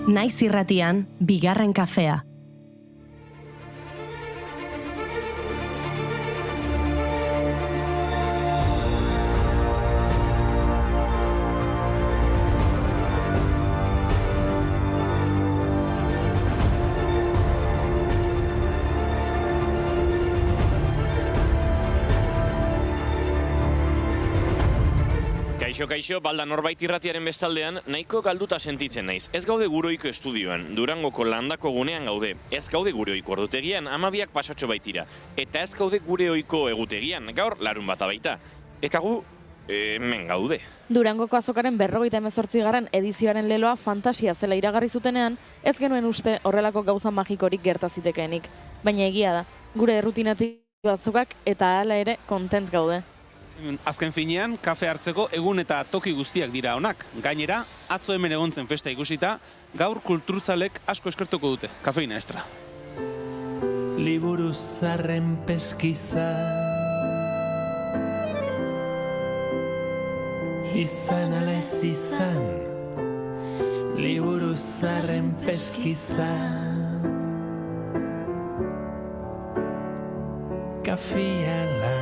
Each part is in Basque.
Naiz irratian, bigarren kafea. Kaixo, balda norbait irratiaren bestaldean nahiko galduta sentitzen naiz. Ez gaude Guroiko estudioan, Durangoko landako gunean gaude. Ez gaude gure ohiko ordutegian, 12 pasatxo baitira. Eta ez gaude gure ohiko egutegian, gaur larun bata baita. Eta gu, hemen gaude. Durangoko azokaren 58. edizioaren leloa fantasia zela iragarri zutenean, ez genuen uste horrelako gauza magikorik gerta zitekeenik. Baina egia da, gure errutinatik azokak eta hala ere kontent gaude. Azken finean, kafe hartzeko egun eta toki guztiak dira onak. Gainera, atzo hemen egontzen festa ikusita, gaur kulturzalek asko eskertuko dute. Kafeina estra. Liburu zarren peskiza izan ala ez izan. Liburu zarren peskiza kafiala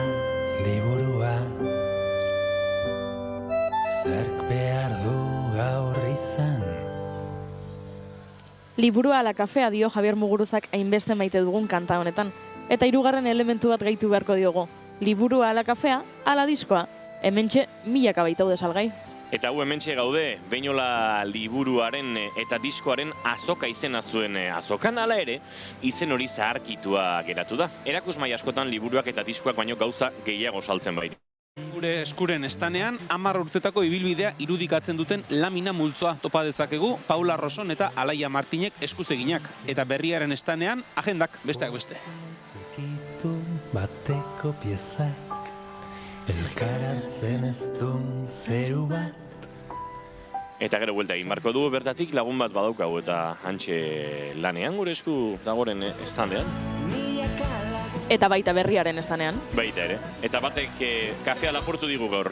liburua zerk behar du gaur izan. Liburua ala kafea dio Javier Muguruzak hainbeste maite dugun kanta honetan. Eta hirugarren elementu bat gehitu beharko diogo. Liburua ala kafea, ala diskoa. Hementxe milaka baitaude salgai. Eta hu hementxe gaude, Beinola liburuaren eta diskoaren azoka izena zuen azokan, hala ere, izen hori zaharkitua geratu da. Erakusmai askotan liburuak eta diskoak baino gauza gehiago saltzen bait. Gure eskuren estanean, 10 urtetako ibilbidea irudikatzen duten lamina multzoa topa dezakegu Paula Roson eta Alaia Martinek eskuzeginak. Eta berriaren estanean, agendak besteak beste. Txikitu bateko piezak elkar hartzen ez duen zeru bat. Eta gero buelta egin barko dugu, bertatik lagun bat badaukagu eta hantxe lanean gure esku dagoren estandean. Eta baita berriaren estanean. Baita ere. Eta batek kafea lapurtu digu gaur.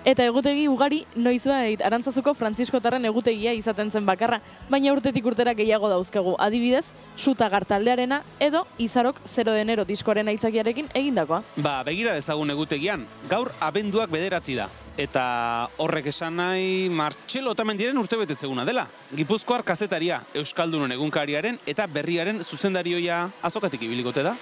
Eta egutegi ugari noizbait Arantzazuko Frantziskotarren egutegia izaten zen bakarra, baina urtetik urtera gehiago dauzkagu. Adibidez, Sutagar taldearena edo Izarok 0 de enero diskoaren aitzakiarekin egindakoa. Begira dezagun egutegian, gaur abenduak 9 da. Eta horrek esan nahi Martxelo Otamendiren urtebetetzeguna dela. Gipuzkoar kazetaria, Euskaldunon egunkariaren eta berriaren zuzendarioia azokatik ibiliko da?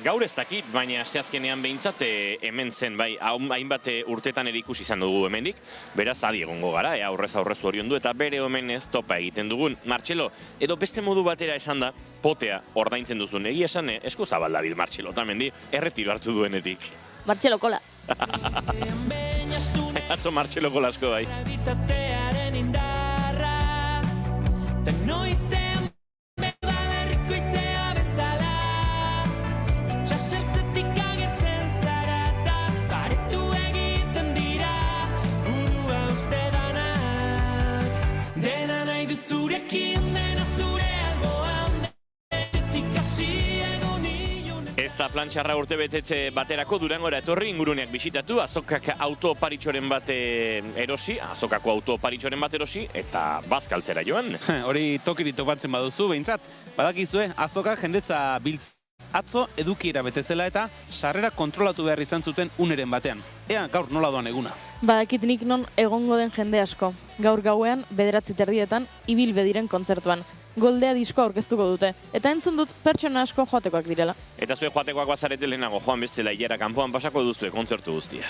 Gaur ez dakit, baina asteazkenean behintzat hemen zen, bai, hainbat urtetan ere ikusi izan dugu hemendik, beraz adi egongo gara, aurrez aurrezu oriondu eta bere omenez topa egiten dugun. Martxelo, edo beste modu batera esan da, potea ordaintzen duzun, egia esan esku zabal dabil Martxelo Otamendi, erretiro hartu duenetik. Martxelo kola. Atzo Martxelo kolasko bai. Ez da plantxarra urte betetze baterako Durangora etorri inguruneak bisitatu, azokak autoparitxoren bat erosi, azokako autoparitxoren bat erosi, eta bazkaltzera joan. Hori tokirik topatzen baduzu, behintzat, badakizue, azokak jendetza biltz. Atzo edukiera betezela eta sarrera kontrolatu behar izan zuten uneren batean. Ea, gaur nola doan eguna. Badakit nik non egongo den jende asko. Gaur gauean, 9:30 ibilbe diren kontzertuan. Goldea diskoa aurkeztuko dute. Eta entzun dut pertsona asko joatekoak direla. Eta zue joatekoak bazarete lehenago joan bestela hilera kanpoan pasako duzue kontzertu guztia.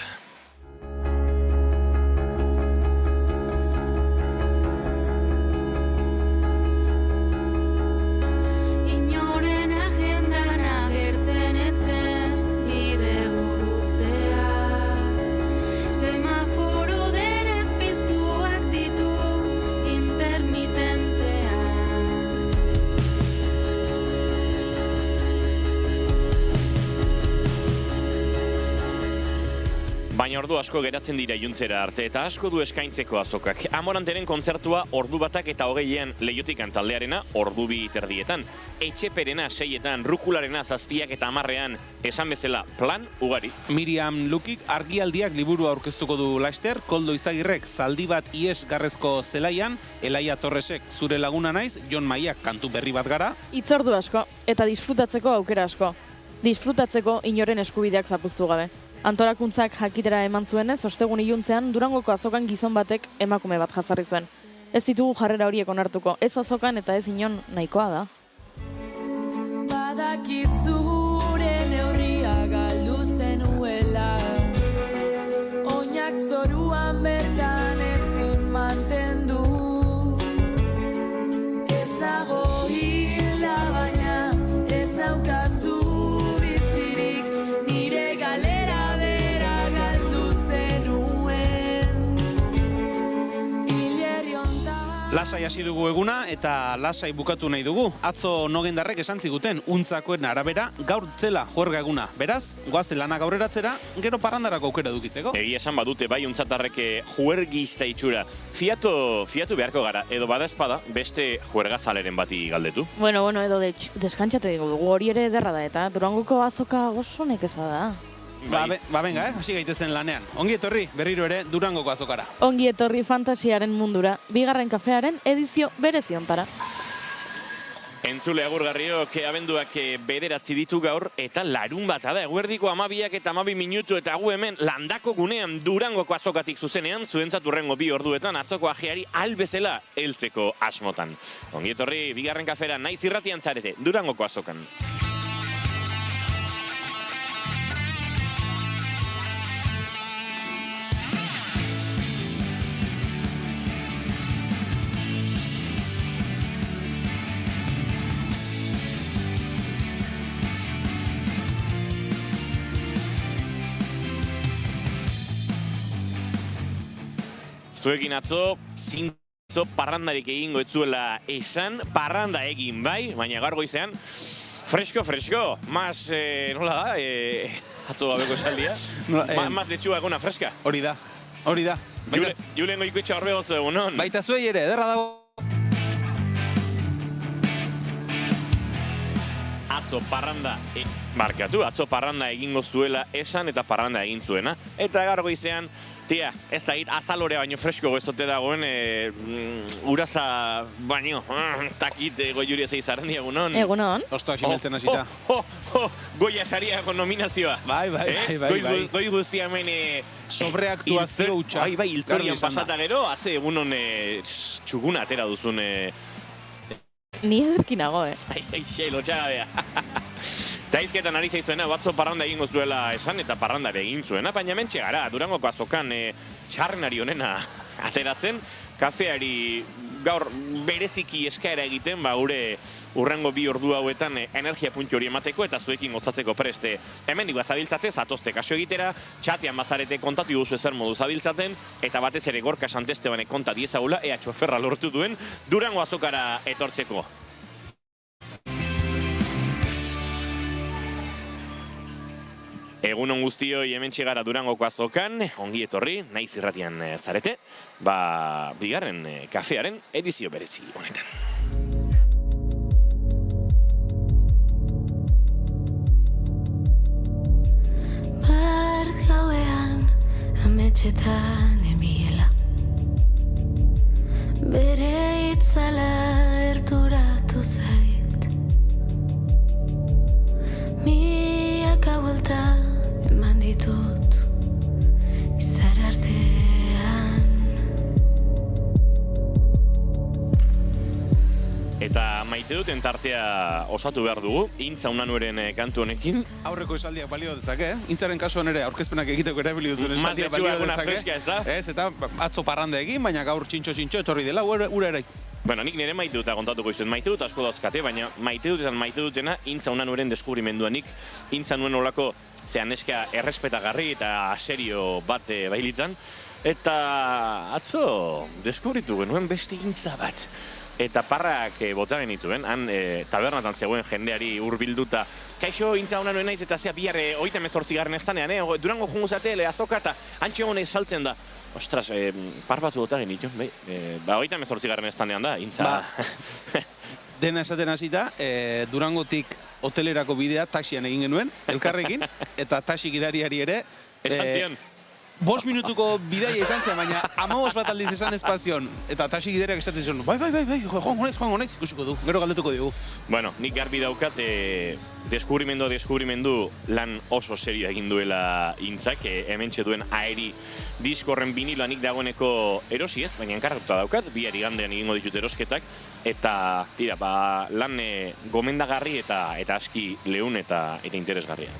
Baina ordu asko geratzen dira iluntzera arte eta asko du eskaintzeko azokak. Amoranteren kontzertua ordu batak eta 20ean Leiotikan taldearena ordu 2:30. Etxeperena 6etan, Rukularena 7ak eta 10ean, esan bezala plan ugari. Miriam Lukik argialdiak liburu aurkeztuko du laster, Koldo Izagirrek zaldi bat ies garrezko zelaian, Elaia Torresek zure laguna naiz, Jon Maiak kantu berri bat gara. Itzordu asko eta disfrutatzeko aukera asko. Disfrutatzeko inoren eskubideak zapuztu gabe. Antolakuntzak jakitera eman zuenez, ostegun iluntzean Durangoko azokan gizon batek emakume bat jazarri zuen. Ez ditugu jarrera horiek onartuko, ez azokan eta ez inon nahikoa da. Badakitzure neurria galdu zenuela, oinak zoruan bertan ezin mantendu. Ez dago hila baina ez daukazu bizirik, nire galera bera galdu zenuen. Hilerri hontan Lasai hasi dugu eguna eta lasai bukatu nahi dugu. Atzo Nogendarrek esan ziguten untzakoen arabera gaur zela juerga eguna. Beraz, goazen lanak aurreratzera, gero parrandarako aukera dukitzeko. Egia esan badute bai untzatarrek juergista itxura. Fiatu beharko gara, edo bada espada beste juergazaleren bati galdetu. Bueno, edo deskantxatu egingo dugu, hori ere ederra da eta Durangoko azoka oso nekeza da. Venga, hasi gaitezen lanean. Ongi etorri, berriro ere Durangoko azokara. Ongi etorri fantasiaren mundura, bigarren kafearen edizio bereziontara. Entzule agurgarriok abenduak 9 ditu gaur eta larun bata da eguerdiko 12 eta 12 minutu eta gu hemen landako gunean Durangoko azokatik zuzenean zuentzat hurrengo 2 orduetan atzoko ajeari albezela heltzeko asmotan. Ongi etorri bigarren kafera naiz irratian zarete Durangoko azokan. Zuekin atzo, zintzo parrandarik egingo etzuela esan, parranda egin bai, baina gaur goizean, fresko, mas, nola da, atzo gabeko esaldia, mas letxua eguna freska. Hori da. Julen goikoetxa horbegoz egunon. Baita zuei ere, ederra dago. Atzo parranda egingo zuela esan eta parranda egin zuena. Eta gaur goizean, tia, ez da azalorea baino fresko goezote dagoen, uraza baino, takit goiuri ez eizaren diagunon. Egunon. Ostoak simeltzen hasita. Goia sariako nominazioa. Bai. Goi guztia hemen sobreaktuazio hutsa. Bai, hiltzorian pasata gero, haze egunon txukuna atera duzun. Ni ederkinago, Lotxagabea. Taizketan ari zaizuena, batzo parranda egingo zuela esan eta parranda egin zuena, baina mentxe gara, Durangoko azokan txarrenari honena ateratzen, kafeari gaur bereziki eskaera egiten, gure urrengo 2 ordu hauetan energia puntu hori emateko eta zuekin gozatzeko preste. Hemendik bazabiltzate, zatozte kaso egitera, txatean bazarete kontatu guzu ezer modu zabiltzaten, eta batez ere Gorka Santestebanek konta diezagula, ea txoferra lortu duen, Durango azokara etortzeko. Egunon guztioi hementxe gara Durangoko azokan, ongi etorri, naiz irratian zarete, bigarren kafearen edizio berezi honetan. Bart gauean ametxetan ebiela, bere itzala erturatu zait, miaka buelta eman ditut izar artean. Eta maite duten tartea osatu behar dugu, Intza Unanueren kantu honekin. Aurreko esaldiak balio dezake, Intzaren kasuan ere aurkezpenak egiteko erabili duzuen esaldiak balio dezake. Freska, ez da? Ez, eta atzo parranda egin, baina gaur txintxo etorri dela, ura ere. Bueno, nik nire maite duta kontatuko izuen, maite dut asko dauzkate, baina maite dutena Intza Unanueren deskubrimenduanik, Intza nuen olako neska errespetagarri eta serio bat bailitzan, eta atzo deskubritu genuen beste Intza bat. eta parrak bota genituen, han tabernatan zegoen jendeari hurbilduta. Kaixo, intza hona nuen naiz eta zea bihar 38. estanean, Durango jungo zate, azoka eta antxe honez saltzen da. Ostras, par batu bota genituen, 38. estanean da, intza. Dena esaten hasita, Durangotik hotelerako bidea taxian egin genuen, elkarrekin, eta taxi gidariari ere. Esan zion. 5 minutuko bidaia izan zen, baina 15 bat aldiz esan espazioan. Eta taxi gidariak esaten zion, bai, joan gonaiz, ikusiko du, gero galdetuko dugu. Bueno, nik garbi daukat, deskubrimendu lan oso serio egin duela intzak, hementxe duen aeri diskorren biniloa nik dagoeneko erosi ez, baina enkargatuta daukat, bihar igandean egingo ditut erosketak, eta tira, lan gomendagarri eta aski leun eta interesgarria.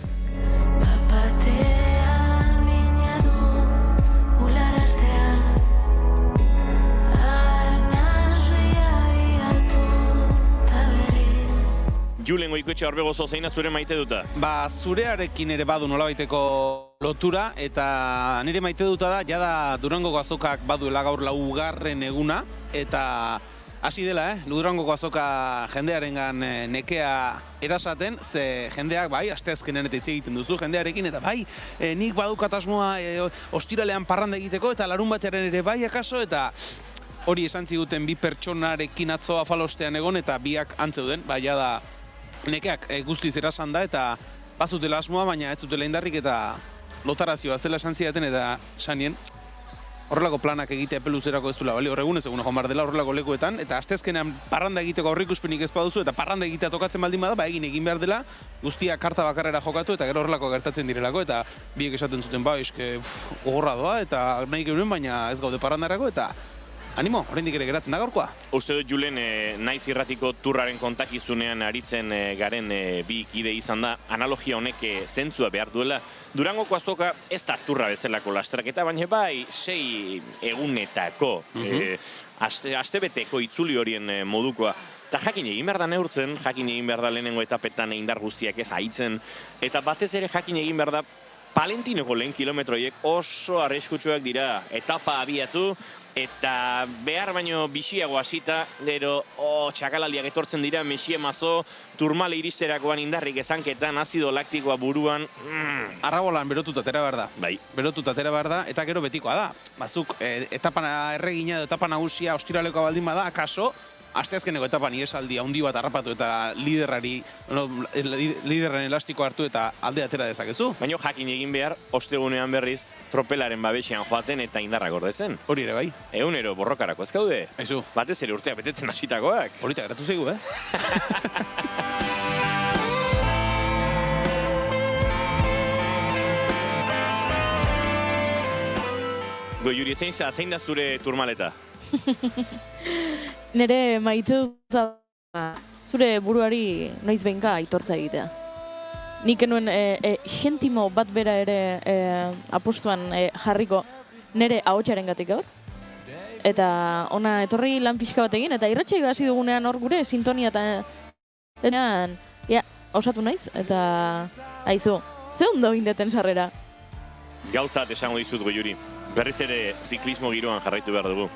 Julen Goikoetxe Orbegozo, zeina zure maite duta? Zurearekin ere badu nolabaiteko lotura, eta nire maite duta da, jada Durangoko azokak baduela gaur 4. eguna, eta hasi dela, Durangoko azoka jendearengan nekea erasaten, ze jendeak, asteazkenen eta hitz egiten duzu jendearekin, eta nik badukat asmoa ostiralean parranda egiteko, eta larun batearen ere akaso, eta hori esan ziguten 2 pertsonarekin atzo afalostean egon, eta biak antzeuden, jada nekeak guztiz erasan da, eta bazutela asmoa, baina ez zutela indarrik, eta lotarazioa zela esan zidaten, eta sanien horrelako planak egitea epeluzerako ez duela, horregun ez egun joan bar dela horrelako lekuetan, eta asteazkenean parranda egiteko aurreikuspenik ez baduzu, eta parranda egitea tokatzen baldin bada, egin behar dela, guztia karta bakarrera jokatu, eta gero horrelako gertatzen direlako, eta biek esaten zuten, gogorra doa, eta nahi geunen, baina ez gaude parrandarako, eta animo, oraindik ere geratzen da gaurkoa. Uste dut, Julen, naiz irratiko turraren kontakizunean aritzen garen bi kide izan da, analogia honek zentzua behar duela. Durangoko azoka ez da turra bezalako lastraketa, baina 6 egunetako, astebeteko itzuli horien modukoa. Eta jakin egin behar da neurtzen, jakin egin behar da lehenengo etapetan indar guztiak ez haitzen, eta batez ere jakin egin behar da Palentinoko lehen kilometroiek oso arriskutsuak dira, etapa abiatu, eta behar baino bixiago hasita, gero txakalaldiak etortzen dira, mesie mazo, turmale iristerakoan indarrik ezanketan, azido laktikoa buruan. Arrabolan berotuta atera behar da. Bai. Berotuta atera behar da, eta gero betikoa da. Bazuk, etapa erregina edo etapa nagusia ostiralekoa baldin bada, akaso, asteazkeneko etapan iesaldi handi bat harrapatu eta liderren elastiko hartu eta alde atera dezakezu. Baina jakin egin behar, ostegunean berriz, tropelaren babesean joaten eta indarra gordezen. Hori ere bai. Egunero borrokarako ez gaude? Aizu. Batez ere urtea betetzen hasitakoak. Polita geratu zaigu, Goiuri, zein da zure turmaleta? Nere maite dut zure buruari noiz behinka aitortza egitea. Nik enuen xentimo bat bera ere apostuan jarriko nere ahotsaren gatik gaur. Eta ona etorri lan pixka bat egin, eta irratxai hasi dugunean hor gure sintonia eta osatu naiz, eta aizu, ze ondo gindeten sarrera? Gauzat esango dizut, Goiuri. Berriz ere ziklismo giroan jarraitu behar dugu.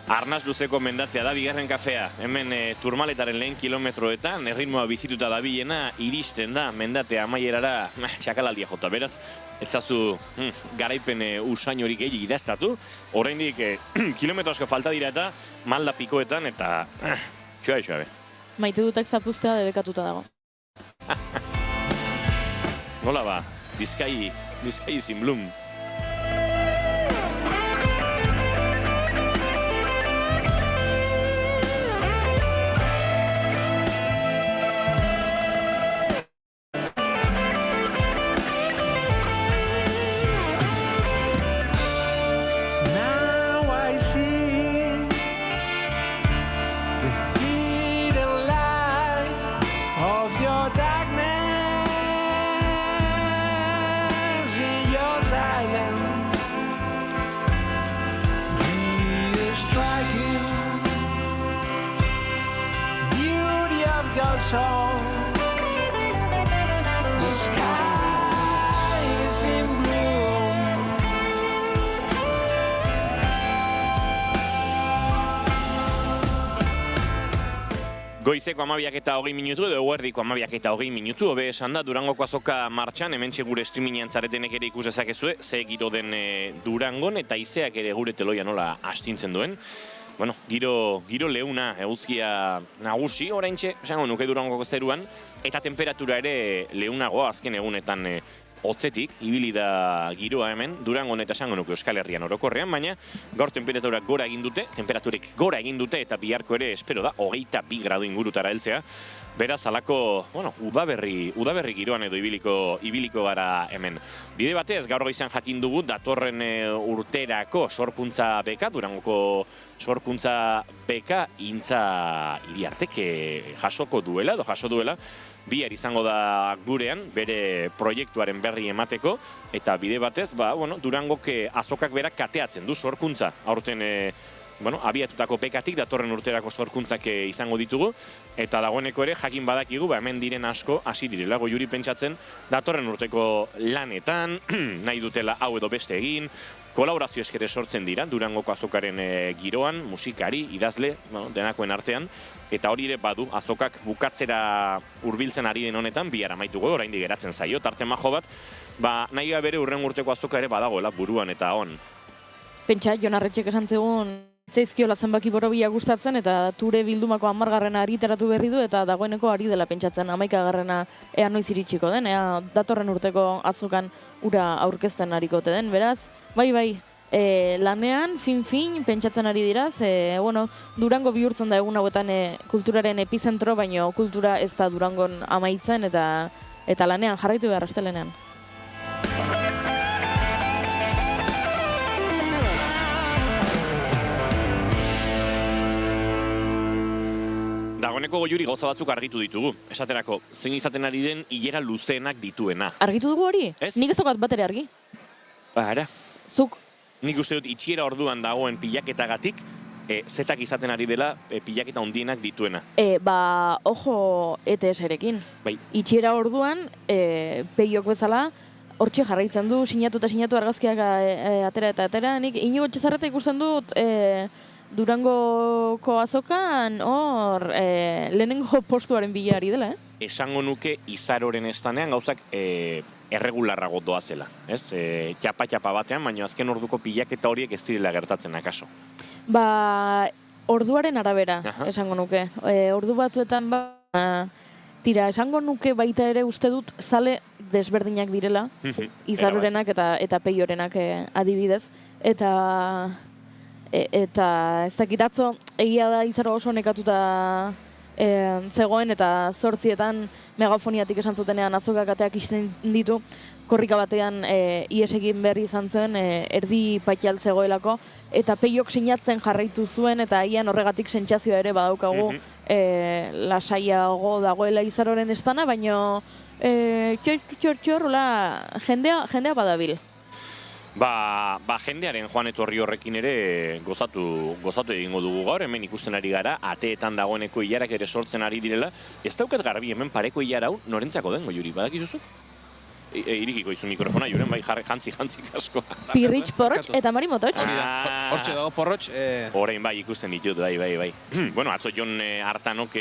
Arnaz luzeko mendatea da bigarren kafea. Hemen turmaletaren lehen kilometroetan, erritmoa bizituta dabilena, iristen da mendatea amaierara txakalaldia jota. Beraz, etzazu garaipen usain horik gehiagik idaztatu. Oraindik kilometro asko falta dira eta malda pikoetan eta xoabe. Maite dutak zapuztea debekatuta dago. Nola ba, dizkai zinblum. Goizeko 12:20 edo eguerdiko 12:20, hobe esan da, Durangoko azoka martxan, hementxe gure streamingean zaretenek ere ikus dezakezue, ze giro den Durangon, eta izeak ere gure teloia nola astintzen duen. Bueno, giro leuna, eguzkia nagusi, oraintxe, esango nuke Durangoko zeruan, eta temperatura ere leunagoa azken egunetan hotzetik, ibili da giroa hemen, Durangon eta esango nuke Euskal Herrian orokorrean, baina gaur temperaturak gora egin dute, eta biharko ere espero da, 22 gradu ingurutara heltzea. Beraz, alako, udaberri giroan edo ibiliko gara hemen. Bide batez, gaur goizan jakin dugu, datorren urterako sorkuntza beka, Durangoko sorkuntza beka, Intza Iriartek jaso duela, bihar izango da gurean, bere proiektuaren berri emateko, eta bide batez, Durangok azokak berak kateatzen du sorkuntza. Aurten, abiatutako bekatik datorren urterako sorkuntzak izango ditugu, eta dagoeneko ere jakin badakigu, hemen diren asko hasi direla, Goiuri pentsatzen datorren urteko lanetan, nahi dutela hau edo beste egin, kolaborazio eskere sortzen dira, Durangoko azokaren giroan, musikari, idazle, denakoen artean, eta hori ere badu, azokak bukatzera hurbiltzen ari den honetan, bihar amaituko, oraindik geratzen zaio, tarte majo bat, nahi bere urren urteko azoka ere badagoela buruan eta on. Pentsa, Jon Arretxek esan zegoen, zeizkiola zenbaki borobila gustatzen, eta ture bildumako 10. argitaratu berri du, eta dagoeneko ari dela pentsatzen 11. ea noiz iritsiko den, ea datorren urteko azokan ura aurkezten arikote den, beraz, bai, lanean, fin, pentsatzen ari dira, Durango bihurtzen da egun hauetan kulturaren epizentro, baino kultura ez da Durangon amaitzen, eta lanean jarraitu behar astelenean. Dagoeneko Goiuri gauza batzuk argitu ditugu. Esaterako, zein izaten ari den hilera luzeenak dituena. Argitu dugu hori? Ez? Nik ez daukat bat ere argi. Ara. Zuk? Nik uste dut itxiera orduan dagoen pilaketagatik, zetak izaten ari dela pilaketa handienak dituena. Ojo ETS-erekin. Bai. Itxiera orduan, peiok bezala, hortxe jarraitzen du, sinatu argazkiak atera, nik Inigo Etxezarreta ikusten dut, Durangoko azokan hor lehenengo postuaren bila ari dela, Esango nuke izaroren estanean gauzak erregularrago doazela, ez? Txapa batean, baina azken orduko pilaketa horiek ez direla gertatzen akaso. Orduaren arabera, esango nuke. Ordu batzuetan tira, esango nuke baita ere uste dut zale desberdinak direla, izarorenak eta peiorenak adibidez, eta ez dakit atzo egia da izaro oso nekatuta zegoen, eta 8etan megafoniatik esan zutenean azokak ateak isten ditu, korrika batean ies egin berri izan zuen, erdi patial zegoelako, eta peiok sinatzen jarraitu zuen, eta ian horregatik sentsazioa ere badaukagu lasaiago dagoela izaroren estana, baina txor, jendea badabil. Jendearen joan etorri horrekin ere gozatu egingo dugu gaur, hemen ikusten ari gara, ateetan dagoeneko ilarak ere sortzen ari direla. Ez daukat garbi hemen pareko ilara hau norentzako den, Goiuri, badakizuzu? Irikiko izu mikrofona, juren, bai, jantzi asko. Pirritx, porrotx eta Mari Mototx. Hortxe dago porrotx. Orain bai, ikusten ditut, bai. Bueno, atzo Jon Artanok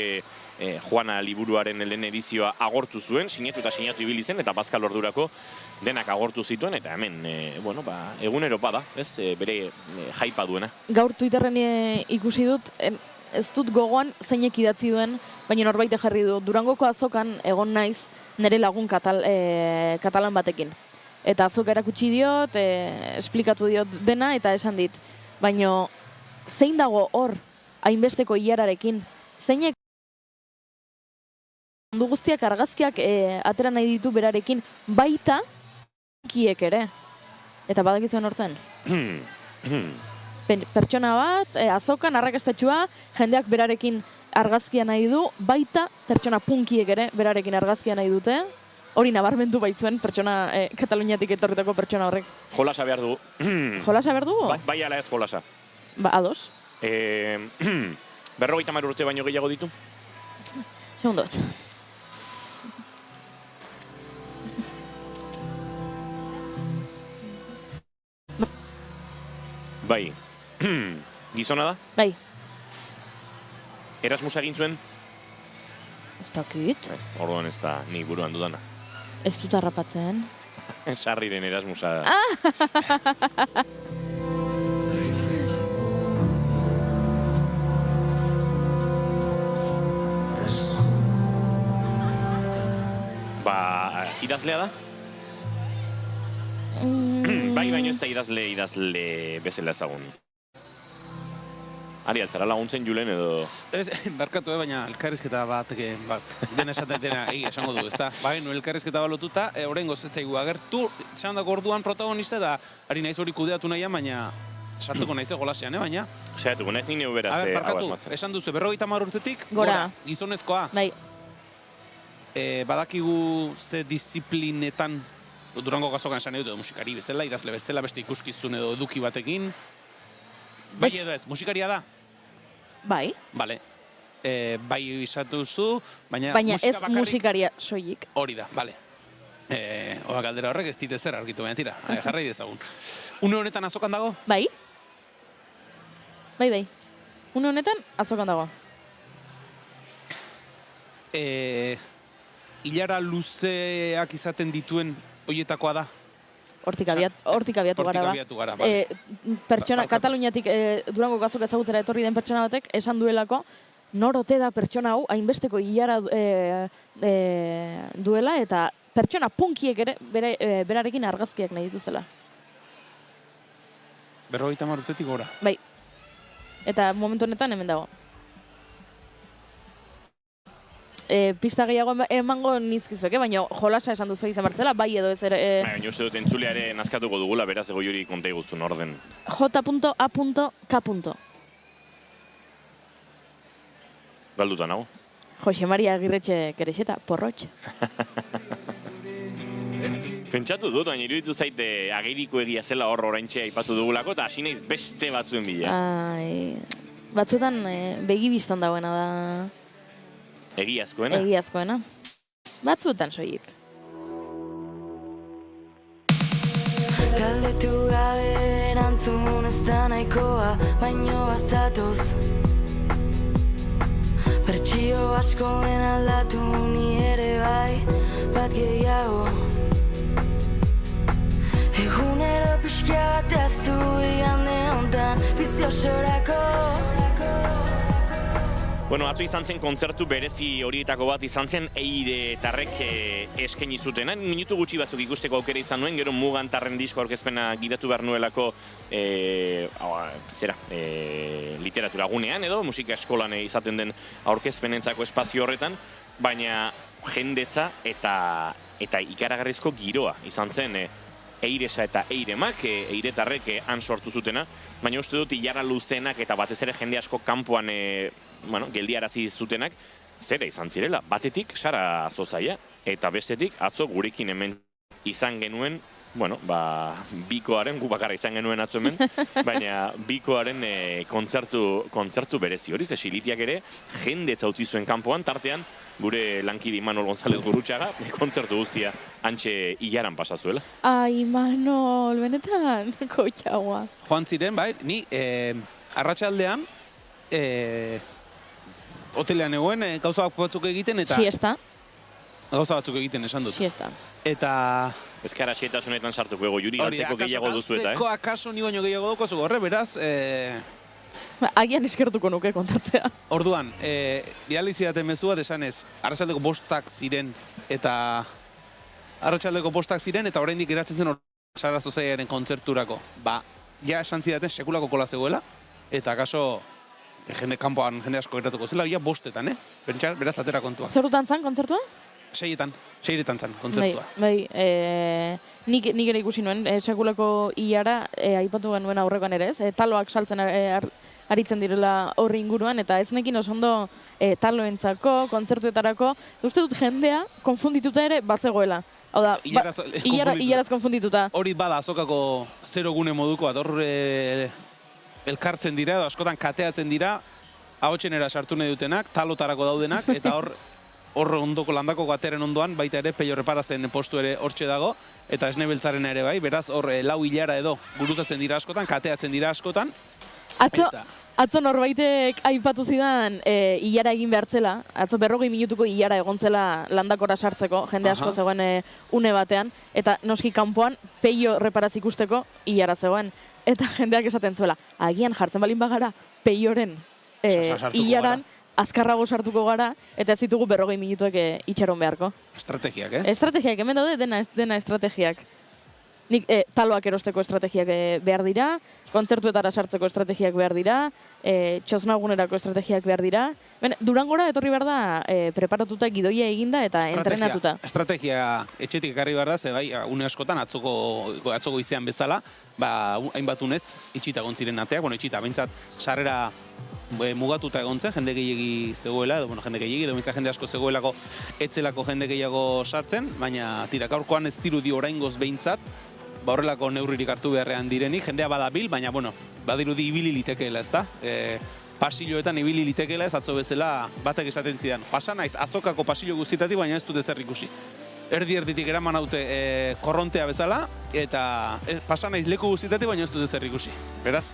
Juana liburuaren lehen edizioa agortu zuen, sinatu ibili zen, eta Bazkal ordurako denak agortu zituen, eta hemen, egunero bada, ez, bere jaipa duena. Gaur Twitterren ikusi dut, ez dut gogoan zeinek idatzi duen, baina norbaite jarri du, Durangoko azokan egon naiz nire lagun katalan batekin. Eta azoka erakutsi diot, esplikatu diot dena, eta esan dit. Baina zein dago hor hainbesteko ilararekin, zeinek mundu guztiak argazkiak atera nahi ditu berarekin, baita kiek ere. Eta badakizuen hortzen. Pertsona bat, azokan, arrakastatxua, jendeak berarekin argazkia nahi du, baita pertsona punkiek ere berarekin argazkia nahi dute. Hori nabarmendu baitzuen pertsona, Kataluniatik etorritako pertsona horrek. Jolasa behar du. Jolasa behar du? Bai ala ez jolasa. Ados. 50 urte baino gehiago ditu? Segundu bat. Bai. Gizona da? Bai. Erasmusa egin zuen? Takit, Ez, orduan ez da nik buruan dudana. ez dut harrapatzen. Sarriren Erasmusa da. Ba, idazlea da? Bai, baino ez da idazle bezala ezagun. Ari altzara laguntzen Julen edo... Ez, barkatu, baina elkarrizketa bat, dena esaten dena egia esango du, ezta? Ba, genu elkarrizketa balotuta, oraingoz ez zaigu agertu, txandako orduan protagonista eta ari naiz hori kudeatu nahian, baina sartuko naiz golasean, baina... Saiatuko naiz nik neu beraz A ber, hau barkatu, asmatzen. esan duzu, 50 urtetik, Gora. gizonezkoa. Bai, Badakigu ze disiplinetan, Durango gazokan esan edo musikari bezala, idazle bezala, beste ikuskizun edo eduki batekin. Bai edo ez, musikaria da? bai. Bale. Bai izatu zu, baina Ez bakarrik- musikaria soilik. Hori da, bale. Oa galdera horrek ez dite zer argitu, baina tira, jarrai dezagun. Une honetan azokan dago? Bai? Bai. Une honetan, azokan dago. Ilara luzeak izaten dituen hoietakoa da? Hortik abiatu gara, ba. bale. Pertsona, Barkatu. Kataluniatik Durango gazok ezagutera etorri den pertsona batek esan duelako, nor ote da pertsona hau hainbesteko ilara duela eta pertsona punkiek ere berarekin argazkiak nahi dituzela. 50 urtetik gora. Bai. Eta momentu honetan hemen dago. Pista gehiago emango nizkizueke, baina jolasa esan duzu izan bertzela, bai edo ez ere... Baina uste dut entzuleare nazkatuko dugula, beraz ego juri konta iguztun orden. J.A.K. Galduta nago. Jose Maria Agirretxe Kerexeta, porrotx. Pentsatu dut, baina iruditu zaite ageriko egia zela hor oraintxe aipatu dugulako, eta hasi naiz beste batzuen bila. Ai, batzutan begi bistan dagoena da... Egiazkoena. Egiazkoena. Batzuetan soilik. Galdetu gabe erantzun ez da nahikoa, baino bazatoz. Bertsio asko den aldatu ni ere bai, bat gehiago. Egunero pixka bat aztu igande hontan, bizi osorako. Bueno, atzo izan zen kontzertu berezi horietako bat izan zen Eiretarrek eskaini zutena. Minutu gutxi batzuk ikusteko aukera izan nuen, gero Mugantarren disko aurkezpena gidatu behar nuelako literatura gunean edo musika eskolan izaten den aurkezpenentzako espazio horretan, baina jendetza eta ikaragarrizko giroa izan zen Eiresa eta Eiremak, Eiretarrek han sortu zutena, baina uste dut ilara luzenak eta batez ere jende asko kanpoan geldiarazi zutenak, zera izan zirela. Batetik, Sara Azozaia, eta bestetik, atzo gurekin hemen izan genuen, Bikoaren, gu bakarra izan genuen atzo hemen, baina Bikoaren kontzertu berezi hori, ze Xilitiak ere, jende utzi zuen kanpoan, tartean, gure lankide Imanol González Gurrutxaga, kontzertu guztia antxe ilaran pasazuela. Ai, Manol, benetan, kotxagoa. Joan ziren, bai, ni arratsaldean hotelean egoen gauza batzuk egiten eta... Siesta. Gauza batzuk egiten esan dut. Siesta. Eta... Ezkara xetasunetan sartuko ego, Juri galtzeko gehiago duzu eta, Galtzeko akaso ni baino gehiago daukazu horre, beraz... Agian eskertuko nuke kontatzea. Orduan, bidali zidaten mezu bat esanez, arratsaldeko 5 ziren eta oraindik geratzen zen Sara Azozaiaren kontzerturako. Ja esan zidaten sekulako kola zegoela, eta akaso jende asko geratuko zela, ja 5etan, beraz atera kontua. Zerutan zan kontzertua? 6etan zan kontzertua. Bai, nik ere ikusi nuen, sekulako ilara aipatu genuen aurrekoan ere ez, taloak saltzen aritzen direla horri inguruan, eta ez nekin oso ondo taloentzako, kontzertuetarako, uste dut jendea konfundituta ere bazegoela. Hau da, ilaraz konfundituta. Hori bada azokako zero gune moduko bat, hor elkartzen dira, askotan kateatzen dira, ahotsenera sartu nahi dutenak, talotarako daudenak, eta hor ondoko landako gatearen ondoan, baita ere Peio Reparazen postu ere hortxe dago, eta Esne Beltzarena ere bai, beraz hor 4 ilara edo gurutatzen dira askotan, kateatzen dira askotan. Atzo, Atzo norbaitek aipatu zidan ilara egin behartzela, atzo 40 minutuko ilara egontzela landakora sartzeko, jende asko zegoen une batean, eta noski kanpoan peio reparaz ikusteko ilara zegoen. Eta jendeak esaten zuela, agian jartzen balin bagara peioren ilaran, azkarrago sartuko gara, eta ez ditugu 40 minutuek itxaron beharko. Estrategiak, Estrategiak, hemen daude dena estrategiak. Nik taloak erosteko estrategiak behar dira, kontzertuetara sartzeko estrategiak behar dira, txosnagunerako estrategiak behar dira. Durangora etorri behar da preparatuta gidoia eginda eta entrenatuta. Estrategia etxetik ekarri behar da, ze bai, une askotan atzoko izean bezala, hainbat unez, itxita gontziren ateak, itxita, behintzat, sarrera mugatuta egon zen, jende gehiegi zegoela, edo jende gehiegi, edo jende asko zegoelako, etzelako jende gehiago sartzen, baina tira gaurkoan ez dirudi oraingoz behintzat, horrelako neurririk hartu beharrean direnik, jendea badabil, baina badirudi ibili litekeela, ezta? Pasilloetan ibili litekeela, ez atzo bezala batek esaten zidan. Pasa naiz azokako pasillo guztietatik, baina ez dut ezer ikusi. Erditik eraman haute korrontea bezala, eta pasa naiz leku guztietatik, baina ez dut ezer ikusi. Beraz,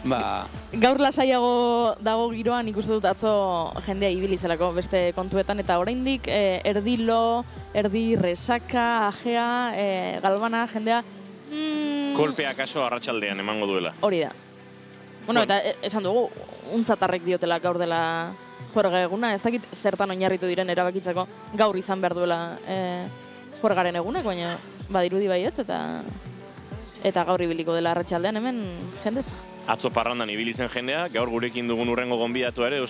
Gaur lasaiago dago giroan ikuste dut atzo jendea ibili zelako beste kontuetan, eta oraindik erdi lo, erdi resaka, ajea, galbana, jendea... Kolpea kaso arratsaldean emango duela. Hori da. Eta esan dugu, untzatarrek diotela gaur dela juerga eguna, ez dakit zertan oinarritu diren erabakitzeko gaur izan behar duela juergaren egunak, baina badirudi baietz, eta gaur ibiliko dela arratsaldean hemen jendez. Atzo parrandan ibili zen jendea, gaur gurekin dugun urrengo gonbidatu ere,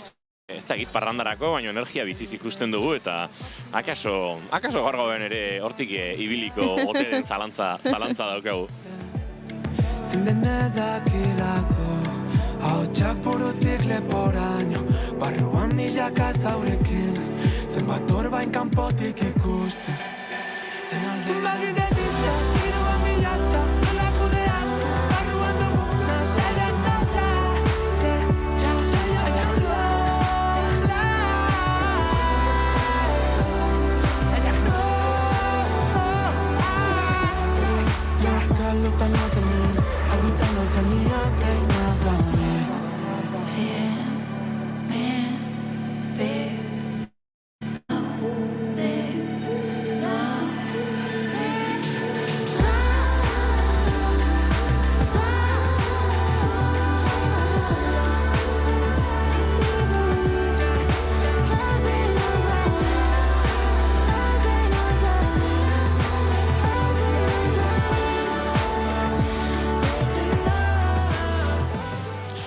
ez dakit parrandarako, baina energia biziz ikusten dugu, eta akaso gaur gauen ere hortik ibiliko ote den zalantza daukagu. Zindenez dakilako, hautsak burutik leporaino, barruan milaka zaurekin, zenbat orbain kanpotik ikusten. Zenbaki desitza, iruan bilata, nola kudeatu, barruan duguna saiak nola, saiak nola, saiak nola. Nazkalutan nozenin, ardutan nozenia zein nazbane.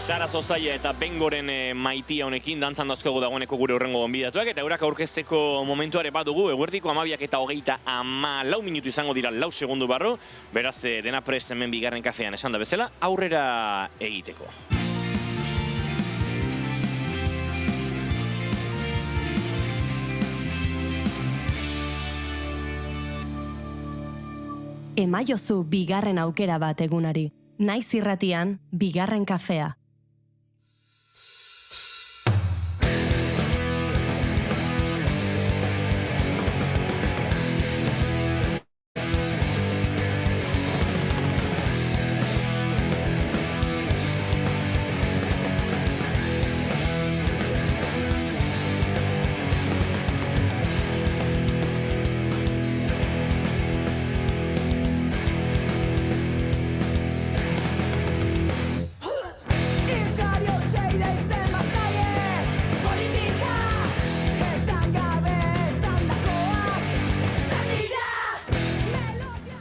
Sara Zozaia eta Bengoren maitia honekin dantzan dauzkagu dagoeneko gure horrengo gonbidatuak, eta eurak aurkezteko momentuare badugu, eguerdiko 12:24 minutu izango dira 4 segundu barru, beraz dena prest hemen bigarren kafean esan da bezala, aurrera egiteko. Emaiozu bigarren aukera bat egunari. Naiz irratian, bigarren kafea.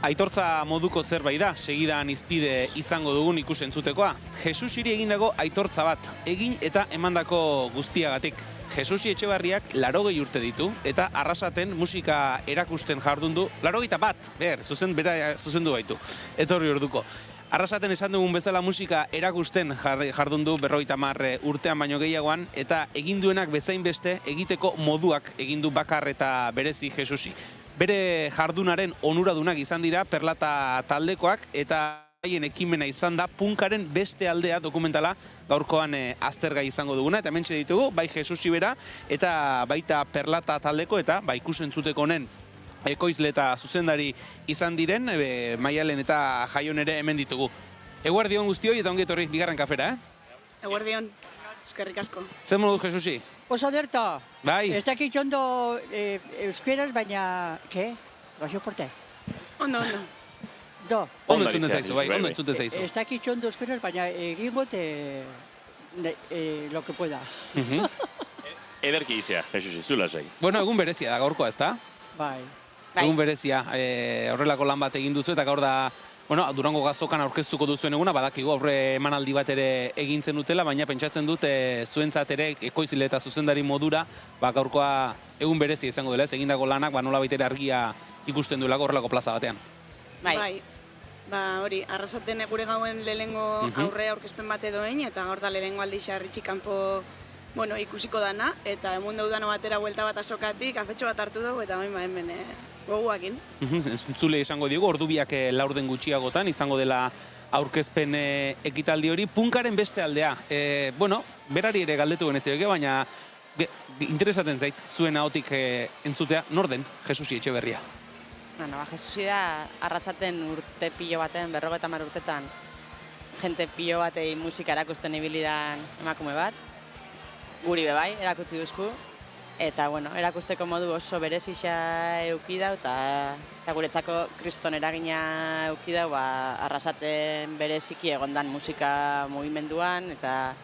Aitortza moduko zerbait da, segidan izpide izango dugun ikusentzutekoa. Jesusiri egindako aitortza bat, egin eta emandako guztiagatik. Jesusi Etxebarriak 80 urte ditu, eta Arrasaten musika erakusten jardun du, 81, zuzendu baitu, etorri orduko. Arrasaten esan dugun bezala musika erakusten jardun du 50 urtean baino gehiagoan, eta egin duenak bezain beste egiteko moduak egin du bakar eta berezi Jesusi. Bere jardunaren onuradunak izan dira Perlata taldekoak, eta haien ekimena izan da punkaren beste aldea dokumentala gaurkoan aztergai izango duguna, eta hementxe ditugu, bai Jesusi bera, eta baita Perlata taldeko, eta ikusentzuteko honen ekoizle eta zuzendari izan diren, Maialen eta Jaion ere hemen ditugu. Eguerdi on guztioi eta ongi etorri bigarren kafera, Eguerdion, eskerrik asko. Zer modu, Jesusi? Oso derto. Bai. Ez dakit ondo euskeraz, baina, ke? Baixo forte. Ondo. Do. Ondo entzuten zaizu, bai, ondo entzuten zaizu. Ez dakit ondo euskeraz, baina egingot lo que pueda. Ederki izea, Jesusi, zula sai. Bueno, egun berezia da gaurkoa, ezta? Bai. Egun berezia, horrelako lan bat egin duzu, eta gaur da, bueno, Durango Gazokan aurkeztuko duzuen eguna, badakigu aurre emanaldi bat ere egin zen dutela, baina pentsatzen dut zuentzat ere ekoizle eta zuzendari modura, gaurkoa egun berezia izango dela, ez egindako lanak, nolabait ere argia ikusten duela horrelako plaza batean. Bai. Hori, Arrasaten gure gauen lehenengo aurre aurkezpen bat edoen, eta gaur da lehenengo aldixa Harritxi kanpo ikusiko dana, eta emun daudano batera buelta bat asokatik, kafetxo bat hartu dugu, eta hemen goguakin. Entzule izango diogu, ordu biak laurden gutxiagotan, izango dela aurkezpen ekitaldi hori. Punkaren beste aldea, berari ere galdetu genezioke, baina interesaten zait zuen ahotik entzutea, nor den Jesusi Etxeberria? Jesusi da Arrasaten urte pilo baten, 50 urtetan, jente pilo batei musika erakusten ibilidan emakume bat, guri bebai, erakutsi duzku, eta, erakusteko modu oso berezixa eukidau, eta guretzako kriston eragina eukidau, Arrasaten bereziki egondan musika mugimenduan, eta,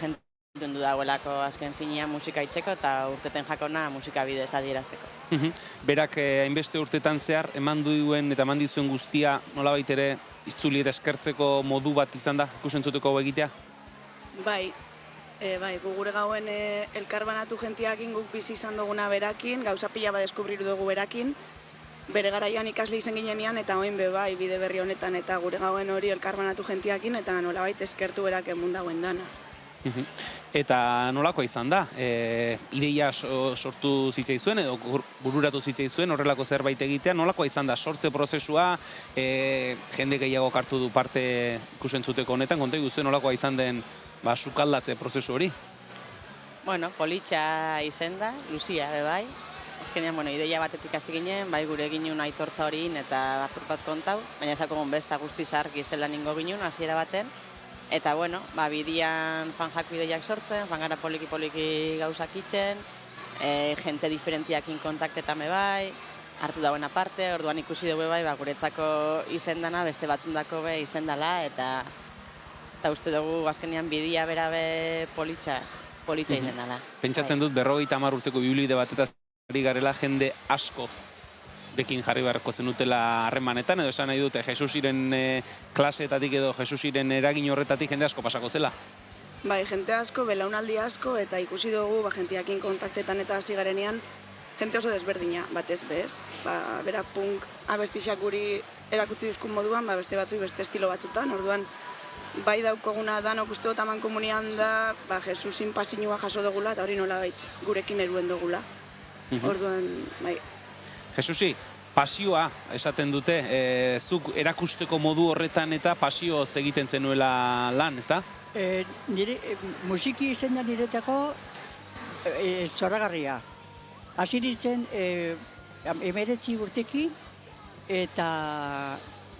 jente du dagoelako azken finia musika itxeko, eta urteten jakona musika bidez adierazteko. Berak hainbeste urtetan zehar, eman duen eta eman dizuen guztia, nolabait ere, itzuli eta eskertzeko modu bat izan da, ikusentzuteko egitea? Bai, gure gauen elkarbanatu jentiakin guk bizi izan duguna berakin, gauza pila bat deskubriru dugu berakin, bere garaian ikasle izan ginean, eta oin bai bide berri honetan, eta gure gauen hori elkarbanatu jentiakin, eta nolabait eskertu berak emun dauen dana. Eta nolakoa izan da? Ideia sortu zitzaizuen edo bururatu zitzaizuen horrelako zerbait egitea, nolakoa izan da? Sortze prozesua, jende gehiago hartu du parte ikusentzuteko honetan, konta iguzuen nolakoa izan den sukaldatze prozesu hori? Politxa izen da, luzia, bai. Azkenean, ideia batetik hasi ginen, bai gure ginen aitortza horin eta apur bat kontau, baina esako besta guztiz argi zela ningo ginen, hasiera baten. Eta, bidian fanjaku ideiak sortzen, fangara poliki-poliki gauzak itxen, jente diferentiakin kontaktetan bai, hartu dauen aparte, orduan ikusi dugu bai, guretzako izendana, beste batzundako be izendala, eta uste dugu azkenean bidia berabe politxa izendala. Pentsatzen dut 50 urteko biblide bat eta ari garela jende asko bekin jarri beharko zenutela harremanetan, edo esan nahi dute Jesusiren klaseetatik edo Jesusiren eragin horretatik jende asko pasako zela? Bai, jente asko, belaunaldi asko, eta ikusi dugu, jentiakin kontaktetan eta hasi garenean, jente oso desberdina, batez bez. Bera punk abestixak guri erakutsi duzkun moduan, beste batzuk beste estilo batzutan, orduan, bai daukoguna danok uste dut aman komunian da, Jesusin pasinua jaso dugula, eta hori nola baitz, gurekin eruen dugula. Orduan, bai. Jesusi, pasioa esaten dute, zuk erakusteko modu horretan eta pasio egiten zenuela lan, ezta? Nire musiki izen da niretako zoragarria. Hasi nintzen 19 urtekin eta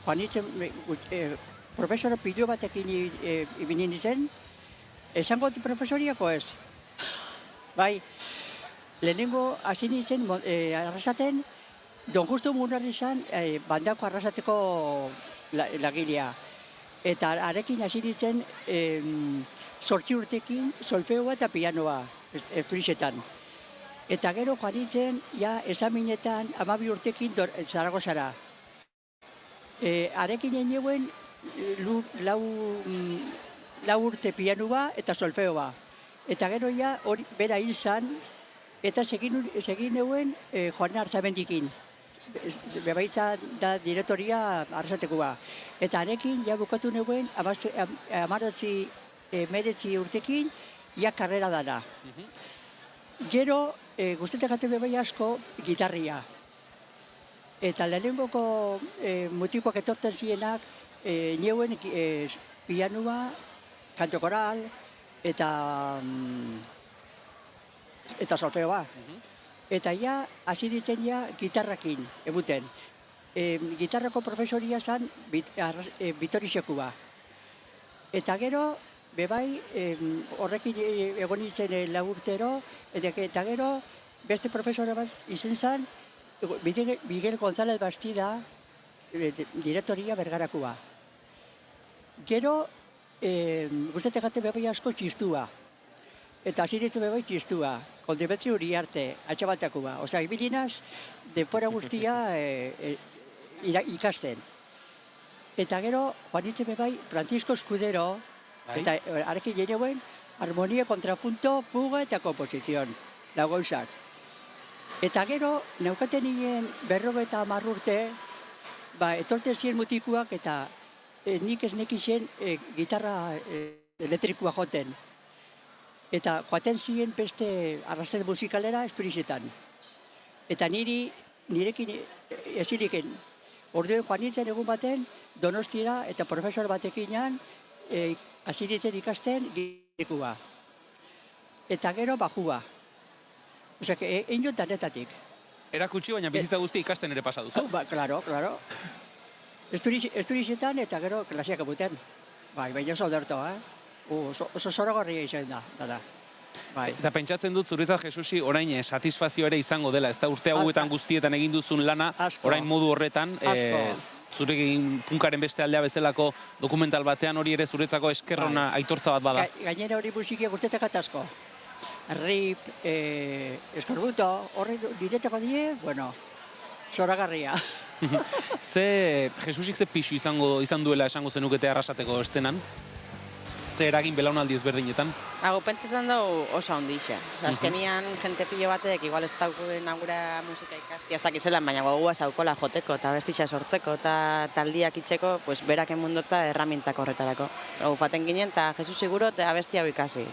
joan nintzen profesora pilo batekin ibinin nintzen, esango profesoriako ez. Bai, lehenengo hasi nintzen Arrasaten, Don Justo Munarri izan bandako Arrasateko lagilea. Eta arekin hasi nintzen 8 urtekin solfeoa eta pianoa, Esturixetan. Eta gero joan nintzen, esaminetan 12 urtekin Zaragozara. Arekin egin lau urte pianoa eta solfeoa. Eta gero hori bera hil zan, eta segin eguen Joan Arzamendikin. Bebaitza da direktoria Arrasatekoa. Eta arekin bukatu neguen 19 urtekin karrera dana. Gero guztetak gatu bebai asko gitarria. Eta lehenengoko mutikoak etorten zienak neuen pianoa, kanto koral eta solfeoa. Eta hasi ditzen gitarrakin, ebuten. Gitarrako profesoria zan Bitori Xekua. Eta gero, bebai, horrekin egon nintzen lau urtero, eta gero, beste profesora bat izen zen, Miguel González Bastida, direktoria Bergarakua. Gero, guztetek gate bebai asko txistua. Eta hasi ditzu bebai txistua, Kondemetri Uriarte, atxabatakua. Osa, ibilinaz, denpora guztia ikasten. Eta gero, joan nintzen bebai, Francisco Escudero, eta arekin jeneuen, harmonia, kontrapunto, fuga eta komposizion, lagoizak. Eta gero, neukaten nien 50 urte, etorten ziren mutikuak eta nik ez nekixen gitarra elektrikoa joten. Eta joaten ziren beste arrastet musikalera Esturizetan. Eta nirekin eziliken. Orduen joan nintzen egun baten, Donostiara eta profesor batekinan hasi nintzen ikasten gitarrikua. Eta gero bajua. Osea, egin jut danetatik. Erakutsi, baina bizitza guzti ikasten ere pasa duzu. Claro. Esturizetan eta gero klasiak abuten. Baina oso derto, oso zoragarria izan da. Eta pentsatzen dut zuretzat, Jesusi, orain satisfazio ere izango dela. Ez da urte hauetan guztietan egin duzun lana, orain modu horretan, zurekin punkaren beste aldea bezalako dokumental batean hori ere zuretzako eskerrona aitortza bat bada. Gainera hori musikia guztetak asko. Rip, eskorbuto, horre diretako die, zoragarria. Jesusik ze pixu izan duela esango zenukete arrasateko estenan? Ze eragin belaunaldi ezberdinetan? Pentsetan dugu oso handixa. Azkenian, jente pilo batek, igual ez dauku nagura musika ikasti, ez dakizela, baina gogua saukola joteko, eta bestitxa sortzeko, eta taldiak itxeko, berak emundotza erramintak horretarako. Faten ginen, eta Jesus seguro, eta abesti hau ikasi.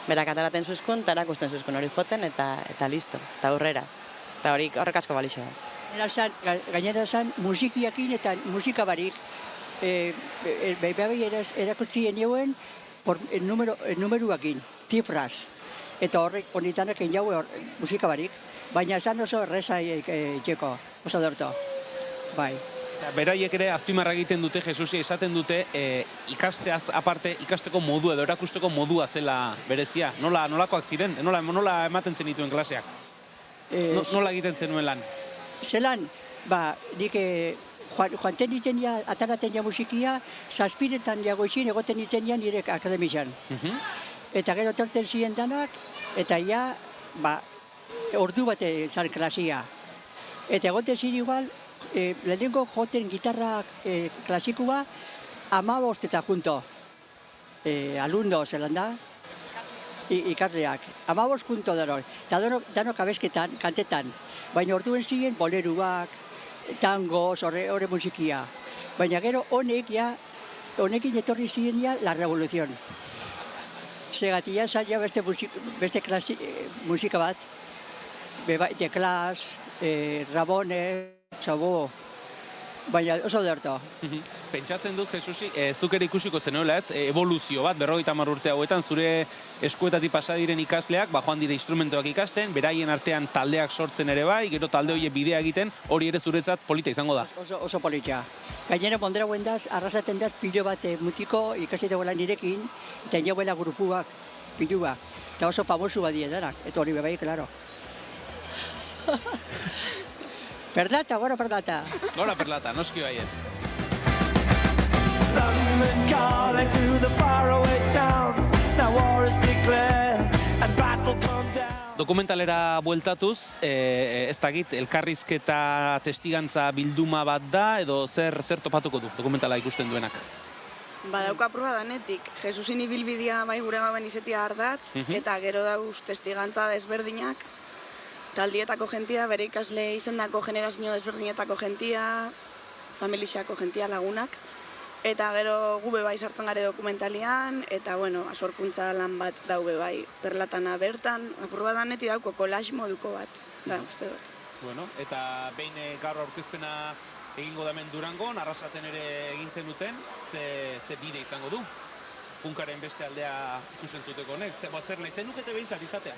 Berak ataraten zuzkun, eta erakusten zuzkun hori joten, eta listo, eta aurrera. Eta horrek asko balixo. Gainera zan, musikiakin eta musika barik, bebai erakutzien jauen, numeruakin, zifras. Eta horrek honitanak egin jaue musika barik, baina esan oso erreza itxeko, oso dorto. Bai. Beraiek ere azpimarra egiten dute, Jesusi, esaten dute ikasteaz aparte, ikasteko modua edo erakusteko modua zela berezia. Nolakoak ziren? Nola ematen zenituen klaseak? Nola egiten zenuen lan? Zelan, nik joanten ditzen ja, ataraten ja musikia, zazpiretan jagoizin egoten ditzen ja nire akademizan. Eta gero torten ziren danak, eta ja, ordu bat zan klasia. Eta egoten ziren igual, lehenengo joten gitarra klasikua, 15 eta junto. Alumno zelan da, ikasleak. 15 junto daro, eta danok abesketan, kantetan. Baina orduen ziren boleruak, tangos, horre musikia. Baina gero honekin etorri ziren ja la revoluzion. Segatia zan ja beste musika bat, de Clash, Ramones, Sabo, baina oso derto. Pentsatzen dut, Jesusi, zuk ere ikusiko zenuela ez, evoluzio bat, 50 urte hauetan, zure eskuetatik pasa diren ikasleak, joan dire instrumentoak ikasten, beraien artean taldeak sortzen ere bai, gero talde horiek bidea egiten, hori ere zuretzat polita izango da. Oso polita. Gainera mondera guen daz, arrasaten daz pilo bat mutiko ikasitegoela nirekin, eta inauela grupuak, pilua. Eta oso famosu bat diedanak, eta hori bebai, klaro. Perlata, gora perlata. Gora perlata, noski baietz. London calling to the faraway towns. Now war is declared and battle come down. Dokumentalera bueltatuz, ez dakit, elkarrizketa testigantza bilduma bat da, edo zer topatuko du dokumentala ikusten duenak? Badauka proba danetik. Jesusin ibilbidea gure amaben izetia ardatz, eta gero dauz testigantza desberdinak, taldietako jentia, bere ikasle izendako generazio desberdinetako jentia, familixako jentia lagunak, eta gero gu bebai sartzen gare dokumentalian, eta asorkuntza lan bat dau bebai perlatana bertan, apurba daneti dauko collage moduko bat, uste dut. Eta behin gaur aurkezpena egingo da hemen Durangon, Arrasaten ere egintzen duten, ze bide izango du? Punkaren beste aldea ikusentzuteko honek, zer nahi zenukete behintzat izatea?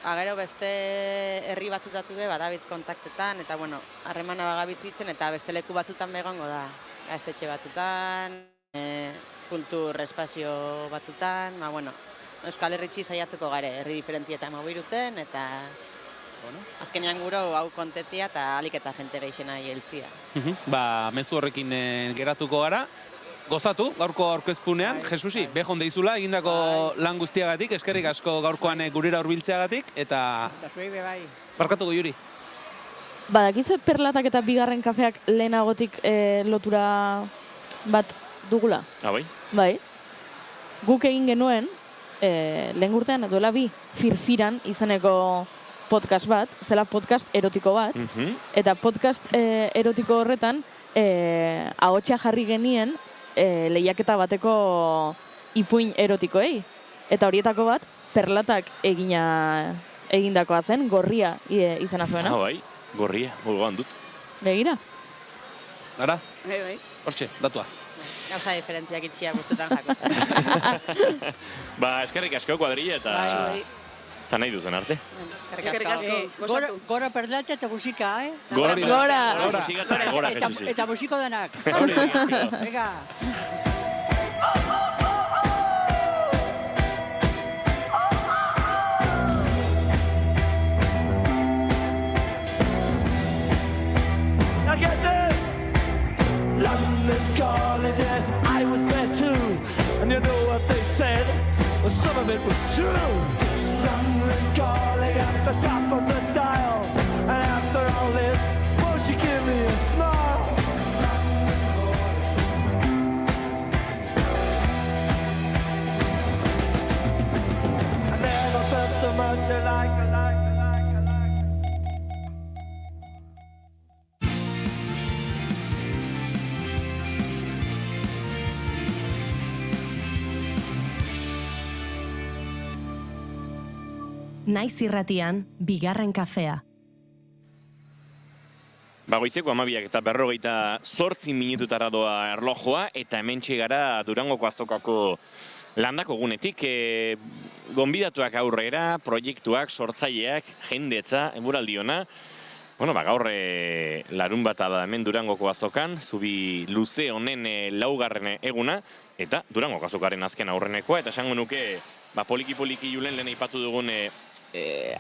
Agero beste herri batzutatu be, badabitz kontaktetan, eta harremana bagabitz itzen, eta beste leku batzutan begongo da. Gaztetxe batzutan, kultur espazio batzutan, bueno, Euskal Herritxi saiatuko gare, herri diferentietan mobiruten, eta azkenean guro hau kontetia eta alik eta jente geixena heltzia. Mezu horrekin geratuko gara. Gozatu, gaurko aurkezpunean. Jesusi, behon deizula, egindako lan guztiagatik, eskerrik asko gaurkoan gurera hurbiltzeagatik, eta... Eta zuei bai. Barkatuko, Juri. Badakizu Perlatak eta bigarren kafeak lehenagotik lotura bat dugula? Bai? Bai. Guk egin genuen, lehen urtean duela bi firfiran izeneko podcast bat, zela podcast erotiko bat, eta podcast erotiko horretan ahotsa jarri genien lehiaketa bateko ipuin erotikoei. Eta horietako bat, Perlatak egindakoa zen, Gorria izena zuena. Bai, Gorria, gogoan dut. Begira. Ara? Bai. Hortxe, datua. Gauza diferentziak itxia guztetan jako. Eskerrik asko kuadrilla eta nahi duzen arte. Eskerrik asko, gozatu. Gora Perlata eta musika, Gora. Musika eta gora, Jesusi. Eta musiko denak. Venga. Now get this! London calling, yes, I was there too. And you know what they said? Well, some of it was true. London calling at the top of the dial. And after all this, won't you give me a smile? I never felt so much alike. Naiz irratian, bigarren kafea. Goizeko 12:48 minututara doa erlojoa, eta hementxe gara Durangoko azokako landako gunetik. Gonbidatuak aurrera, proiektuak, sortzaileak, jendetza, eguraldi ona. Gaur larun bata da hemen Durangoko azokan, zubi luze honen laugarren eguna, eta Durangoko azokaren azken aurrenekoa, eta esango nuke poliki-poliki julen lehen aipatu dugun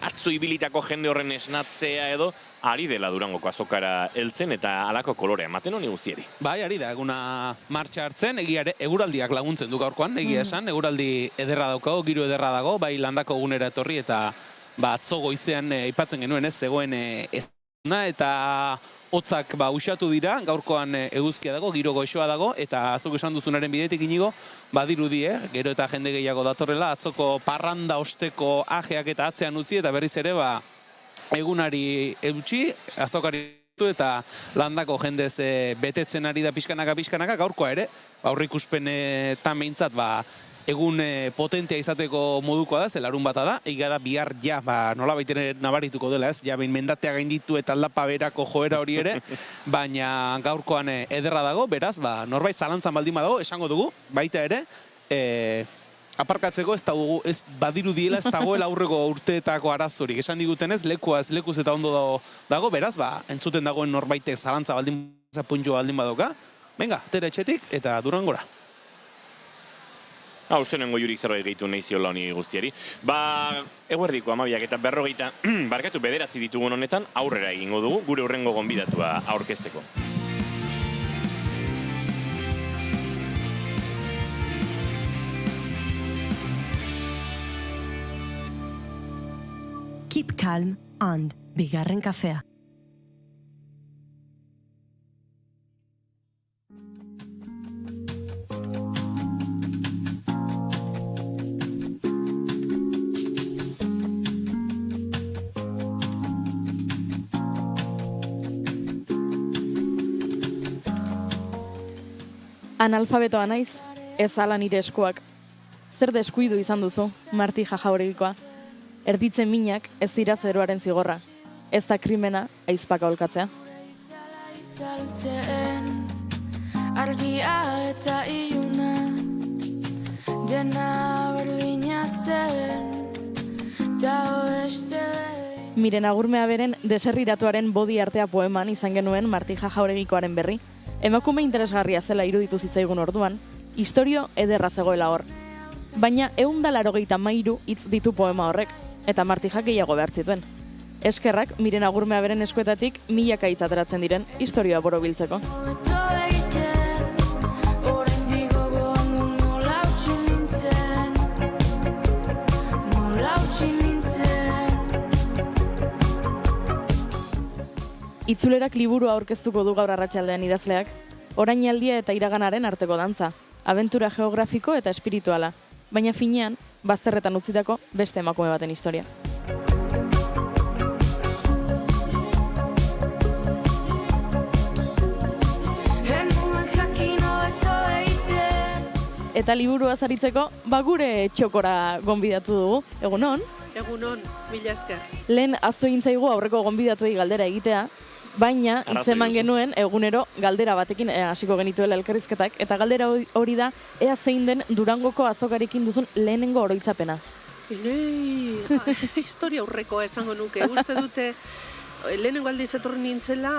atzo ibilitako jende horren esnatzea edo, ari dela Durangoko azokara heltzen eta halako kolorea ematen honi guztieri. Bai, ari da, eguna martxa hartzen, eguraldiak laguntzen du gaurkoan, egia esan, eguraldi ederra daukago, giro ederra dago, bai landako egunera etorri eta atzo goizean aipatzen genuen ez zegoen ezuna eta hotzak usatu dira, gaurkoan eguzkia dago, giro goixoa dago, eta azok esan duzunaren bidetik inigo, badirudi, gero eta jende gehiago datorrela, atzoko parranda osteko ajeak eta atzean utzi, eta berriz ere, egunari eutxi, azokari eta landako jendez betetzen ari da pixkanaka, gaurkoa ere, aurrikuspenetan behintzat, egun potentea izateko modukoa da, zelarun bata da, egia da bihar nola baiteren nabarituko dela ez, behin mendatea gainditu eta aldapa berako joera hori ere, baina gaurkoan ederra dago, beraz, norbait zalantzan baldin badago, esango dugu, baita ere, aparkatzeko ez badiru diela ez dagoela aurreko urteetako arazorik, esan digutenez, lekuz eta ondo dago, beraz, entzuten dagoen norbaitek zalantza baldin badoka, venga, tere etxetik eta Durangora. Uste nengo jurik zerbait gehitu nahi ziola honi guztiari. Eguerdiko 12:40, barkatu 9 ditugun honetan, aurrera egingo dugu, gure hurrengo gonbidatua aurkezteko. Keep calm and bigarren kafea. Analfabetoa naiz, ez ala nire eskuak. Zer deskuidu izan duzu, Marti Jajauregikoa. Erditzen minak ez dira zeroaren zigorra. Ez da krimena aizpaka olkatzea. Argia eta iluna dena berdina zen ta oeste. Miren Agurmea beren Deserriratuaren bodi artea poeman izan genuen Marti Jajauregikoaren berri. Emakume interesgarria zela iruditu zitzaigun orduan, Istorio ederra zegoela hor. Baina 183 hitz ditu poema horrek, eta Martijak gehiago behar zituen. Eskerrak Miren Agurmea beren eskuetatik milaka hitz ateratzen diren istorioa borobiltzeko. Itzulerak liburua aurkeztuko du gaur arratsaldean idazleak, orainaldia eta iraganaren arteko dantza, abentura geografiko eta espirituala, baina finean, bazterretan utzitako beste emakume baten historia. Eta liburua zaritzeko, gure txokora gonbidatu dugu, egunon? Egunon, mila esker. Lehen aztu egin zaigu aurreko gonbidatuei galdera egitea, baina hitzeman genuen egunero galdera batekin hasiko genituela elkarrizketak, eta galdera hori da, ea zein den Durangoko azokarekin duzun lehenengo oroitzapena. Historia aurrekoa esango nuke, uste dute lehenengo aldiz etorri nintzela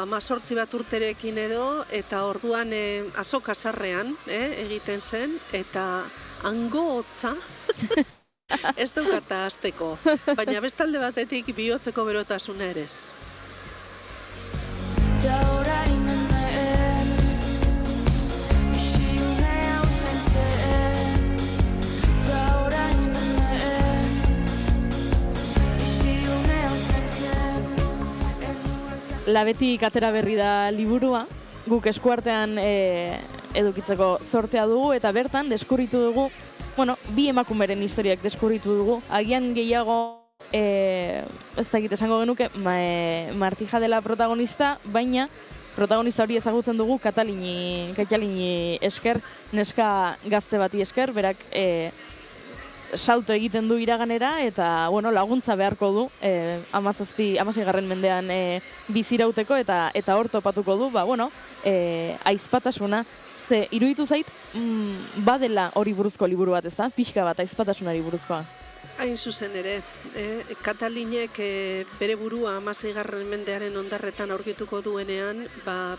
18 bat urterekin edo, eta orduan azoka sarrean egiten zen, eta hango hotza ez daukata hasteko, baina bestalde batetik bihotzeko berotasuna ere ez. Labetik atera berri da liburua, guk eskuartean edukitzeko sortea dugu, eta bertan deskurritu dugu, bi emakumeren historiak deskurritu dugu, agian gehiago ez dakit esango genuke, Martija dela protagonista, baina protagonista hori ezagutzen dugu Katalini esker, neska gazte bati esker, berak salto egiten du iraganera, eta laguntza beharko du 16. mendean bizirauteko, eta hor topatuko du, aizpatasuna. Ze, iruditu zait, badela hori buruzko liburu bat, ez da? Pixka bat, aizpatasunari buruzkoa. Hain zuzen ere, Katalinek bere burua 16. mendearen ondarretan aurkituko duenean,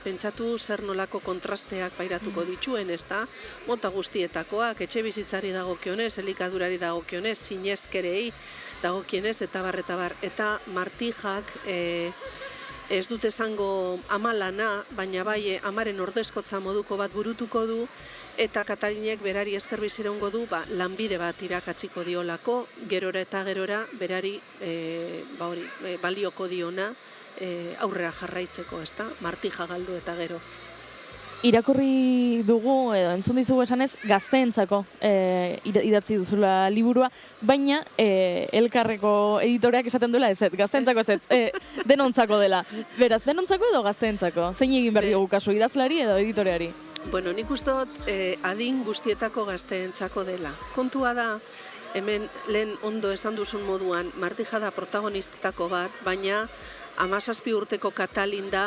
pentsatu zer nolako kontrasteak pairatuko dituen, ez da? Mota guztietakoak, etxe bizitzari dagokionez, elikadurari dagokionez, zinezkerei dagokionez, eta bar. Eta Martijak ez dut esango amalana, baina bai amaren ordezkotza moduko bat burutuko du, eta Katalinek berari esker bizirongo du lanbide bat irakatziko diolako, gerora eta gerora berari balioko diona aurrera jarraitzeko, ez da? Martija galdu eta gero. Irakurri dugu, edo entzun dizugu esanez, gazteentzako idatzi duzula liburua, baina Elkarreko editoreak esaten duela ez, gazteentzako ez, denontzako dela. Beraz, denontzako edo gazteentzako? Zein egin behar diogu kasu, idazlari edo editoreari? Bueno, nik uste dut adin guztietako gazteentzako dela. Kontua da, hemen lehen ondo esan duzun moduan, Martija da protagonistetako bat, baina 17 urteko Katalin da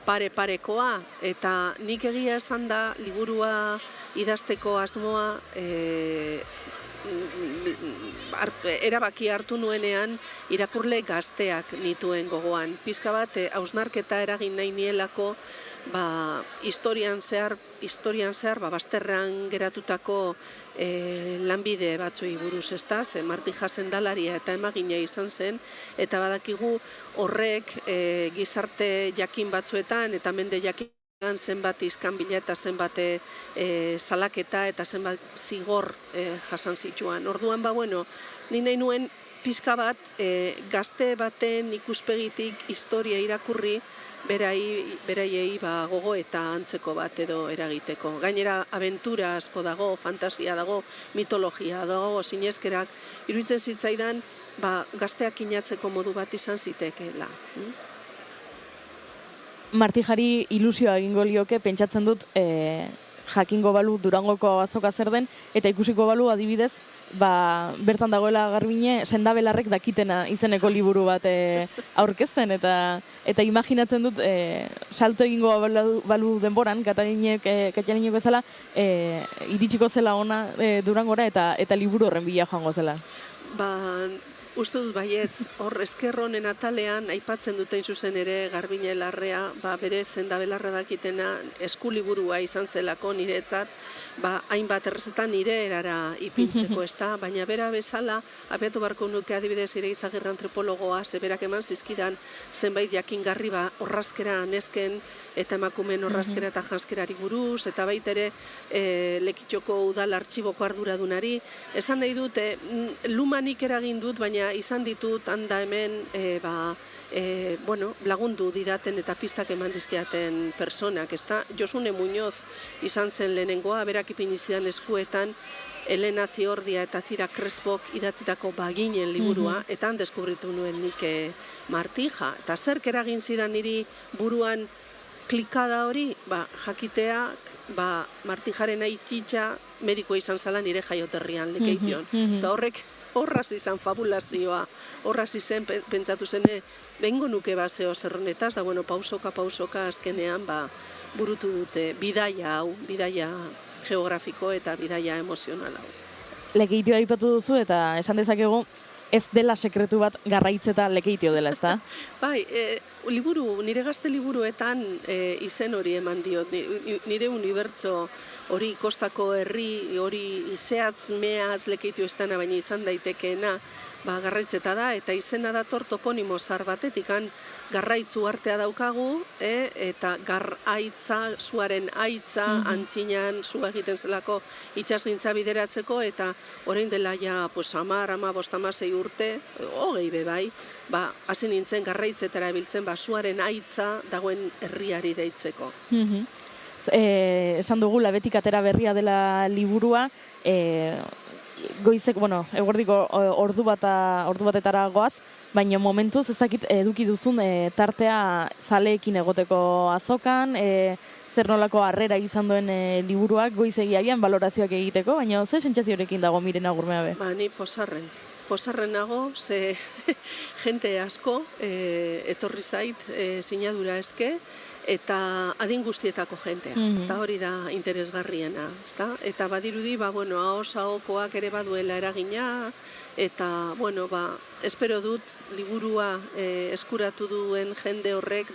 pare-parekoa, eta nik egia esan da liburua idazteko asmoa erabaki hartu nuenean irakurle gazteak nituen gogoan. Pizka bat, hausnarketa eragin nahi nielako historian zehar bazterrean geratutako lanbide batzuei buruz, ez da, ze Martija sendalaria eta emagina izan zen, eta badakigu horrek gizarte jakin batzuetan eta mende jakin zenbat iskanbila eta zenbat salaketa eta zenbat zigor jasan zituan. Orduan, ni nahi nuen pizka bat gazte baten ikuspegitik historia irakurri, beraiei gogo eta antzeko bat edo eragiteko. Gainera, abentura asko dago, fantasia dago, mitologia dago, zinezkerak, iruditzen zitzaidan, gazteak inatzeko modu bat izan zitekeela. Martijari ilusioa egingo lioke, pentsatzen dut jakingo balu Durangoko azoka zer den, eta ikusiko balu adibidez, bertan dagoela Garbine sendabelarrek dakitena izeneko liburu bat aurkezten, eta imaginatzen dut salto egingo balu denboran, Katalinek bezala, iritsiko zela ona Durangora eta liburu horren bila joango zela. Uste dut baietz, hor esker honen atalean, aipatzen duten zuzen ere Garbine Larrea, bere zendabelarra dakitena eskuliburua izan zelako niretzat, hainbat errezetan nire erara ipintzeko, ezta? Baina bera bezala, abiatu barko nuke adibidez Ireizagirre antropologoa, berak eman zizkidan zenbait jakingarri orrazkera nesken eta emakumeen orrazkera eta janskerari buruz, eta baita ere Lekitxoko udal artxiboko arduradunari. Esan nahi dut, lumanik eragin dut, baina izan ditut handa hemen lagundu didaten eta pistak eman dizkiaten personak, ezta? Josune Muñoz izan zen lehenengoa, berak ipini zidan eskuetan Elena Ziordia eta Zira Crespok idatzitako Baginen liburua, eta han deskubritu nuen nik Martija. Eta zerk eragin zidan niri buruan klikada hori, jakiteak Martijaren aititxa medikoa izan zala nire jaioterrian Lekeition. Eta horrek horraz izan fabulazioa, horraz izan pentsatu zen, bengo nuke zeo zerronetaz, da pausoka azkenean burutu dute bidaia hau, bidaia geografiko eta bidaia emozional hau. Lekeitioa aipatu duzu eta esan dezakegu ez dela sekretu bat garraitzeta Lekeitio dela, ezta? Bai, nire gazte liburuetan izen hori eman diot, nire unibertso hori kostako herri, hori zehatz, mehatz Lekeitio ez dena, baina izan daitekeena garraitzeta da, eta izena dator toponimo zar batetikan garraitzu artea daukagu, eta garraitza, zuaren aitza, antxinan, zua egiten zelako itxasgintza bideratzeko, eta orain dela ja 10-15 urte, 20 bebai, hasi nintzen garraitzetara biltzen, zuaren aitza dagoen herriari deitzeko. Esan dugu, Labetik atera berria dela liburua, goizek, eguerdiko ordu batetara goaz, baina momentuz ez dakit eduki duzun tartea zaleekin egoteko azokan, zer nolako harrera izan duen liburuak goizegiagian balorazioak egiteko, baina ze sentsaziorekin dago Miren Agurmeabe? Ni posarren nago, ze jente asko etorri zait sinadura eske, eta adin guztietako jentea, eta hori da interesgarriena, ezta? Eta badirudi, ahoz-ahokoak ere baduela eragina, eta, espero dut, liburua eskuratu duen jende horrek,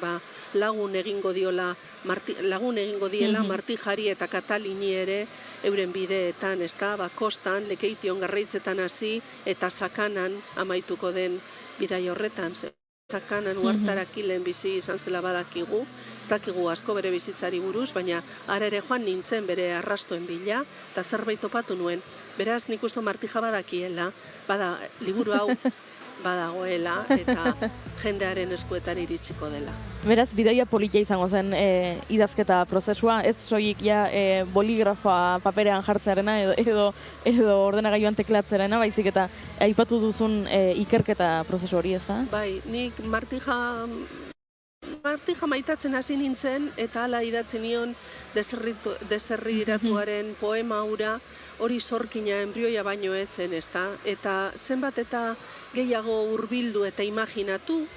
lagun egingo diela Martijari eta Katalini ere euren bideetan, ezta? Kostan, Lekeition garraitzetan hasi, eta Sakanan amaituko den bidai horretan, Sakanan uhartarakilen bizi izan zela badakigu, ez dakigu asko bere bizitzari buruz, baina ara ere joan nintzen bere arrastoen bila, eta zerbait topatu nuen. Beraz, nik uste Martija badakiela, liburu hau badagoela, eta jendearen eskuetan iritsiko dela. Beraz, bidaia politia izango zen idazketa prozesua, ez soilik boligrafoa paperean jartzearena edo ordenagailuan teklatzerena, baizik eta aipatu duzun ikerketa prozesu hori, ez da? Bai, nik Martija maitatzen hasi nintzen, eta hala idatzen nion Deserriratuaren poema hura, hori zorkina enbrioia baino ez zen, ezta? Eta zenbat eta gehiago hurbildu eta imaginatu,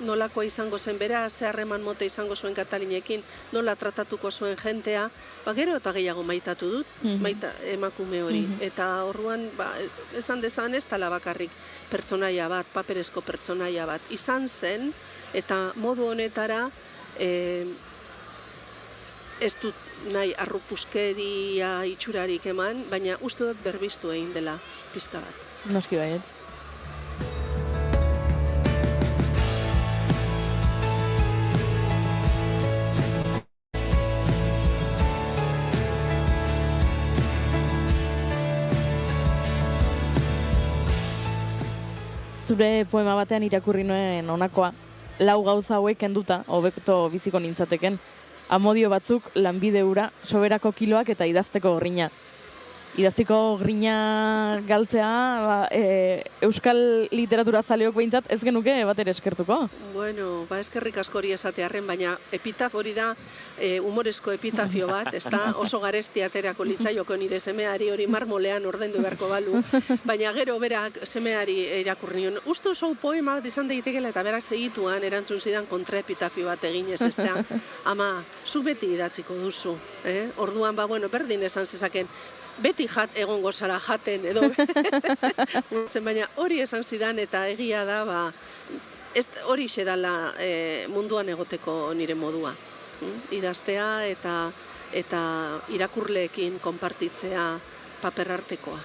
nolakoa izango zen bera, ze harreman mota izango zuen Katalinekin, nola tratatuko zuen jentea, gero eta gehiago maitatu dut, emakume hori. Eta orduan, esan dezan ez tala bakarrik pertsonaia bat, paperezko pertsonaia bat, izan zen, eta modu honetara ez dut nahi arrupuskeria itxurarik eman, baina uste dut berbiztu egin dela pizka bat. Noski baiet. Zure poema batean irakurri nuen honakoa, 4 gauza hauek kenduta, hobeto biziko nintzateken. Amodio batzuk, lanbide hura, soberako kiloak eta idazteko grina. Idazteko grina galtzea, euskal literatura zaleok behintzat ez genuke bat ere eskertuko? Bueno, eskerrik asko hori esatearren, baina epitaf hori da humorezko epitafio bat, ezta oso garesti aterako litzaioko nire semeari hori marmolean ordaindu beharko balu, baina gero berak semeari irakurri nion. Uste oso poema bat izan daitekela eta berak segituan erantzun zidan kontraepitafio bat eginez, ezta? Ama, zu beti idatziko duzu, orduan, berdin esan zezaken, beti egongo zara jaten edo baina hori esan zidan eta egia da hori xedala munduan egoteko nire modua. Idaztea eta irakurleekin konpartitzea paper artekoa.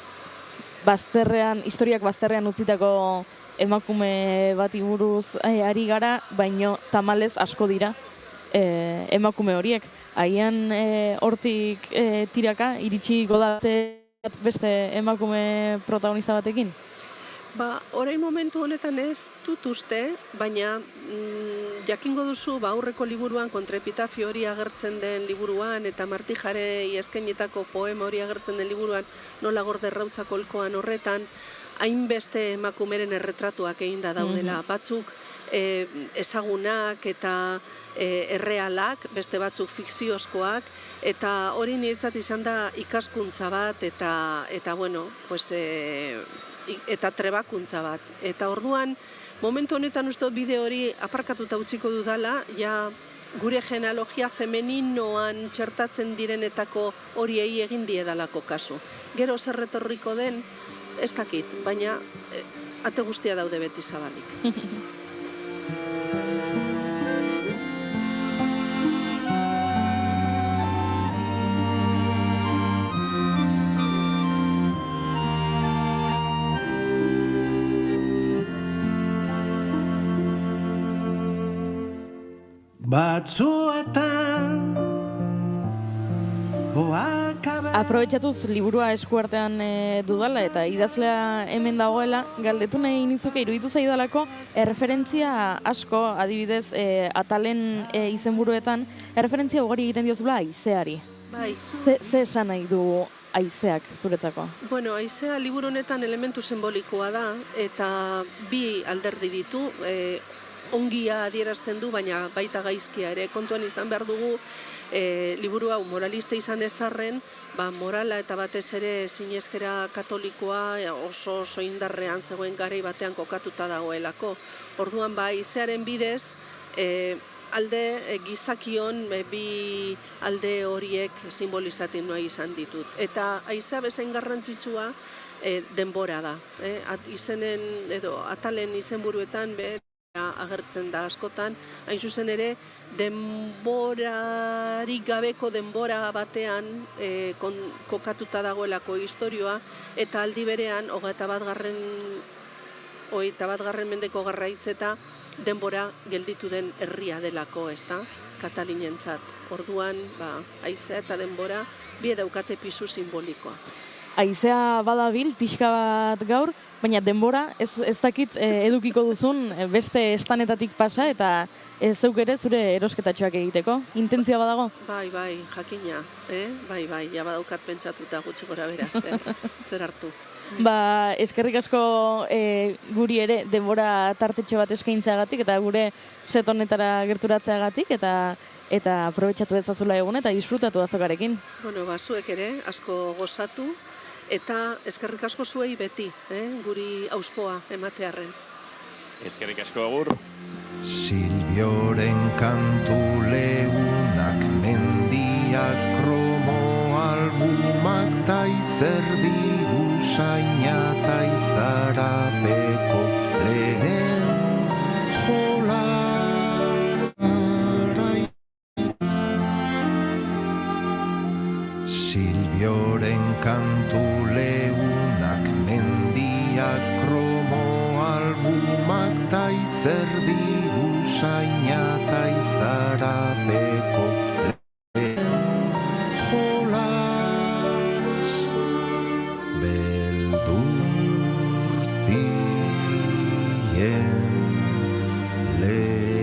Historiak bazterrean utzitako emakume bati buruz ari gara, baino tamalez asko dira emakume horiek. Haian hortik tiraka iritsi godate beste emakume protagonista batekin? Orain momentu honetan ez dut uste, baina jakingo duzu aurreko liburuan kontraepitafio hori agertzen den liburuan eta Martijarei eskainitako poema hori agertzen den liburuan nola Gorde Errautza kolkoan horretan hainbeste emakumeren erretratuak eginda daudela. Batzuk ezagunak eta errealak, beste batzuk fikziozkoak, eta hori niretzat izan da ikaskuntza bat eta bueno, pues eta trebakuntza bat. Eta orduan, momentu honetan uste bide hori aparkatuta utziko dudala, ja gure genealogia femeninoan txertatzen direnetako horiei egin diedalako kasu. Gero zerretorriko den, ez dakit, baina ate guztia daude beti zabalik. Batzuetan Aprobetxatuz liburua eskuartean dudala eta idazlea hemen dagoela, galdetu nahi nizuke iruditu zaidalako erreferentzia asko, adibidez atalen izenburuetan, erreferentzia ugari egiten diozula haizeari. Bai. Ze esan nahi du haizeak zuretzako? Bueno, haizea liburu honetan elementu simbolikoa da eta bi alderdi ditu, ongia adierazten du, baina baita gaizkia ere. Kontuan izan behar dugu, liburu hau moralista izan ezarren, morala eta batez ere sineskera katolikoa oso indarrean zegoen garai batean kokatuta dagoelako. Orduan haizearen bidez, alde gizakion bi alde horiek simbolizatzen nahi izan ditut. Eta haizea bezain garrantzitsua denbora da. Izenen edo atalen izenburuetan agertzen da askotan, hain zuzen ere, denborarik gabeko denbora batean kokatuta dagoelako istorioa, eta aldi berean, 21. Mendeko garraitzeta denbora gelditu den herria delako, ezta? Katalinentzat. Orduan, haizea eta denbora, bi daukate pisu simbolikoa. Haizea badabil, pixka bat gaur, baina denbora ez dakit edukiko duzun beste estanetatik pasa eta zeuk ere zure erosketatxoak egiteko. Intentzioa badago? Bai, jakina. Bai, ja badaukat pentsatuta gutxi gora beraz, zer hartu. Eskerrik asko guri ere denbora tartetxo bat eskaintzeagatik eta gure set honetara gerturatzeagatik eta aprobetxatu ezazula egun eta disfrutatu azokarekin. Bueno, zuek ere, asko gozatu. Eta eskerrik asko zuei beti, guri auspoa ematearren. Eskerrik asko agur. Silbioren kantu leunak, mendiak, kromo albumak, taizerdi usaina, taizarapeko lehen jolarai. Silbioren kantu leunak, mendiak, kromo albumak, taizerdi usaina, taizarapeko lehen jolas. Beldurtien lehen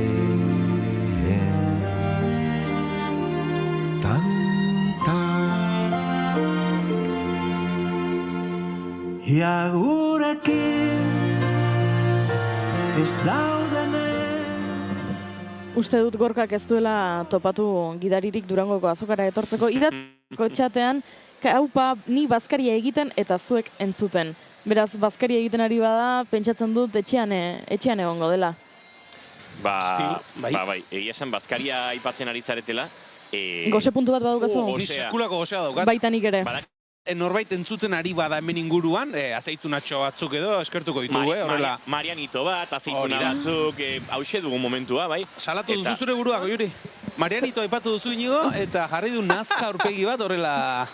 Gurekin ez daudenek. Uste dut Gorkak ez duela topatu gidaririk Durangoko azokara etortzeko. Idatko txatean, haupa ni bazkaria egiten eta zuek entzuten. Beraz, bazkaria egiten ari bada, pentsatzen dut etxean egongo dela. Bai, egia esan bazkaria aipatzen ari zaretela. Gose puntu bat badukazu? Sekulako gosea daukat. Baita nik ere. Norbait entzuten ari bada hemen inguruan, azeitunatxo batzuk edo eskertuko ditugu, horrela. Marianito bat, azeituna batzuk, hauxe dugu momentua, bai. Salatu duzu zure burua, Goiuri. Marianito aipatu duzu inigo, eta jarri du nazka aurpegi bat horrela...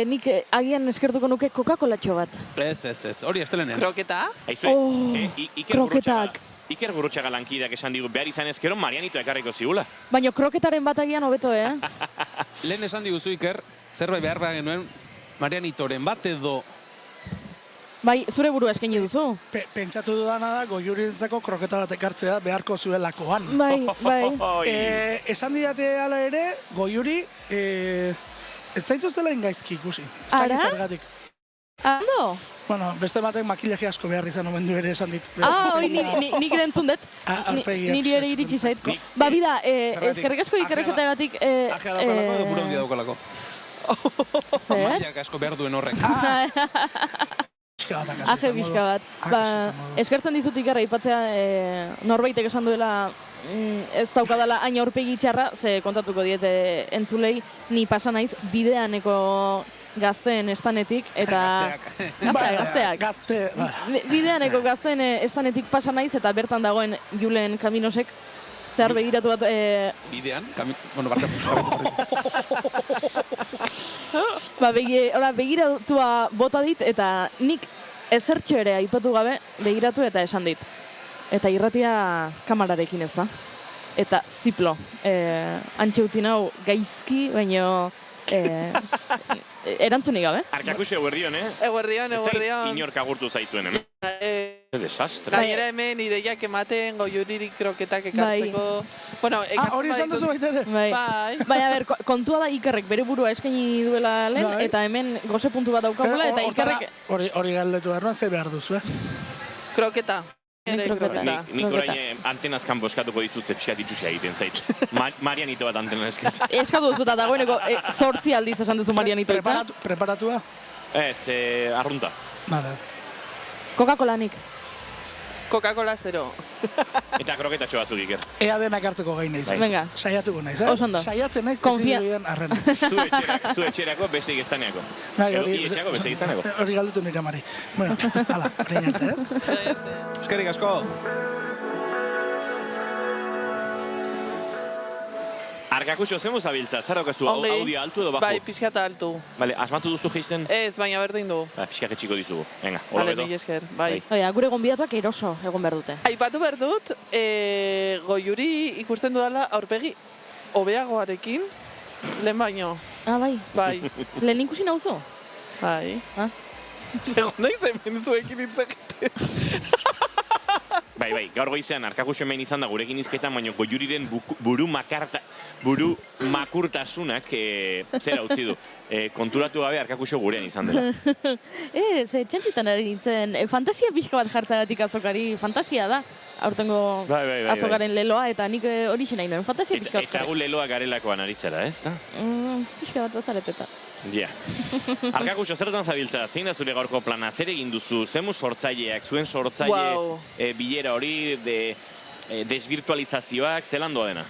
Nik agian eskertuko nuke Coca-Colatxo bat. Ez, hori estelenean. Kroketa? Kroketak. Iker Gurrutxaga lankideak esan digu, behar izan ezkero Marianito ekarriko zigula. Baina kroketaren bat agian hobeto, Lehen esan diguzu, Iker, zerbait behar behar genuen Marianitoren bat edo... Bai, zure burua eskaini duzu. Pentsatu dudana da, Goiurirentzako kroketa bat ekartzea beharko zuelakoan. Bai. Esan didate ala ere, Goiuri, ez zaituztela ingaizki ikusi. Ara? Ez zergatik. Ando? Bueno, beste batek makillaje asko behar izan omen du ere esan dit. Hori nik erantzun dut. Niri ere iritsi zait. Ba, bida, eskerrik asko ikerrezeta batik... Ajea daukalako edo buru handia daukalako. Maiak asko behar duen horrek. Aje pixka bat. Ba, eskertzen dizut Ikerra ipatzea norbaitek esan duela ez daukadala hain aurpegi txarra, ze kontatuko diet entzulei, ni pasa naiz bideaneko gazteen estanetik, eta... Gazteak. Bideaneko gazteen estanetik pasa naiz, eta bertan dagoen Julen Kaminosek zehar begiratu bat... Bidean? Bueno, begiratua bota dit, eta nik ezertxo ere aipatu gabe begiratu eta esan dit. Eta irratia kamararekin ez da. Eta ziplo. Antxe utzi nau gaizki, baino... erantzunik gabe. Arkakuxe eguerdion, Eguerdion. Ez zait inork agurtu zaituen, desastre. Gainera hemen ideiak ematen, Goiuririk kroketak ekartzeko. Bueno, hori esan duzu baita ere? Bai. Bai, a ber, kontua da Ikerrek bere burua eskaini duela lehen, eta hemen goze puntu bat daukagula, eta Ikerrek... Hori galdetu ernoan, ze behar duzu, Kroketa. Nik orain antenazkan boskatuko ditutze pixkat itxusia egiten zait. Marianito bat antena eskatza. Eskatu duzu eta dagoeneko 8 aldiz esan duzu Marianito. Preparatua? Ez, arrunta. Vale. Coca-Cola nik. Coca-Cola 0. Eta kroketatxo batzuk Iker. Ea denak hartzeko gai naiz. Venga. Saiatuko naiz, Osondo. Saiatzen naiz, Confia. ez dirudian arrena. Zu etxerako, beste igestaneako. Ietxeako, beste igestaneako. Hori galdetu nire amari. Bueno, hala, horrein arte, Eskerrik asko. Arkakuxo, zemu zabiltza? Zer daukazu, audio altu edo bajo? Bai, pixkata altu. Bale, asmatu duzu geisten? Ez, baina berdin du. Pixkak etxiko dizugu. Venga, Bale, mila esker, bai. Gure gonbidatuak eroso egon behar dute. Aipatu behar dut, Goiuri ikusten dudala aurpegi hobeagoarekin, lehen baino. Bai. Bai. Lehen ikusi nauzu? Bai. Segon nahi hemen zuekin itzakete. Bai, gaur goizean Arkakuxo hemen izan da gurekin izketan, baina Goiuriren buru makurtasunak zera utzi du. Konturatu gabe Arkakuxo gurean izan dela. Ze txantxitan ari nintzen, fantasia pixka bat jartzagatik azokari, fantasia da. Aurtengo azokaren leloa, eta nik hori nahi nuen, fantasia pixka bat. Eta gu leloa garelakoan aritzera, ez da? Pixka bat azareteta. Ja. Arkakuxo, zertan zabiltza? Zein da zure gaurko plana? Zer egin duzu? Zemu sortzaileak? Zuen sortzaile bilera hori, desvirtualizazioak, zelan doa dena?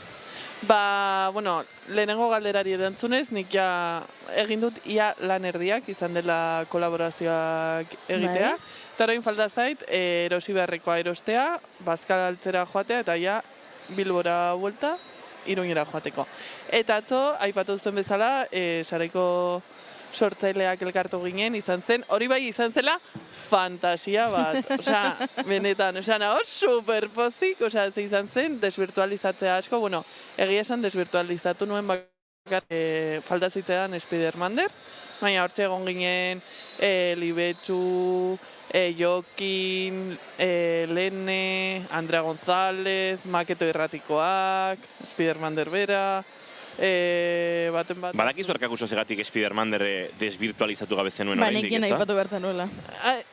Ba, bueno, lehenengo galderari erantzunez, nik ja egin dut ia lan erdiak, izan dela kolaborazioak egitea. Eta orain falta zait, erosi beharrekoa erostea, Bazkal altzera joatea, eta ja Bilbora buelta, Iruñera joateko. Eta atzo, aipatu zuen bezala, Saraiko sortzaileak elkartu ginen, izan zen, hori bai izan zela, fantasia bat. Osea, benetan, nago superpozik, ze izan zen, desvirtualizatzea asko, bueno, egia esan desvirtualizatu nuen bakar, falta zitzean Spidermander, baina hortxe egon ginen, Libetxu, Jokin, Lene, Andrea González, Maketo Irratikoak, Spidermander bera, baten bat... Badakizu Arkakuxo zegatik Spidermander desvirtualizatu gabe zenuen oraindik, ez da? Nekien aipatu behar nuela.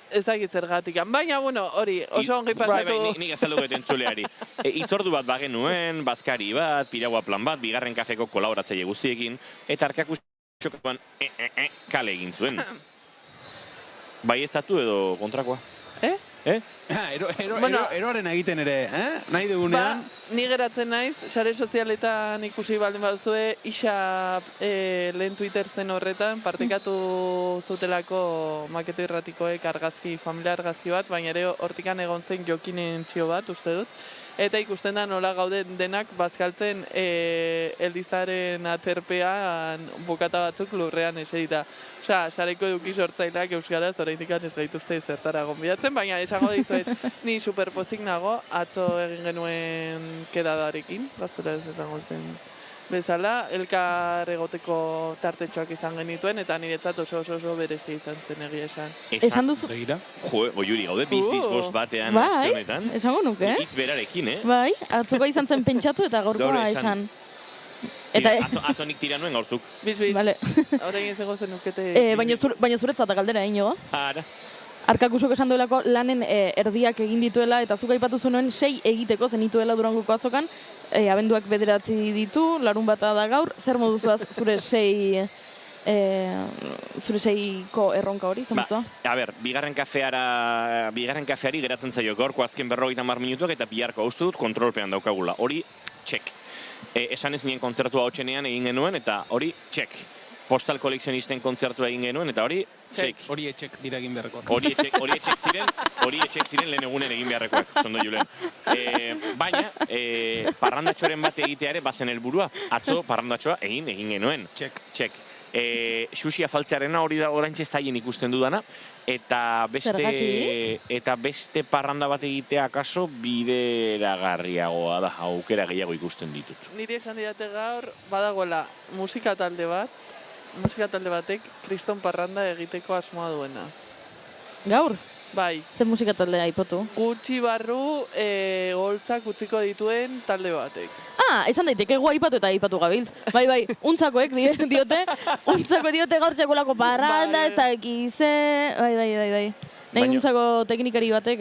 Ez dakit zergatik. Baina, bueno, hori, oso ongi pasatu... Nik azaldu geten zuleari. Itzordu bat bagenuen, bazkari bat, piragua plan bat, bigarren kafeko kolaboratzaile guztiekin, eta Arkakuxokoan kale egin zuen. Bai ez datu edo kontrakoa? Eroaren egiten ere, nahi dugunean. Ni geratzen naiz, sare sozialetan ikusi baldin baduzue, isa lehen Twitter zen horretan, partekatu zutelako Maketo Irratikoek argazki, familia argazki bat, baina ere hortikan egon zen Jokinen txio bat, uste dut. Eta ikusten da nola gauden denak bazkaltzen Eldizaren aterpean bukata batzuk lurrean eserita. Osea, sareko eduki sortzaileak euskaraz oraindik ez gaituzte zertara gonbidatzen, baina esango dizuet ni superpozik nago, atzo egin genuen kedadarekin, gaztera ez esango zen bezala, elkar egoteko tartetxoak izan genituen, eta niretzat oso berezi izan zen egia esan. Esan duzu? Jo, Goiuri, gaude biz-bost batean aste honetan. Esango nuke. Hitz berarekin, Bai, atzokoa izan zen pentsatu eta gaurkoa esan. Atzo nik tira nuen gaurzuk. Biz. Vale. Horrein ez egozen nukete. Baina zuretzat galdera, Inigo? Ara. Arkakusok esan duelako lanen erdiak egin dituela, eta zuk aipatu zuen 6 egiteko zenituela Durangoko azokan, abenduak 9 ditu, larun bata da gaur, zer moduzuaz zure 6ko erronka hori, zen moztua? A ber, bigarren kafeari geratzen zaio gaurko azken 50 minutuak eta biharko haustu dut kontrolpean daukagula. Hori, txek. Esan ez nien kontzertua hotxenean egin genuen eta hori, txek. Postal kolekzionisten kontzertua egin genuen eta hori, txek. Hori etxek dira egin beharrekoak. Hori etxek ziren lehen egunen egin beharrekoak, zondo Julen. Baina, parrandatxoren bat egiteare bazen helburua. Atzo parrandatxoa egin genuen. Txek. Xuxi afaltzearena hori da oraintxe zaien ikusten dudana. Eta beste parranda bat egitea akaso bideragarriagoa da, aukera gehiago ikusten ditut. Nire esan didate gaur, badagoela musika talde batek kriston parranda egiteko asmoa duena. Gaur? Bai. Zer musika taldea aipatu? Gutxi barru holtzak utziko dituen talde batek. Esan daiteke gu aipatu eta aipatu gabiltz. Bai, untzakoek diote gaur txakolako parranda, ez da ekize... Bai. Nahi untzako teknikari batek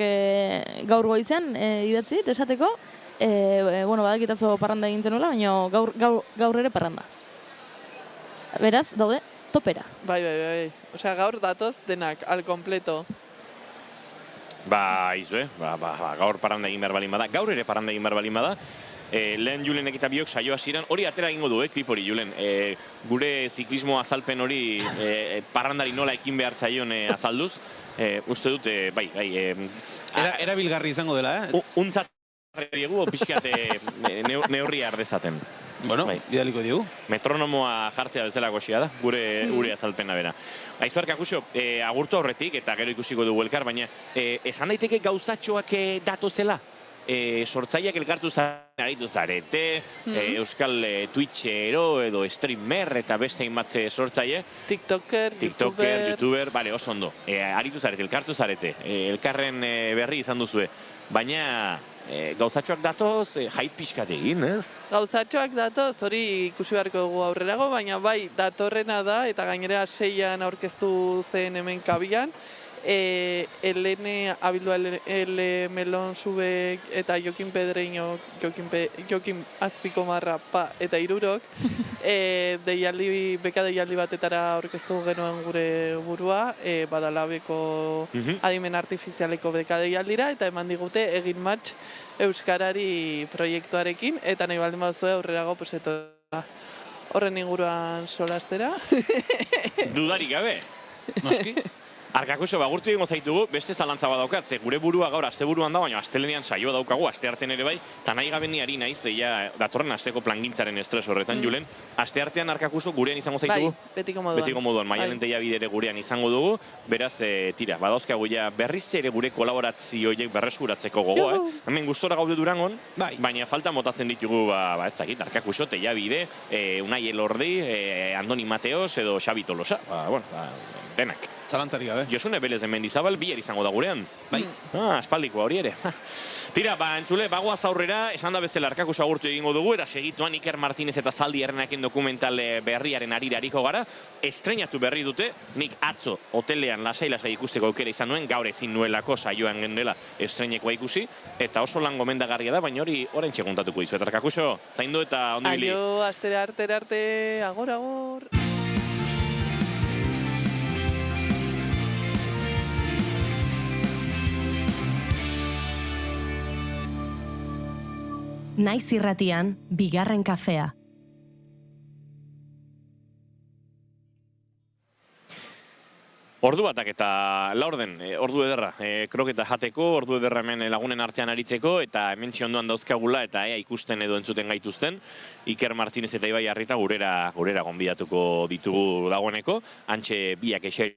gaur goizean idatzi, esateko, badakitatzo parranda egin zenuela, baina gaur ere parranda. Beraz, daude, topera. Bai. Osea, gaur datoz denak, al completo. Gaur parranda egin behar balin bada. Gaur ere parranda egin behar balin bada. Lehen Julenek eta biok saioa ziren, hori atera egingo du, klip hori Julen. Gure ziklismo azalpen hori parrandari nola ekin behar zaion azalduz. Uste dut, bai. Erabilgarri izango dela, Untzat diegu, pixkat neurria ardezaten. Bueno, bidaliko digu. Metronomoa jartzea bezalako xia da, gure azalpena bera. Aizuarka, Akuxo, agurtu aurretik, eta gero ikusiko dugu elkar, baina esan daiteke gauzatxoak datozela? Sortzaileak elkartu aritu zarete, euskal Twitchero edo streamer eta beste hainbat sortzaile. TikToker, YouTuber, bale, oso ondo. Aritu zarete, elkartu zarete, elkarren berri izan duzue. Baina gauzatxoak datoz, jait pixkat egin, ez? Gauzatxoak datoz, hori ikusi beharko dugu aurrerago, baina bai, datorrena da, eta gainera 6an aurkeztu zen hemen kabian. Elene abildua Melon Zubek eta Jokin Pedreño, Jokin Azpikomarra eta Irurok, beka deialdi batetara aurkeztu genuen gure burua, Badalabeko adimen artifizialeko beka deialdira, eta eman digute egin match Euskarari proiektuarekin, eta nahi baldin baduzue aurrerago horren inguruan solastera. Dudarik gabe. Noski. Arkakuso, bagurtu egingo zaitugu, beste zalantza bat daukat, ze gure burua gaur asteburuan da, baina astelenean saioa daukagu, asteartean ere bai, eta nahi gabe ni ari naiz, datorren asteko plangintzaren estres horretan, Julen. Asteartean Arkakuso gurean izango zaitugu? Bai, betiko moduan. Maialen Teiabide gurean izango dugu, beraz, tira, badauzkagu ja berriz ere gure kolaborazioiek berreskuratzeko gogoa, hemen gustora gaude Durangon, baina falta motatzen ditugu, ez dakit, Arkakuso, Teiabide, Unai Elordi, Andoni Mateos edo Xabi Tolosa, denak. Zalantzari gabe. Josune Belez de Mendizabal bier izango da gurean. Bai. Aspaldikoa hori ere. Tira, entzule, bagoaz aurrera, esan da bezala Arkakuso agurtu egingo dugu, eta segituan Iker Martinez eta Zaldi Errenaken dokumental berriaren arirariko gara. Estreinatu berri dute, nik atzo hotelean lasai ikusteko aukera izan nuen, gaur ezin nuelako saioan gendela estreinekoa ikusi, eta oso lan gomendagarria da, baina hori orain txeguntatuko dizu. Eta Arkakuso, zaindu eta ondo bili. Aio, astera arte, agor. Naiz irratian, bigarren kafea. Ordu batak eta laurden, ordu ederra, kroketa jateko, ordu ederra hemen lagunen artean aritzeko, eta hemen ondoan dauzkagula, eta ikusten edo entzuten gaituzten, Iker Martinez eta Ibai Arrieta gurera gonbidatuko ditugu dagoeneko, hantxe biak eseri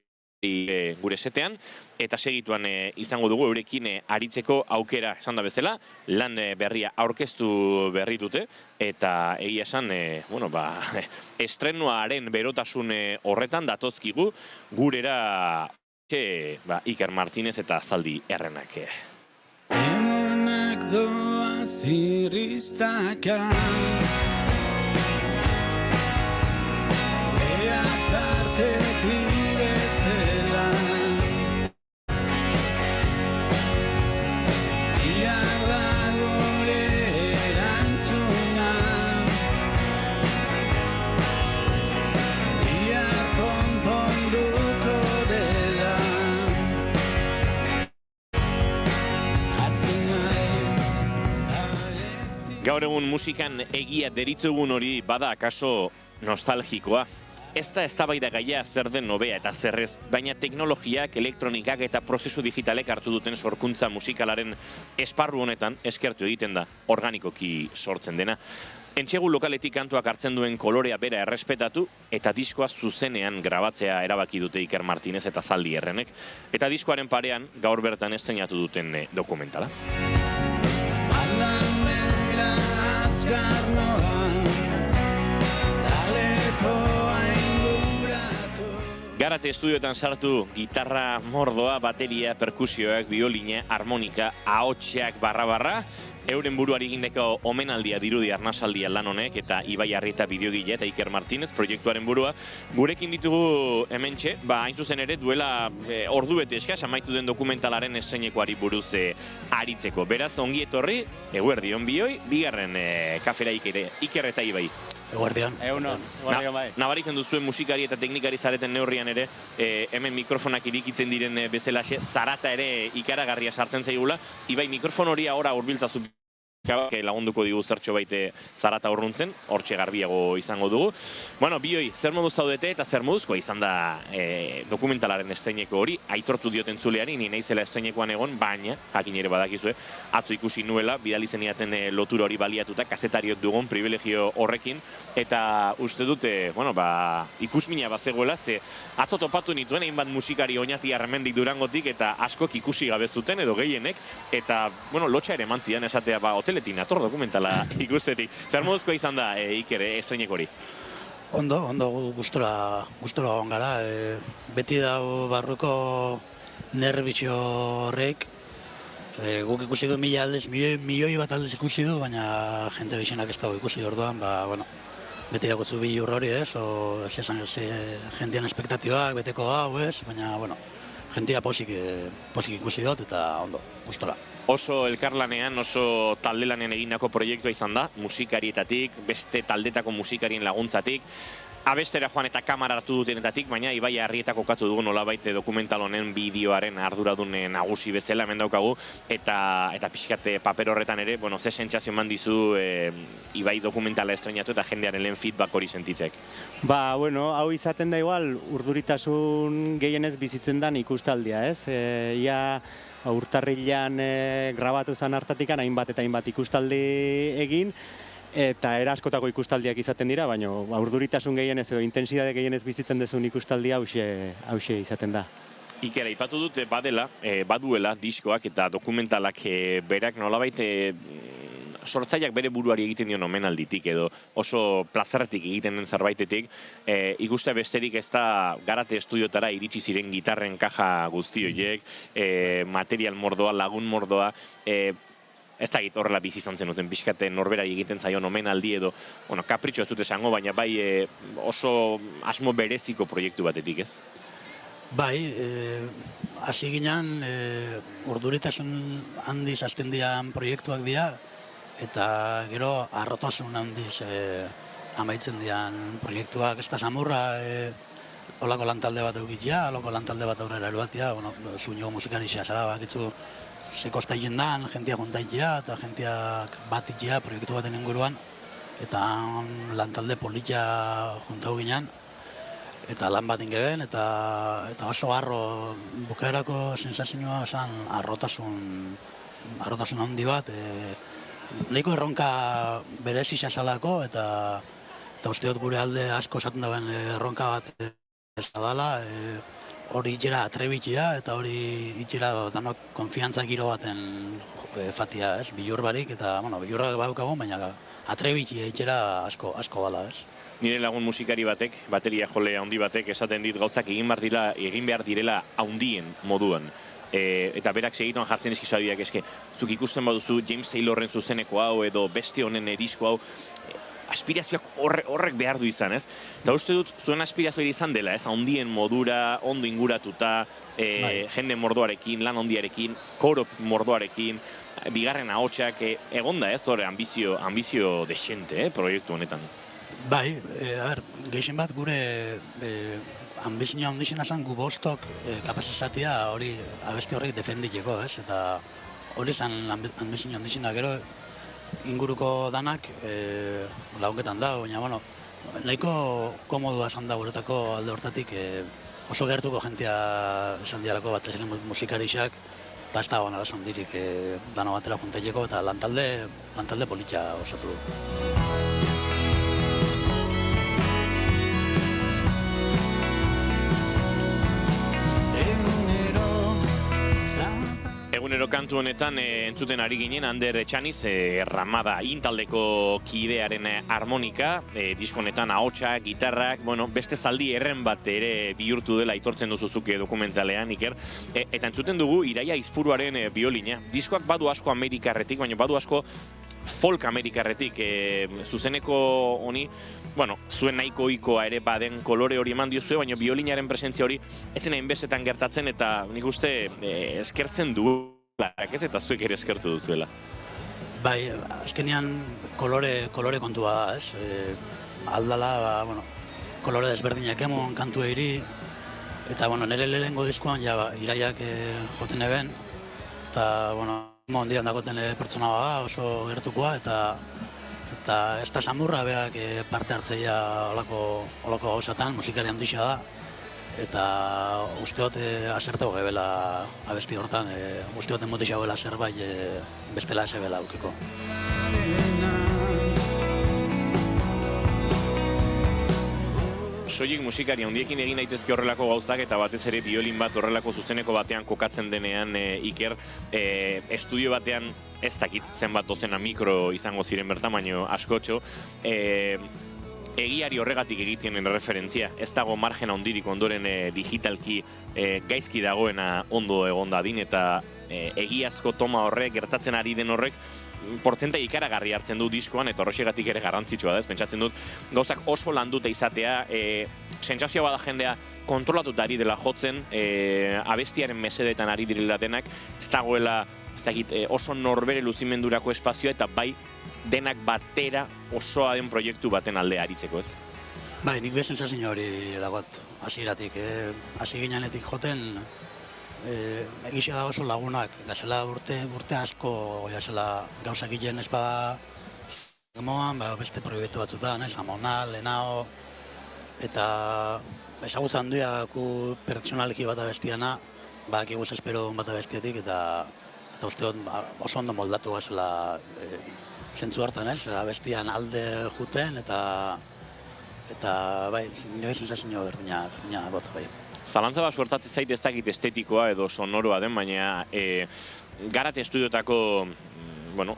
gure setean, eta segituan izango dugu eurekin aritzeko aukera esan da bezala, lan berria aurkeztu berri dute, eta egia esan, estrenuaren berotasun horretan datozkigu gurera Iker Martinez eta Zaldi Errenak. Egunak doa zirriztaka Beatzartetik bezala Iar da gure erantzuna Iar konponduko dela Gaur egun musikan egia deritzugun hori bada akaso nostalgikoa. Ez da eztabaida gaia zer den nobea eta zerrez, baina teknologiak, elektronikak eta prozesu digitalek hartu duten sorkuntza musikalaren esparru honetan eskertu egiten da, organikoki sortzen dena. Entsegu lokaletik kantuak hartzen duen kolorea bera errespetatu eta diskoa zuzenean grabatzea erabaki dute Iker Martinez eta Zaldi Errenek. Eta diskoaren parean gaur bertan estreinatu duten dokumentala. Garate estudioetan sartu gitarra mordoa, bateria, perkusioak, biolina, harmonika, ahotsak barra, euren buruari egindeko omenaldia dirudi arnasaldia lan honek eta Ibai Arrieta bideogile eta Iker Martinez proiektuaren burua. Gurekin ditugu hementxe, hain zuzen ere duela ordu bete eskas amaitu den dokumentalaren estreinekoari buruz aritzeko. Beraz, ongi etorri, eguerdion bioi, bigarren kafera Iker eta Ibai. Eguerdion. Eguerdion bai. Nabaritzen duzuen musikari eta teknikari zareten neurrian ere, hemen mikrofonak irikitzen diren bezalaxe, zarata ere ikaragarria sartzen zaigula. Ibai, mikrofon hori ahora hurbiltzazu lagunduko digu zertxo baite zarata urruntzen, hortxe garbiago izango dugu. Bueno, bioi, zer moduz zaudete eta zer moduzkoa izan da dokumentalaren estreineko hori, aitortu dioten zuleari, ni naizela estreinekoan egon, baina, jakin ere badakizue, atzo ikusi nuela, bidali zeniaten lotura hori baliatuta, kazetariok dugun privilegio horrekin, eta uste dute, ikusmina bazegoela, ze atzo topatu nituen, hainbat musikari oinati Armendik Durangotik, eta askok ikusi gabe zuten edo gehienek, eta, lotxa ere mantzian esatea, hoteletin ator dokumentala ikustetik. Zer moduzkoa izan da, Iker, estreineko hori? Ondo, gustora egon gara. Beti dago barruko nerbizio horrek. Guk ikusi du mila aldez, milioi bat aldez ikusi du, baina jente bixenak ez dago ikusi orduan, beti dago zu bilur hori, ez? Ez esan jendean espektatibak, beteko hau, ez? Baina, jentea posik ikusi dut eta ondo, gustora. Oso elkarlanean, oso taldelanean egindako proiektua izan da, musikarietatik, beste taldetako musikarien laguntzatik, abestera joan eta kamara hartu dutenetatik, baina Ibai Arrieta kokatu dugu nolabait dokumental honen bideoaren arduradun nagusi bezala hemen daukagu, eta pixkat paper horretan ere, ze sentsazio eman dizu Ibai dokumentala estreinatu eta jendearen lehen feedback hori sentitzek. Hau izaten da igual, urduritasun gehienez bizitzen dan ikustaldia, ez? Ia urtarrilean grabatu zen hartatik hainbat eta hainbat ikustaldi egin, eta eraskotako ikustaldiak izaten dira, baina urduritasun gehienez edo intensidade gehienez bizitzen dezun ikustaldia hause izaten da. Iker, aipatu dut baduela diskoak eta dokumentalak berak nolabait sortzaileak bere buruari egiten dion omenalditik edo oso plazerretik egiten den zerbaitetik, ikuste besterik ez da Garate estudiotara iritsi ziren gitarren kaja guzti horiek, material mordoa, lagun mordoa, ez da horrela bizi izan zenuten pixkate norberari egiten zaion omenaldi edo, kapritxo ez dut esango, baina bai oso asmo bereziko proiektu batetik, ez? Bai, hasi ginen urduritasun handiz hasten dian proiektuak dira, eta gero arrotasun handiz amaitzen dian proiektuak, ez da samurra olako lantalde bat eukitia, olako lantalde bat aurrera eruatia, zuño musikari zara bakitzu ze kostaien dan, jentia kontaitea eta jentiak bat itea proiektu baten inguruan, eta lantalde politia juntau ginen, eta lan bat ingeben, eta oso harro bukaerako sensazioa esan arrotasun handi bat, nahiko erronka berezi xasalako, eta uste dut gure alde asko esaten dauen erronka bat ez da dela, hori itxera atrebitia eta hori itxera danok konfiantza giro baten fatia, ez? Bilur barik, eta, bilurrak badaukagun, baina atrebitia itxera asko dela, ez? Nire lagun musikari batek, bateria jole handi batek, esaten dit gauzak egin behar direla handien moduan. Eta berak segituan jartzen eskizadiak, eske, zuk ikusten baduzu James Taylorren zuzeneko hau edo beste honen disko hau, aspirazioak horrek behar du izan, ez? Eta uste dut, zuen aspirazioa izan dela, ez? Handien modura, ondo inguratuta, jende mordoarekin, lan handiarekin, koro mordoarekin, bigarren ahotsak, egonda, ez? Horre, ambizio desente, proiektu honetan. Bai, gehien bat gure ambizio handizena zen gu bostok kapaz esatia hori abesti horrek defenditeko, ez? Eta hori zen ambizio handizena, gero inguruko danak lagunketan da, baina, nahiko komodua esan da guretako alde hortatik oso gertuko jentia esan dialako bat ezen musikarixak, eta ez da gana esan dirik dano batera juntaileko, eta lantalde politia osatu du. Egunero kantu honetan entzuten ari ginen Ander Etxaniz, Ramada intaldeko kidearen harmonika, disko honetan ahotsak, gitarrak, beste zaldi erren bat ere bihurtu dela aitortzen duzuzuke dokumentalean, Iker. Eta entzuten dugu Iraia Izpuruaren biolina. Diskoak badu asko amerikarretik, baina badu asko folk amerikarretik, zuzeneko honi, zuen nahiko ohikoa ere baden kolore hori eman diozue, baina biolinaren presentzia hori ezen hainbestetan gertatzen, eta nik uste eskertzen duela, ez eta zuek ere eskertu duzuela. Bai, azkenean kolore kontua da, ez? Aldala, kolore desberdinak emon kantu eiri, eta nire lehengo diskoan Iraiak joten eben, eta, ondian dagoten pertsona bada, oso gertukoa, eta ez da samurra beak parte hartzeia olako gauzatan, musikari handixea da, eta usteot asertau gebela abesti hortan, usteot emotixea bela zerbait bestela eze bela aukiko. Soilik musikari handiekin egin daitezke horrelako gauzak, eta batez ere biolin bat horrelako zuzeneko batean kokatzen denean, Iker, estudio batean ez dakit zenbat dozena mikro izango ziren bertan, baino askotxo, egiari horregatik egiten referentzia. Ez dago margen handirik ondoren digitalki gaizki dagoena ondo egon dadin, eta egiazko toma horrek, gertatzen ari den horrek, portzentai ikaragarri hartzen du diskoan, eta horrexegatik ere garrantzitsua da, ez pentsatzen dut, gauzak oso landuta izatea, sentsazioa bada jendea kontrolatuta ari dela jotzen, abestiaren mesedetan ari direla denak, ez dagoela, ez dakit, oso norbere luzimendurako espazioa, eta bai denak batera osoa den proiektu baten alde aritzeko, ez? Bai, nik be sensazio hori dagoat, hasieratik, hasi ginenetik joten, egizia da oso lagunak, gazela urte asko gauzak egiten ez bada moan, beste proiektu batzutan, Amona, Lenao, eta ezagutza handiaku pertsonalki bat abestiana, eguz espero bat abestiatik, eta uste dut oso ondo moldatu gazela zentzu hartan, abestian alde juten, eta bai, nire sensazio berdina gota bai. Zalantza bat suertatzen zait ez dakit estetikoa edo sonoroa den, baina Garate estudiotako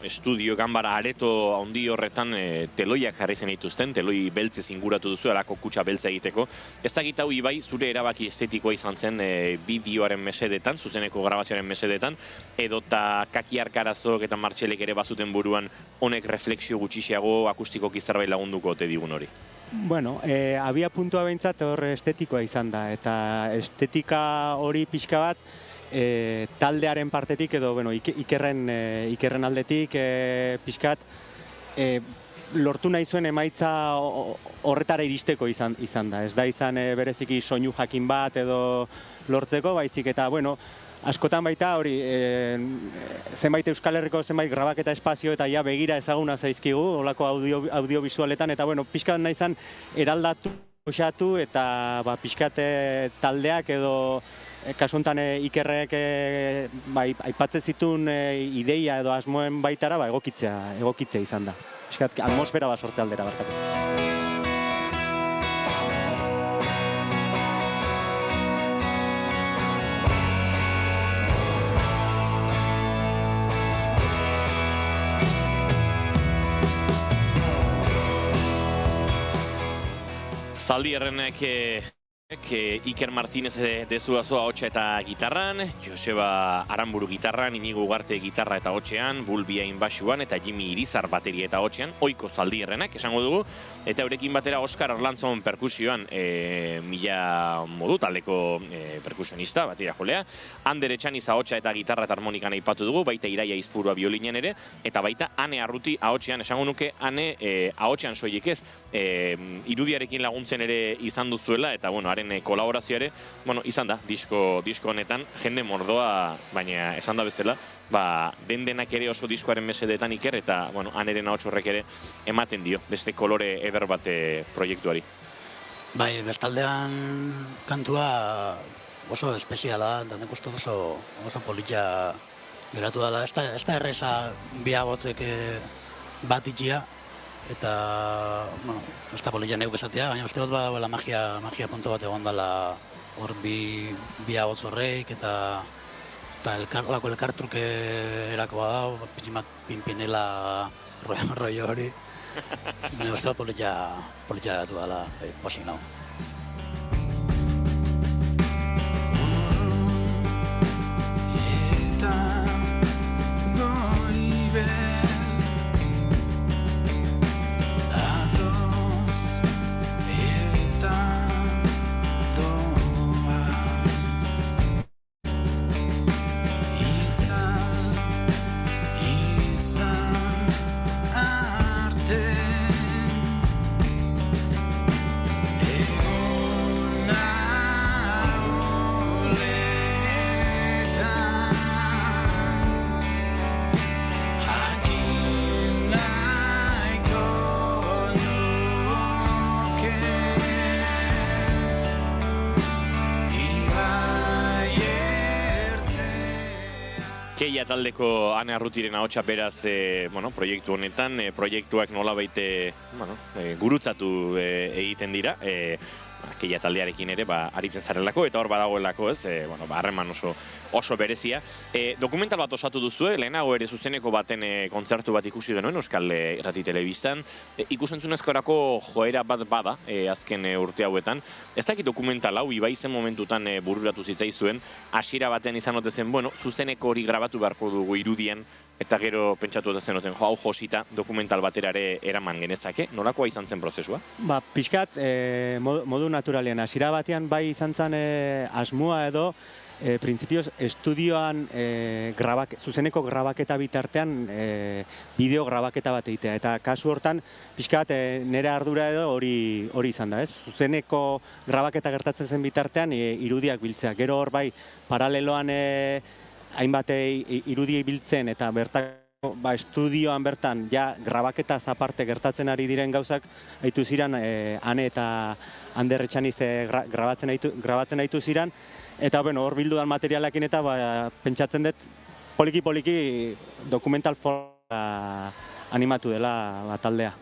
estudio, ganbara, areto handi horretan teloiak jarri zen dituzten, teloi beltzez inguratu duzu, alako kutsa beltza egiteko. Ez dakit hau Ibai, zure erabaki estetikoa izan zen bideoaren mesedetan, zuzeneko grabazioaren mesedetan, edota Kaki Arkarazok eta Martxelek ere bazuten buruan honek refleksio gutxiago akustikoki zerbait lagunduko ote digun hori. Abia puntua behintzat hor estetikoa izan da, eta estetika hori pixka bat taldearen partetik edo Ikerren aldetik pixkat lortu nahi zuen emaitza horretara iristeko izan da. Ez da izan bereziki soinu jakin bat edo lortzeko, baizik eta askotan baita hori zenbait Euskal Herriko zenbait grabaketa espazio eta ja begira ezaguna zaizkigu, olako audiovisualetan, eta bueno, pixkat nahi izan eraldatu, osatu, eta pixkat taldeak edo kasu honetan Ikerrek aipatzen zituen ideia edo asmoen baitara egokitzea izan da. Pixkat atmosfera bat sortze aldera barkatu. Zaldi errenek Iker Martínez dezuazoa hotxa eta gitarran, Joseba Aramburu gitarran, Inigo Ugarte gitarra eta hotxean, Bulbiain basuan eta Jimmy Irizar bateria eta hotxean, oiko Zaldi errenak esango dugu, eta eurekin batera Oskar Arlantzon perkusioan, mila modu taldeko perkusionista, bateria jolea, Ander Etxaniz ahotsa eta gitarra eta harmonikan aipatu dugu, baita Iraia Izpurua biolinen ere, eta baita Ane Arruti ahotxean, esango nuke Ane ahotxean soilik ez, irudiarekin laguntzen ere izan duzuela, eta bueno, kolaborazioare, bueno, izan da, disko honetan, jende mordoa, baina esan da bezala, den-denak ere oso diskoaren mesedeetan Iker, eta, bueno, Aneren ahots horrek ere ematen dio, beste kolore eder bate proiektuari. Bai, bestaldean kantua oso espeziala, eta nik uste oso politia geratu dela. Ez da erreza biagotzek bat itxia, eta, bueno, ez da politia neuk esatea, baina uste dut badagoela magia puntu bat egon dela hor biagotz horreik, eta lako elkartruke erako badau, pitximat pinpinela rollo hori. Uste dut politia geratu dela, posik nago. Keia taldeko Ane Arrutiren ahotsa beraz proiektu honetan, proiektuak nolabait gurutzatu egiten dira, Keia taldearekin ere aritzen zarelako eta hor badagoelako harreman oso berezia. Dokumental bat osatu duzue, lehenago ere zuzeneko baten kontzertu bat ikusi genuen Euskal Irrati Telebistan. Ikusentzunezkorako joera bat bada azken urte hauetan. Ez dakit dokumental hau ibai zen momentutan bururatu zitzaizuen, hasiera batean izan ote zen, zuzeneko hori grabatu beharko dugu irudian, eta gero pentsatu eta zenoten, hau josita dokumental baterare eraman genezake. Nolakoa izan zen prozesua? Pixkat, modu naturalean, hasiera batean bai izan zen asmoa edo, printzipioz, estudioan zuzeneko grabaketa bitartean bideo grabaketa bat egitea. Eta kasu hortan, pixkat, nire ardura edo hori izan da, ez? Zuzeneko grabaketa gertatzen zen bitartean irudiak biltzea. Gero hor bai, paraleloan hainbat irudiei biltzen eta estudioan bertan grabaketaz aparte gertatzen ari diren gauzak haitu ziren Ane eta Ander Etxaniz grabatzen haitu ziren, eta hor bildudan materialakin eta pentsatzen dut poliki dokumental animatu dela taldea.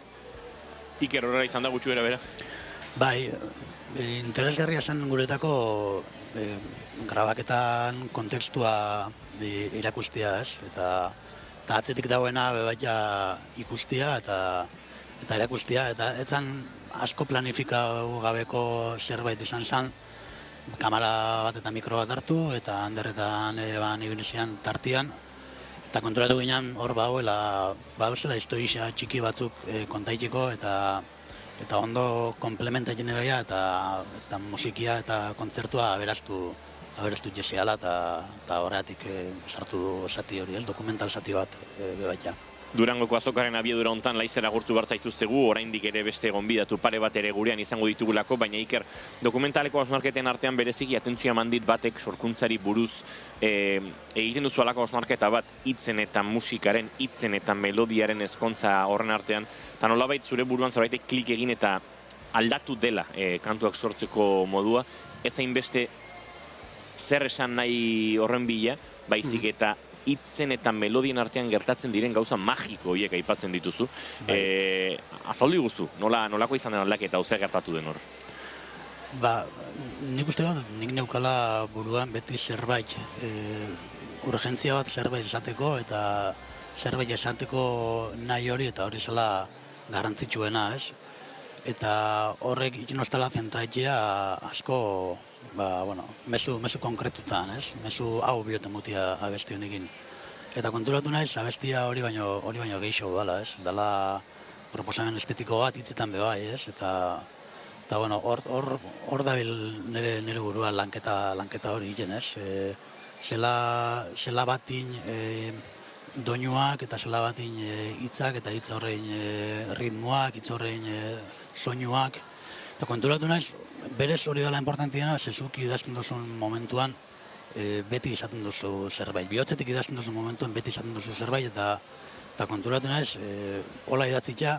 Iker horrela izan da gutxu bera? Bai, interesgarria zen guretako grabaketan kontekstua irakustia, ez? Eta atzetik dagoena bebaita ikustia eta erakustia, eta etzan asko planifikau gabeko zerbait izan zen, kamera bat eta mikro bat hartu, eta Anderretan ibilizian tartian, eta konturatu ginen hor bauzela historia txiki batzuk kontaiteko, eta ondo komplementatzen egaia, eta musikia eta kontzertua aberastu jeseala, eta horretik sartu zati hori, dokumental zati bat bebaita. Durangoko azokaren abiedura hontan laizer agurtu bartzaituztegu, oraindik ere beste gonbidatu pare bat ere gurean izango ditugulako, baina Iker, dokumentaleko hausnarketen artean bereziki atentzioa mandit batek sorkuntzari buruz egiten duzu alako hausnarketa bat hitzen eta musikaren, hitzen eta melodiaren ezkontza horren artean, eta nolabait zure buruan zerbaitek klik egin eta aldatu dela kantuak sortzeko modua, ez hainbeste zer esan nahi horren bila, baizik eta hitzen eta melodien artean gertatzen diren gauza magiko horiek aipatzen dituzu. Azaldu guzu, nolako izan den aldaketa, zer gertatu den hor? Nik uste dut, nik neukala buruan beti zerbait, urgentzia bat zerbait esateko eta zerbait esateko nahi hori eta hori zela garrantzitsuena, ez? Eta horrek ikin ostala zentraitia asko, mezu konkretutan, ez? Mezu hau bioten mutia abesti honekin. Eta konturatu naiz, abestia hori baino gehiago dala, ez? Dala proposamen estetiko bat hitzetan bebai, ez? Eta hor dabil nire burua lanketa hori egiten, ez? Zela batin doinuak eta zela batin hitzak eta hitz horrein ritmoak, hitz horrein soinuak. Eta konturatu naiz, berez hori dela importantiena, zezuk idazten duzun momentuan beti izaten duzu zerbait. Bihotzetik idazten duzun momentuan beti izaten duzu zerbait eta konturatu naiz, hola idatzitea,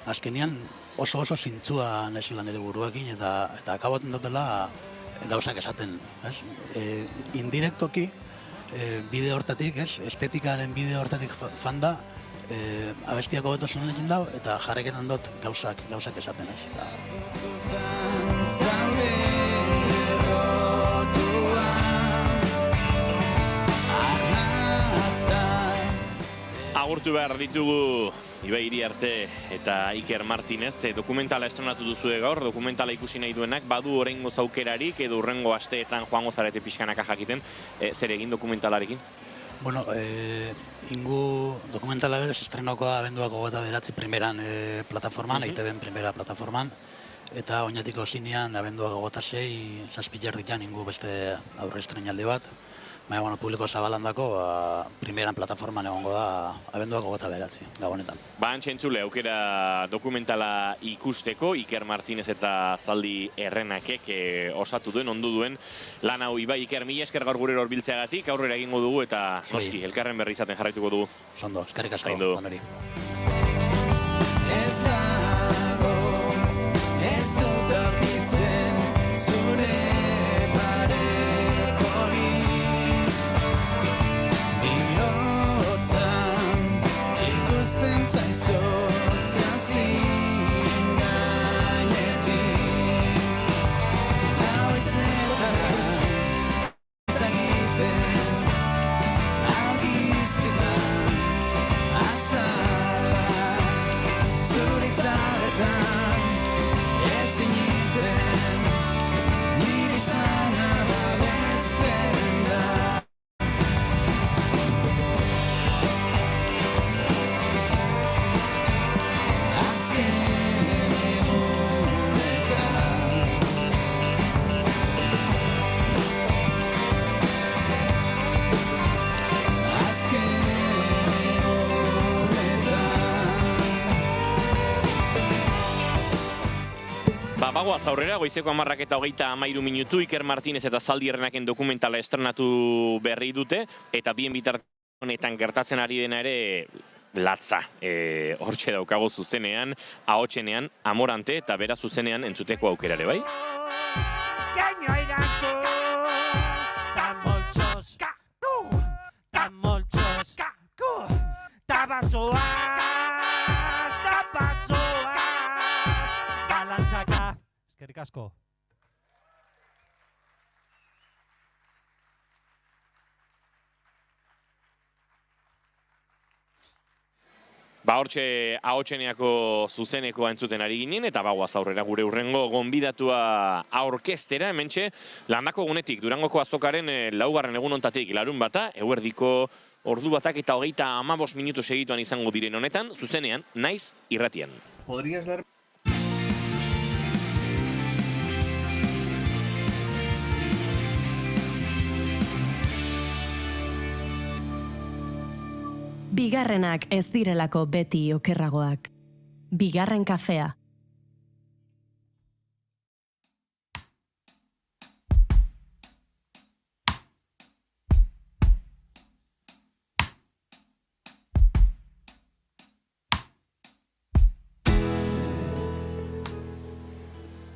azkenean oso zintzua naizela nire buruakin eta akaboten dutela gauzak esaten. Indirektoki, bide hortatik, estetikaren bide hortatik fanda, abestiak hobetasun egin dau eta jarraiketan dut gauzak esaten ez. Agurtu behar ditugu Ibai Iriarte eta Iker Martinez, dokumentala estrenatu duzue gaur, dokumentala ikusi nahi duenak, badu oraingo aukerarik edo hurrengo asteetan joango zarete pixkanaka jakiten, zer egin dokumentalarekin? Bueno, ingu dokumentala berez estrenoko da abenduak 29 primeran plataforman, EITB-en primera plataforman, eta oinatiko zinean abenduak 26 zazpilerdikan ingu beste aurre estrenaldi bat. Baina, publiko zabalandako, primeran plataforman egongo da abenduak 29, gabonetan. Antxentzule, aukera dokumentala ikusteko, Iker Martinez eta Zaldi Errenakek osatu duen, ondu duen lan hau. Ibai, Iker, mila esker gaur gurero horbiltzeagatik, aurrera egingo dugu eta noski, elkarren berri izaten jarraituko dugu. Zondo, eskerrik asko, onori. Bagoaz aurrera, goizeko 10:13 minutu, Iker Martinez eta Zaldi Errenaken dokumentala estrenatu berri dute, eta bien bitarte honetan gertatzen ari dena ere latza. Hortxe daukago zuzenean, ahotsenean, Amorante eta bera zuzenean entzuteko aukerare, bai? Eskerrik asko. Hortxe ahotseneako zuzenekoa entzuten ari ginen, eta bagoaz aurrera gure hurrengo gonbidatua aurkeztera, hementxe Landako Egunetik, Durangoko azokaren 4. egun hontatik larunbata, eguerdiko ordu batak eta 35 minutu segituan izango diren honetan, zuzenean, naiz irratian. ¿Podrías dar? Bigarrenak ez direlako beti okerragoak. Bigarren kafea.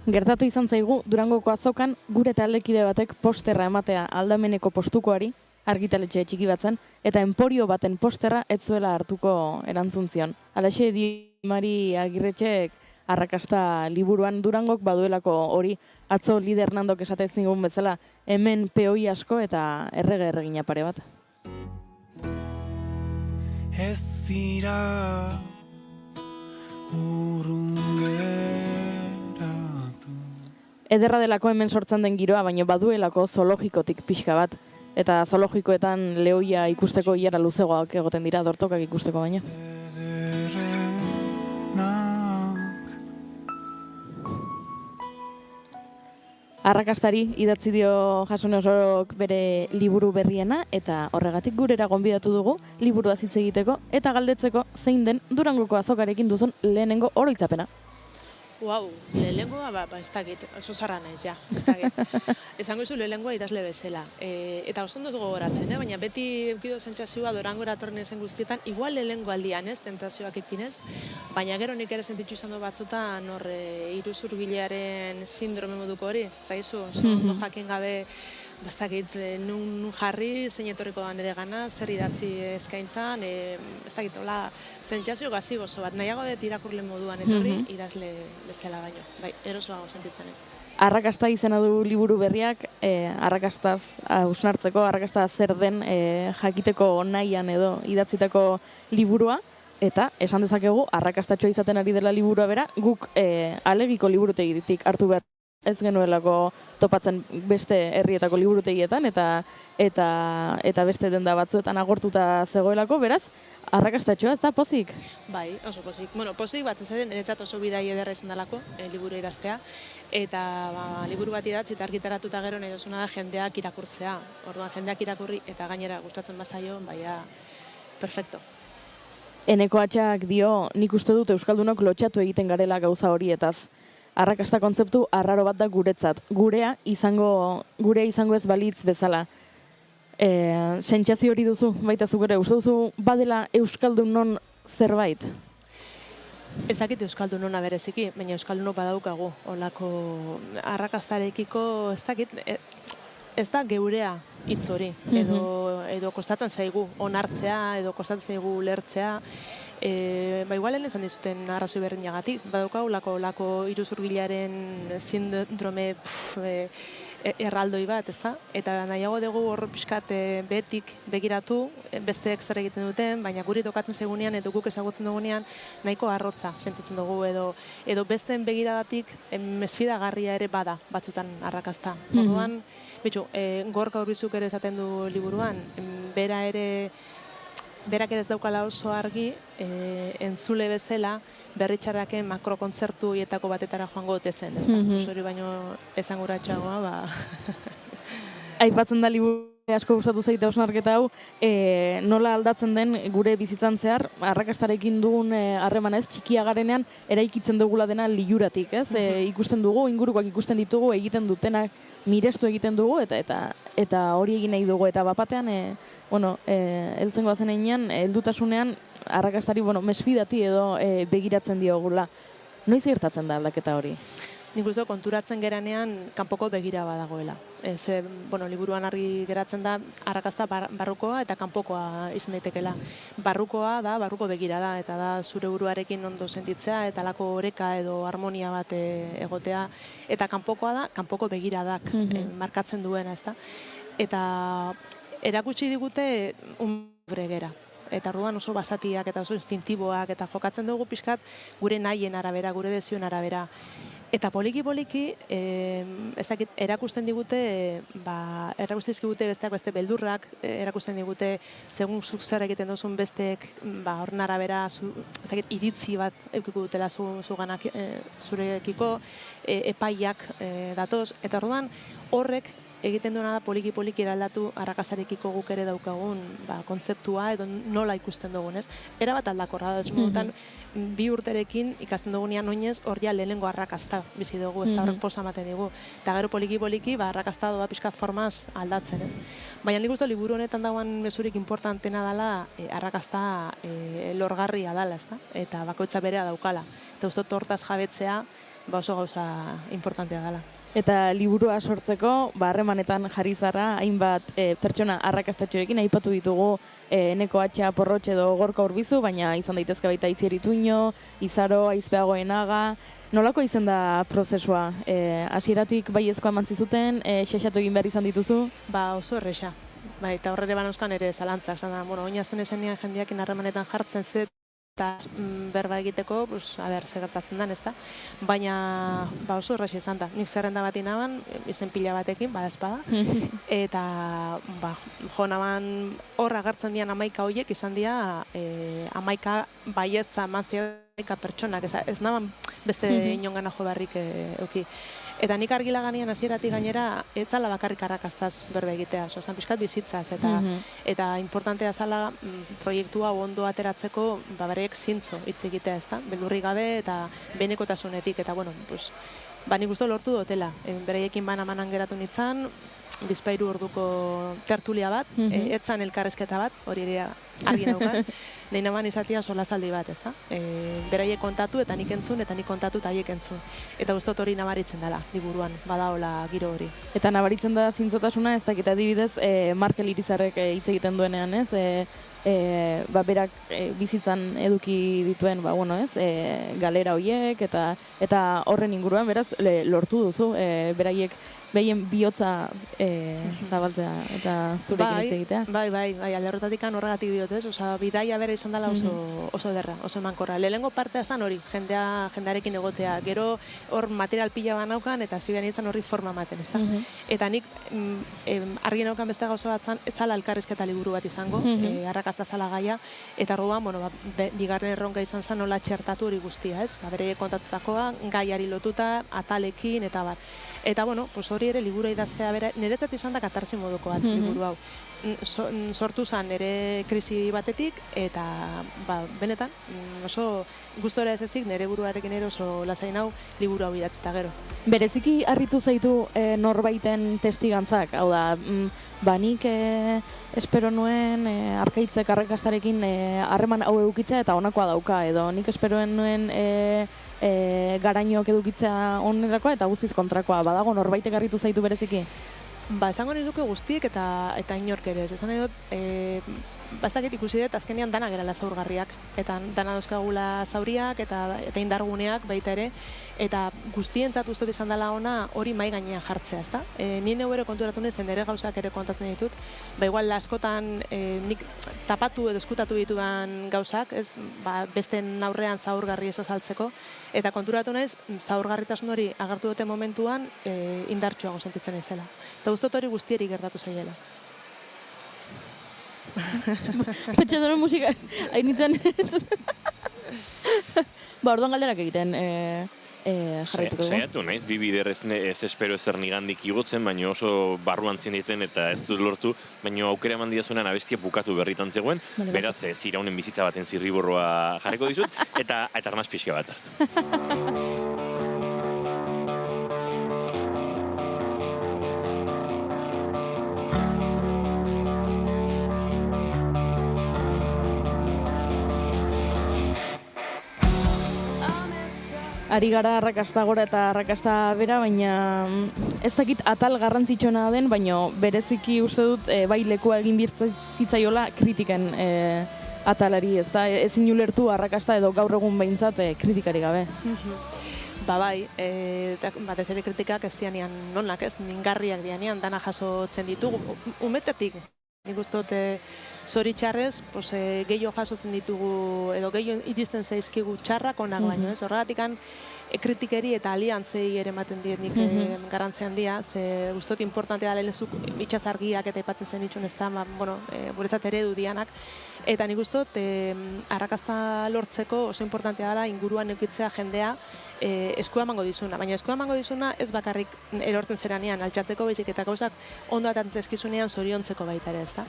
Gertatu izan zaigu Durangoko azokan gure taldekide batek posterra ematea aldameneko postukoari, argitaletxe txiki batzen, eta enporio baten posterra ez zuela hartuko erantzun zion. Halaxe Di Mari Agirretxek arrakasta liburuan Durangok baduelako hori atzo lider Nandok esate zigun bezala, hemen peoi asko eta erregina pare bat. Ez dira Ederra delako hemen sortzen den giroa, baina baduelako zoologikotik pixka bat. Eta zoologikoetan lehoia ikusteko iara luzegoak egoten dira, dortokak ikusteko baina. Arrakastari idatzi dio Jasone Osorok bere liburu berriena, eta horregatik gurera gonbidatu dugu liburua hitz egiteko eta galdetzeko zein den Durangoko azokarekin duzun lehenengo oroitzapena. Wow, lehenengoa, ez dakit, oso zarra naiz, ja, ez dakit. Esango izu lehenengoa idazle bezala. Eta oso ondoz gogoratzen, baina beti eukido sentsazioa Durangora etorren zen guztietan, igual lehenengo aldian, tentazioak ekinez, baina gero nik ere sentitzu izan du batzutan hor iruzurgilearen sindrome moduko hori, ez dakizu, oso ondo jakin gabe, ez dakit, nun jarri, zein etorriko da nire gana, zer idatzi eskaintzan, ez dakit, hola, sentsazio gazi gozo bat, nahiago dut irakurle moduan etorri, idazle bezala baino, bai, erosoago sentitzen ez. Arrakasta izena du liburu berriak, arrakastaz hausnartzeko, arrakasta zer den jakiteko nahian edo idatzitako liburua, eta esan dezakegu arrakastatxoa izaten ari dela liburua bera, guk alegiko liburutegitik hartu behar ez genuelako topatzen beste herrietako liburutegietan eta beste denda batzuetan agortuta zegoelako, beraz, arrakastatxoa, ez da pozik? Bai, oso pozik. Bueno, pozik bat ezaten, niretzat oso bidai ederra izan dalako liburu idaztea, eta liburu bat idatzi eta argitaratuta gero nahi duzuna da jendeak irakurtzea. Orduan jendeak irakurri eta gainera gustatzen bazaio, baina, perfecto. Eneko Atxak dio, nik uste dut Euskaldunok lotxatu egiten garela gauza horietaz. Arrakasta kontzeptu arraro bat da guretzat. Gurea izango ez balitz bezala. Sentsazio hori duzu, baita zugere, uste duzu badela Euskaldunon zerbait? Ez dakit Euskaldunona bereziki, baina Euskaldunok badaukagu. Olako arrakastarekiko, ez dakit, ez da geurea hitz hori, edo kostatzen zaigu onartzea, edo kostatzen zaigu lertzea. Igual esan dizuten arrazoi berdinagatik, badaukagu lako iruzurgilearen sindrome erraldoi bat, ezta? Eta nahiago dugu hor pixkat betik begiratu, besteek zer egiten duten, baina guri tokatzen segunean edo guk ezagutzen dugunean nahiko arrotza sentitzen dugu edo besteen begiradatik mesfidagarria ere bada batzutan arrakasta. Orduan, Gorka Urbizuk ere esaten du liburuan, berak ere ez daukala oso argi, entzule bezala, berritxarraken makrokontzertu hietako batetara joango dute zen, ez da? Hori baino esanguratxoagoa, Aipatzen da liburu asko gustatu zaite hausnarketa hau, nola aldatzen den gure bizitzan zehar, arrakastarekin dugun harremanez, txikia garenean, eraikitzen dugula dena liluratik, ez? Ikusten dugu, ingurukoak ikusten ditugu, egiten dutenak mirestu egiten dugu, eta hori egin nahi dugu, eta bapatean, heltzen goazen einean, heldutasunean, arrakastari, mesfidati edo begiratzen diogula. Noiz gertatzen da aldaketa hori? Nik uste konturatzen geranean kanpoko begira badagoela. Liburuan argi geratzen da arrakasta barrukoa eta kanpokoa izan daitekela. Barrukoa da, barruko begira da, eta da zure buruarekin ondo sentitzea, eta lako oreka edo harmonia bat egotea. Eta kanpokoa da, kanpoko begiradak markatzen duena, ezta? Eta erakutsi digute bregera. Eta orduan oso basatiak eta oso instintiboak eta jokatzen dugu pixkat gure nahien arabera, gure desioen arabera. Eta poliki-poliki, erakusten digute, erakusten dizkigute besteak beste beldurrak, erakusten digute, segun zuk zer egiten duzun besteek, horren arabera, iritzi bat eukiko dutela zureekiko, epaiak datoz. Eta orduan, horrek egiten duena da poliki-poliki eraldatu arrakastarekiko guk ere daukagun kontzeptua edo nola ikusten dugun, ez? Era bat aldakorra da, ez modutan, 2 urterekin ikasten dugunean oinez, hor ja lehenengo arrakasta bizi dugu, ez da horrek posa ematen digu. Eta gero poliki-poliki, arrakasta doa pixkat formaz aldatzen, ez? Baina nik uste liburu honetan dagoen mezurik importantena dela arrakasta lorgarria dela, ez da? Eta bakoitza berea daukala. Eta uste hortaz jabetzea, oso gauza importantea dela. Eta liburua sortzeko, harremanetan jarri zara, hainbat pertsona arrakastatxorekin, aipatu ditugu Eneko Atxa, Porrotx edo Gorka Urbizu, baina izan daitezke baita Itziar Ituño, Izaro, Aizpeagoenaga. Nolako izan da prozesua? Hasieratik baiezkoa eman zizuten, xexatu egin behar izan dituzu? Oso erresa. Eta horre banauzkan ere zalantzak. Oinazten esenean jendeakin harremanetan jartzen zet, eta berba egiteko, ze gertatzen den, ezta? Baina oso errasi izan da. Nik zerrenda bat inaban, izen pila batekin, badazpada. Eta jo naban hor agertzen dian 11 horiek izan dira 11 baieztza eman ziaika pertsonak. Ez naban beste inongana jo beharrik euki. Eta nik argila ganean hasieratik gainera ez zala bakarrik arrakastaz berba egitea, zan pixkat bizitzaz, eta importantea zala proiektua ondo ateratzeko bereek zintzo hitz egitea, ezta? Beldurrik gabe eta benekotasunetik, eta nik uste lortu dutela. Bereiekin banamanan geratu nintzen, 2 orduko tertulia bat, etzan elkarrezketa bat, hori ere argi naukan, nahi naban izatea solasaldi bat, ezta? Beraiek kontatu eta nik entzun, eta nik kontatu eta haiek entzun. Eta ustot hori nabaritzen dela, liburuan, badaola giro hori. Eta nabaritzen da zintzotasuna, ez dakit adibidez, Markel Irizarrek hitz egiten duenean, ez? Berak bizitzan eduki dituen, galera horiek, eta horren inguruan, beraz, lortu duzu, beraiek behien bihotza zabaltzea eta zurekin hitz egitea. Bai, alde horretatik horregatik diot, ez? Bidaia bera izan dela oso ederra, oso emankorra. Lehenengo partea zan hori, jendearekin egotea. Gero hor material pila banaukan eta zibean izan horri forma ematen, ezta? Eta nik argi naukan beste gauza bat zan, ez zala elkarrizketa liburu bat izango, arrakasta zala gaia, eta orduan, bigarren erronka izan zan nola txertatu hori guztia, ez? Bere kontatutakoa, gaiari lotuta, atalekin, eta bar. Eta, hori ere liburu idaztea bera, niretzat izan da katarsi moduko bat liburu hau. Sortu zen nire krisi batetik, eta benetan, oso gustora ez ezik, nire buruarekin ere oso lasain hau liburu hau idatzeta gero. Bereziki harritu zaitu norbaiten testigantzak, hau da, nik espero nuen Arkaitzek arrakastarekin harreman hau edukitzea eta honakoa dauka, edo nik esperoen nuen garainoak edukitzea onerakoa eta guztiz kontrakoa. Badago norbaitek harritu zaitu bereziki? Esango nizuke guztiek eta inork ere. Esan nahi dut, bastakit ikusi dut azkenean dana gerala zaurgarriak. Eta dana dauzkagula zauriak eta indarguneak baita ere. Eta guztientzat uste izan dela ona hori mai gainean jartzea, ezta? Ni neu ere konturatu nezen ere gauzak ere kontatzen ditut. Igual askotan nik tapatu edo eskutatu ditudan gauzak, ez? Besten aurrean zaurgarri ez azaltzeko. Eta konturatu naiz, zaurgarritasun hori agertu duten momentuan indartsuago sentitzen ezela. Eta guztot hori guztieri gertatu zaiela. Petxatuaren musika, hain nintzen. Orduan galderak egiten jarraituko dugu. Saiatu naiz, bi bider ez espero ezer nigandik igotzen, baina oso barruan zineten eta ez dut lortu, baina aukera eman diazuenan abestia bukatu berritan zegoen, beraz ziraunen bizitza baten zirriborroa jarriko dizut, eta arnaz pixka bat hartu. Ari gara arrakasta gora eta arrakasta bera, baina ez dakit atal garrantzitsuena den, baina bereziki uste dut bai lekua egin birtzitzaiola kritiken atalari, ez da? Ezin ulertu arrakasta edo gaur egun behintzat kritikari gabe. Bai, batez ere kritikak ez dianean nonak, ez, mingarriak dianean, dana jasotzen ditugu, umetetik. Nik uste dut Zoritxarrez, pues, gehiago jasotzen ditugu, edo gehiago iristen zaizkigu txarrak onak baino, ez? Horregatikan, kritikeri eta aliantzei ere ematen diet nik garrantzi handia, ze gustot importantea da lehenzuk itxasargiak eta aipatzen zen ditun, ez da, bueno, guretzat eredu dianak, eta nik gustot arrakasta lortzeko oso importantea dela inguruan eukitzea jendea eskua emango dizuna, baina eskua emango dizuna ez bakarrik erorten zeranean altxatzeko baizik eta gauzak ondo atatzen zaizkizunean zoriontzeko baita ere, ez da.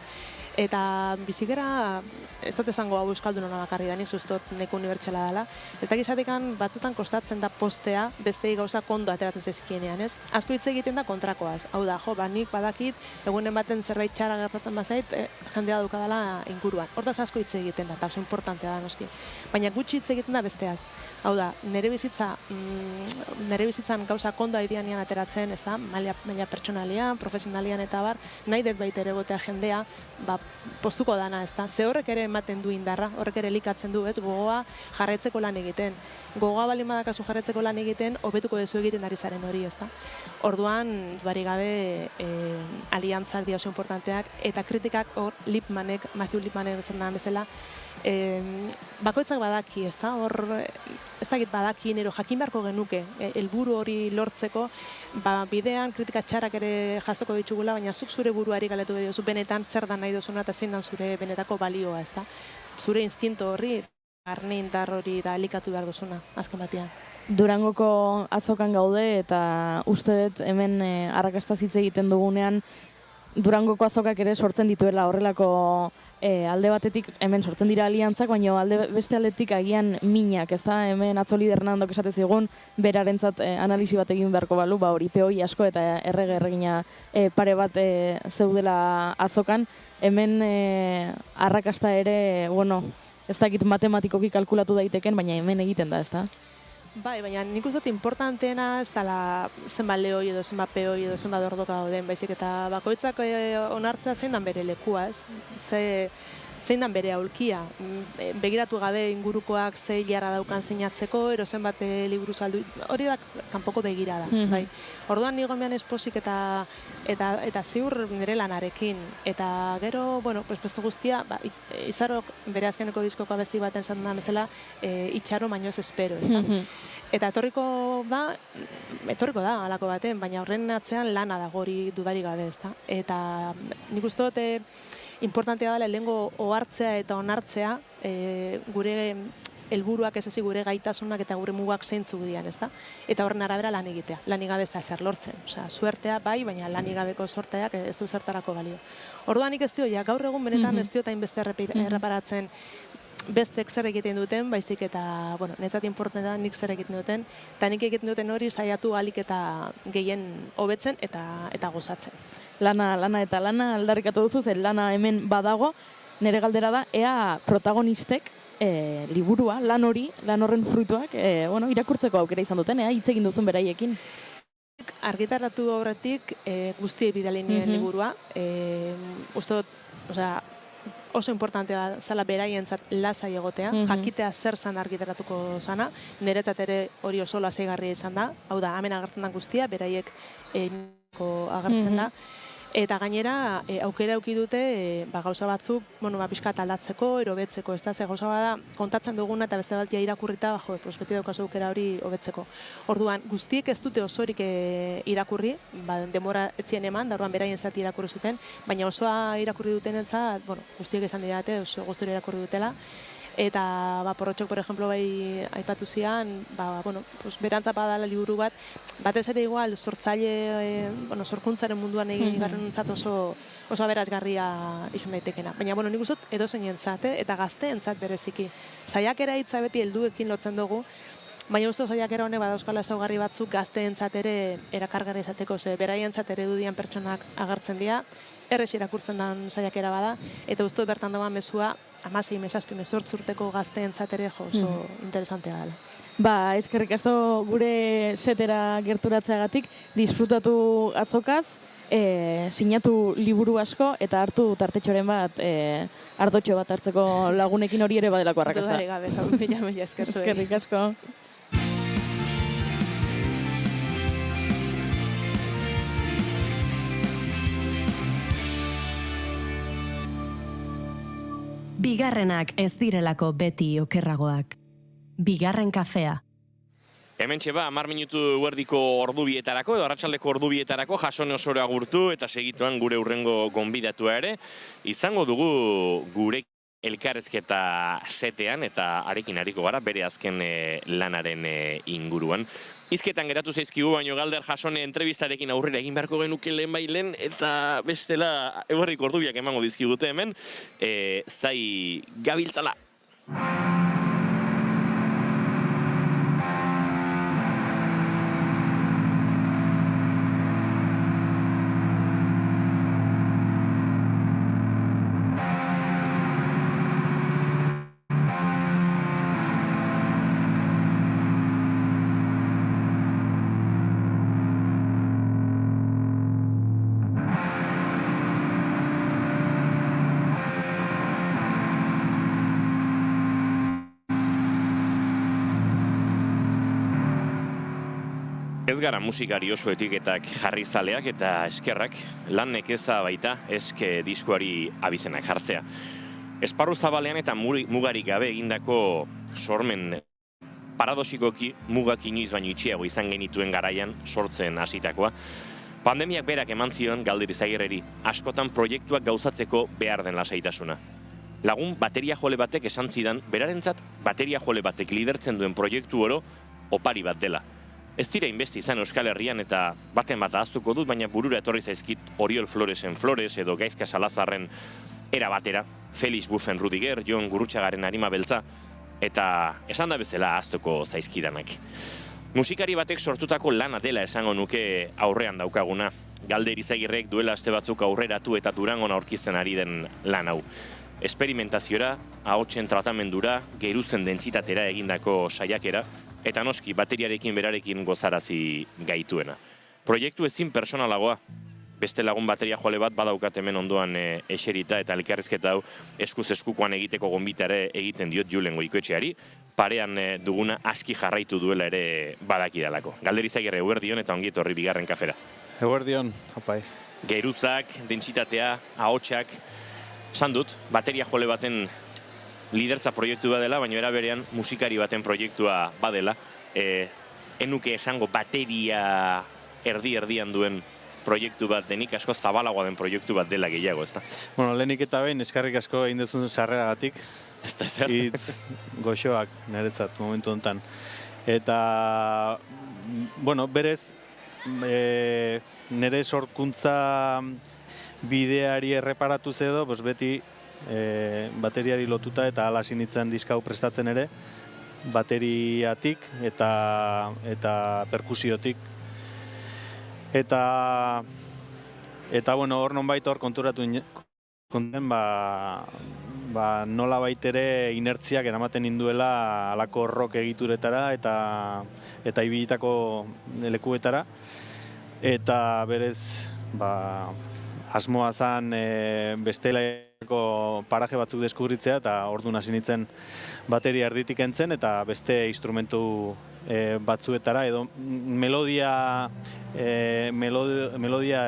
Eta bizikera, ez dut esango hau euskaldun hona bakarri da, nik sustot neko unibertsala dela. Ez da gizatekan batzutan kostatzen da postea bestei gauzak ondo ateratzen zaizkienean, ez? Asko hitz egiten da kontrakoaz. Hau da, jo, nik badakit, egunen baten zerbait txara gertatzen bazait, jendea daukadala inguruan. Hortaz asko hitz egiten da, eta oso importantea da noski. Baina gutxi hitz egiten da besteaz. Hau da, nire bizitzan gauzak ondo aidianean ateratzen, ez da, maila pertsonalian, profesionalian eta bar, nahi dut baita ere egotea jendea, postuko dana, ez da. Ze horrek ere ematen du indarra, horrek ere elikatzen du, ez, gogoa jarraitzeko lan egiten. Gogoa baldin badakazu jarraitzeko lan egiten, hobetuko dezu egiten ari zaren hori, ez da. Orduan, dudarik gabe, aliantzak dira oso importanteak, eta kritikak hor Matthew Lipmanek esan da bezala, bakoitzak badaki, ez da, hor, ez dakit badaki, nero jakin beharko genuke, helburu hori lortzeko, bidean kritika txarrak ere jasoko ditugula, baina zuk zure buruari galetu diozu benetan zer da nahi duzuna eta zein da zure benetako balioa, ez da. Zure instinto horri, barne indar hori da elikatu behar duzuna, azken batean. Durangoko azokan gaude eta uste dut hemen arrakastaz hitz egiten dugunean Durangoko azokak ere sortzen dituela horrelako alde batetik hemen sortzen dira aliantzak, baina beste aldetik agian minak, ez da? Hemen atzo Lider Hernandok esate zigun, berarentzat analisi bat egin beharko balu, hori peoi asko eta erregina pare bat zeudela azokan. Hemen arrakasta ere, bueno, ez dakit matematikoki kalkulatu daiteken, baina hemen egiten da, ez da? Bai, baina nik uste dut importanteena ez dela zenbat lehoi edo zenbat peoi edo zenbat ordoka gauden, baizik eta bakoitzak onartzea zein dan bere lekua, ez? Zein dan bere aulkia. Begiratu gabe ingurukoak ze jarra daukan zeinatzeko, ero zenbat liburu saldu, hori da kanpoko begirada, bai. Orduan nigo mehan espozik eta ziur nire lanarekin. Eta gero, bueno, beste guztia, Izarok bere azkeneko diskoko abesti baten zaten da bezala, itxaro baino ez espero, ez da? Eta etorriko da halako baten, baina horren atzean lana dago hori dudarik gabe, ez da? Eta nik uste dut importantea dela lehengo ohartzea eta onartzea gure helburuak ez ezik gure gaitasunak eta gure mugak zeintzuk dian, ezta? Eta horren arabera lan egitea. Lanik gabe ez da zer lortzen. Osea, suertea bai, baina lanik gabeko sorteak ez du zertarako balio. Orduan nik ez dio, gaur egun benetan ez dio hainbeste erreparatzen bestek zer egiten duten, baizik eta, bueno, netzat importantea nik zer egiten duten, eta nik egiten duten hori saiatu alik eta gehien hobetzen eta gozatzen. Lana aldarrikatu duzu, zen lana hemen badago, nire galdera da, ea protagonistek liburua, lan horren fruituak, bueno, irakurtzeko aukera izan duten, hitz egin duzun beraiekin. Argitaratu horretik guztiei bidali nien liburua, uste dut, oso importantea zala beraientzat lasai egotea, jakitea zer zan argitaratuko zana, niretzat ere hori oso lasaigarria izan da, hau da, hemen agertzen da guztia, beraiek agertzen da, eta gainera aukera eduki dute gauza batzuk, pixkat aldatzeko, erobetzeko, ez da, ze gauza bada kontatzen duguna eta beste bat irakurrita, beti daukazu aukera hori hobetzeko. Orduan, guztiek ez dute osorik irakurri, denbora etzien eman, da orduan beraien zati irakurri zuten, baina osoa irakurri dutenentzat, guztiek esan didate, oso guztiek irakurri dutela, eta Porrotxok, por ejemplo, bai aipatu zian, berantza badala liburu bat, batez ere igual sortzaile, sorkuntzaren munduan egin garen oso aberasgarria izan daitekena. Baina, nik uste edozeinentzat, eta gazteentzat bereziki. Saiakera hitza beti helduekin lotzen dugu, baina uste saiakera honek badauzkala ezaugarri batzuk gazteentzat ere erakargarri izateko, beraientzat ere dudian pertsonak agertzen dira, errez irakurtzen den saiakera bada, eta uste bertan dagoen mezua 16-17 urteko gazteentzat ere oso interesantea dela. Eskerrik asko gure setera gerturatzeagatik, disfrutatu azokaz, sinatu liburu asko eta hartu tartetxoren bat, ardotxo bat hartzeko lagunekin hori ere badelako arrakasta. Dudarik gabe, mila esker zuen. Eskerrik asko. Bigarrenak ez direlako beti okerragoak. Bigarren kafea. Hementxe 10 minutu guerdiko ordubietarako edo arratsaldeko ordubietarako Jasone Osoro agurtu eta segituan gure hurrengo gonbidatua ere izango dugu gure elkarrezketa setean eta arekin ariko gara bere azken lanaren inguruan. Hizketan geratu zaizkigu baino Galder Jasone entrebistarekin aurrera egin beharko genuke lehen eta bestela eguerdiko ordubiak emango dizkigute hemen zai gabiltzala. Ez gara musikari oso etiketak jarri zaleak eta eskerrak lan nekeza baita eske diskuari abizenak jartzea. Esparru zabalean eta mugarik gabe egindako sormen paradoxikoki mugak inoiz baino itxiago izan genituen garaian sortzen hasitakoa. Pandemiak berak eman zion Galder Izagirreri askotan proiektuak gauzatzeko behar den lasaitasuna. Lagun bateria jole batek esan zidan berarentzat bateria jole batek lidertzen duen proiektu oro opari bat dela. Ez dira inbesti izan Euskal Herrian eta baten bat ahaztuko dut, baina burura etorri zaizkit Oriol Floresen Flores edo Gaizka Salazarren era batera, Felix Buffen Rudiger, Jon Gurrutxagaren Arima Beltza, eta esan da bezala ahaztuko zaizkidanak. Musikari batek sortutako lana dela esango nuke aurrean daukaguna. Galder Izagirrek duela aste batzuk aurreratu eta Durangon aurkizten ari den lan hau. Esperimentaziora, ahotsen tratamendura, geruzen dentsitatera egindako saiakera, eta noski bateriarekin berarekin gozarazi gaituena. Proiektu ezin personalagoa. Beste lagun bateria joale bat badaukat hemen ondoan eserita eta elkarrizketa hau eskuz eskukoan egiteko gonbitare egiten diot Julen Goikoetxeari, parean duguna aski jarraitu duela ere badakidalako. Galder Izagirre, eguerdion eta ongi etorri bigarren kafera. Eguerdion, apai. Geruzak, dentsitatea, ahotsak, esan dut, bateria jole baten lidertza proiektu badela, baina era berean musikari baten proiektua badela. Enuke esango bateria erdian duen proiektu bat denik, asko zabalagoa den proiektu bat dela gehiago, ezta? Bueno, lehenik eta behin eskarrik asko egin duzun sarreragatik. Ez da zer. Hitz goxoak niretzat momentu honetan. Eta, bueno, berez, nire sorkuntza bideari erreparatuz edo, beti bateriari lotuta eta hala sinitzen diska hau prestatzen ere, bateriatik eta perkusiotik. Eta bueno, hor nonbait hor konturatu konten, nola baitere inertziak eramaten induela halako rock egituretara eta ibilitako lekuetara. Eta berez, asmoa zan bestelaiko paraje batzuk deskubritzea eta orduan hasi nintzen bateria erditik entzen eta beste instrumentu batzuetara edo melodia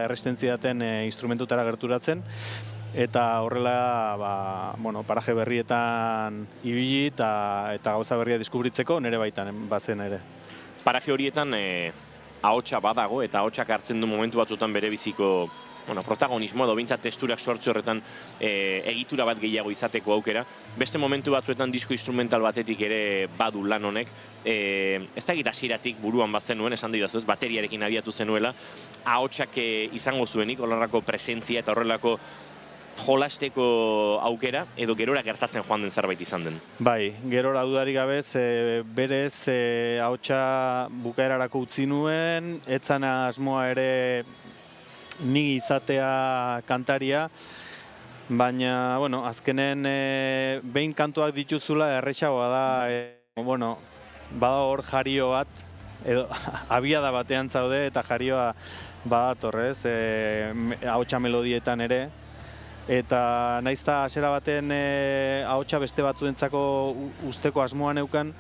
errestentziaten instrumentutara gerturatzen eta horrela paraje berrietan ibili eta gauza berria deskubritzeko nire baitan bazen ere. Paraje horietan ahotsa badago eta ahotsak hartzen du momentu batzuetan bere biziko protagonismo edo bintzat testurak sortze horretan egitura bat gehiago izateko aukera. Beste momentu batzuetan disko instrumental batetik ere badu lan honek. Ez da hasieratik buruan bazenuen, esan didazu ez, bateriarekin abiatu zenuela, ahotsak izango zuenik, horrelako presentzia eta horrelako jolasteko aukera, edo gerora gertatzen joan den zerbait izan den? Bai, gerora dudarik gabez, berez ahotsa bukaerarako utzi nuen, etzan asmoa ere ni izatea kantaria, baina, azkenen behin kantuak dituzula errexagoa da, bada hor jario bat, edo abiada batean zaude eta jarioa badator, ez, ahotsa melodietan ere, eta naizta hasiera baten ahotsa beste batzuentzako usteko asmoa neukan,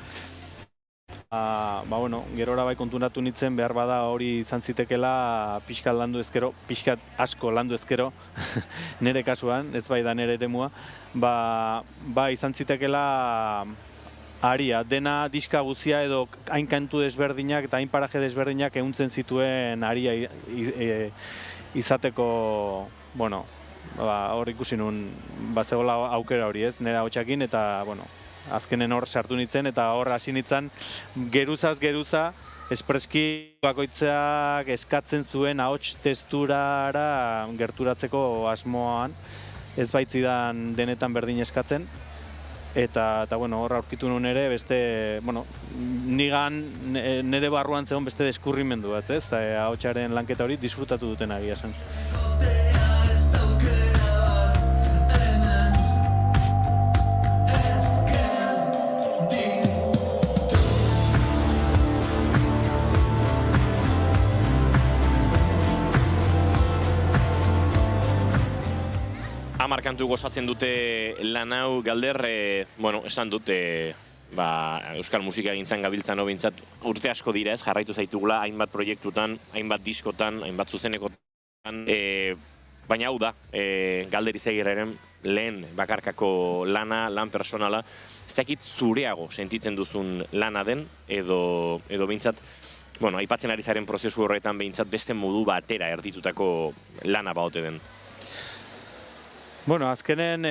gerora bai konturatu nintzen behar bada hori izan zitekela pixkat asko landu ezkero, nire kasuan, ez bai da nire eremua, izan zitekela aria, dena diska guzia edo hain kantu desberdinak eta hain paraje desberdinak ehuntzen zituen aria izateko, hor ikusi nun, zegoela aukera hori ez, nire hautsakin, eta, azkenen hor sartu nintzen, eta hor hasi nintzen geruzaz geruza, espreski bakoitzak eskatzen zuen ahots testurara gerturatzeko asmoan, ez baitzidan denetan berdin eskatzen, eta hor aurkitu nuen ere, beste, nigan nire barruan zegoen beste deskurrimendu bat, ez? Ahotsaren lanketa hori disfrutatu duten agia zen. Kantu gozatzen dute lan hau, Galder, esan dut, euskal musika gintzan gabiltzan hobintzat urte asko dira ez, jarraitu zaitugula hainbat proiektutan, hainbat diskotan, hainbat zuzenekotan, baina hau da, Galder Izagirreren lehen bakarkako lana, lan personala, ez dakit zureago sentitzen duzun lana den, edo behintzat, aipatzen ari zaren prozesu horretan behintzat beste modu batera erditutako lana baote den. Azkenen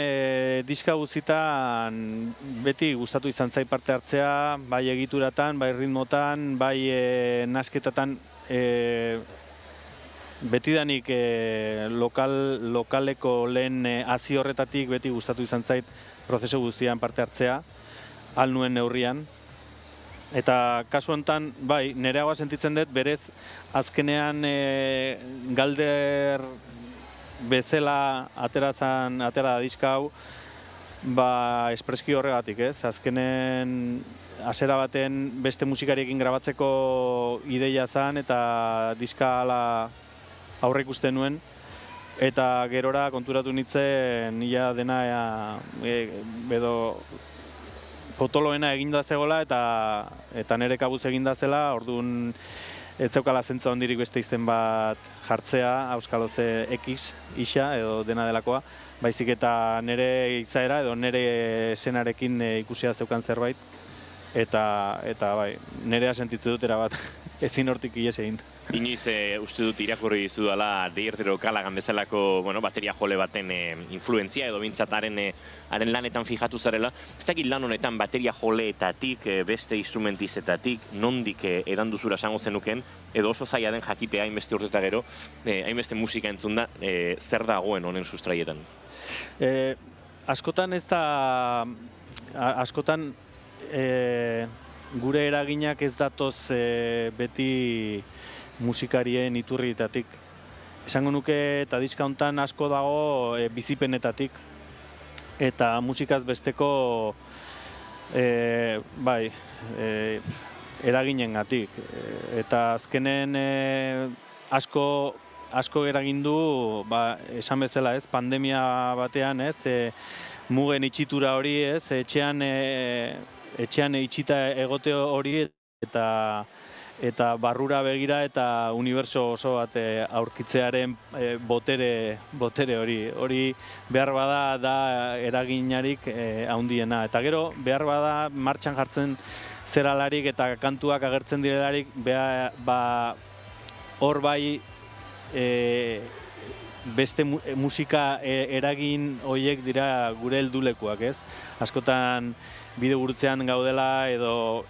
diska guztitan beti gustatu izan zait parte hartzea, bai egituratan, bai ritmotan, bai nasketatan, betidanik lokaleko lehen hasi horretatik beti gustatu izan zait prozesu guztian parte hartzea, ahal nuen neurrian. Eta kasu honetan, bai, nereagoa sentitzen dut, berez azkenean Galder bezala atera da diska hau, espreski horregatik, ez? Azkenen hasiera baten beste musikariekin grabatzeko ideia zen eta diska hala aurre ikusten nuen, eta gerora konturatu nintzen ia dena edo potoloena eginda zegoela eta nire kabuz eginda zela, orduan ez zeukala zentzu handirik beste izen bat jartzea, Auskaloze X isa edo dena delakoa, baizik eta nire izaera edo nire senarekin ikusia zeukan zerbait, eta bai, nirea sentitzen dut erabat ezin hortik ies egin. Inoiz uste dut irakurri dizudala Deirtero Kalagan bezalako bateria jole baten influentzia edo bintzat haren lanetan fijatu zarela. Ez dakit lan honetan bateria joleetatik, beste instrumentizetatik, nondik edanduzura esango zenuken, edo oso zaila den jakitea hainbeste urte eta gero, hainbeste musika entzun da, zer dagoen honen sustraietan? Askotan ez da, gure eraginak ez datoz beti musikarien iturrietatik. Esango nuke eta diska hontan asko dago bizipenetatik eta musikaz besteko eraginengatik. Eta azkenen asko eragin du, esan bezala ez, pandemia batean ez, mugen itxitura hori ez, etxean itxita egote hori eta barrura begira eta unibertso oso bat aurkitzearen botere hori. Hori behar bada da eraginarik handiena. Eta gero behar bada martxan jartzen zeralarik eta kantuak agertzen direlarik, hor bai beste musika eragin horiek dira gure heldulekuak, ez? Askotan bide gurutzean gaudela edo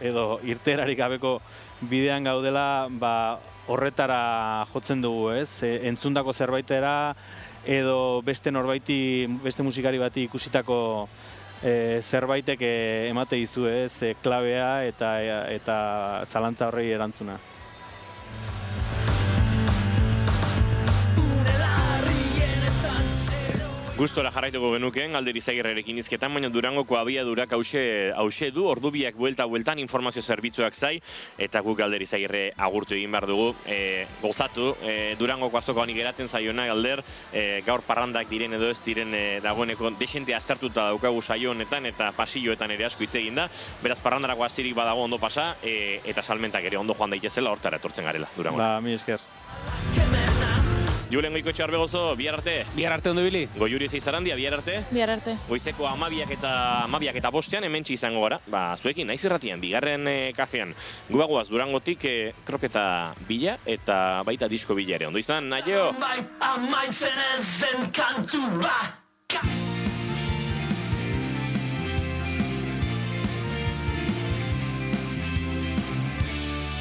irteerarik gabeko bidean gaudela, horretara jotzen dugu, ez? Entzundako zerbaitera edo beste musikari bati ikusitako zerbaitek emate dizu, ez? Klabea eta zalantza horrei erantzuna. Gustora jarraituko genukeen Galder Izagirrerekin hizketan, baina Durangoko abiadurak hause du, ordubiak bueltan informazio zerbitzuak zai, eta guk Galder Izagirre agurtu egin behar dugu. Gozatu, Durangoko azokoan geratzen zaiona Galder, gaur parrandak diren edo ez diren dagoeneko desente aztertuta daukagu saio honetan eta pasilloetan ere asko hitz egin da. Beraz parrandarako astirik badago ondo pasa, eta salmentak ere ondo joan daitezela, hortara etortzen garela Durango. Ba, mi esker. Julen Goikoetxe Arbegozo, bihar arte. Bihar arte ondo bili. Goiuri Zeizarandia, bihar arte. Bihar arte. Goizeko 12 eta 5 hementsi izango gara. Ba, zuekin, naiz irratian, bigarren kafean. Guagoaz Durangotik kroketa bila eta baita disko bila ere. Ondo izan, aio! Amaitzen ez den kantua.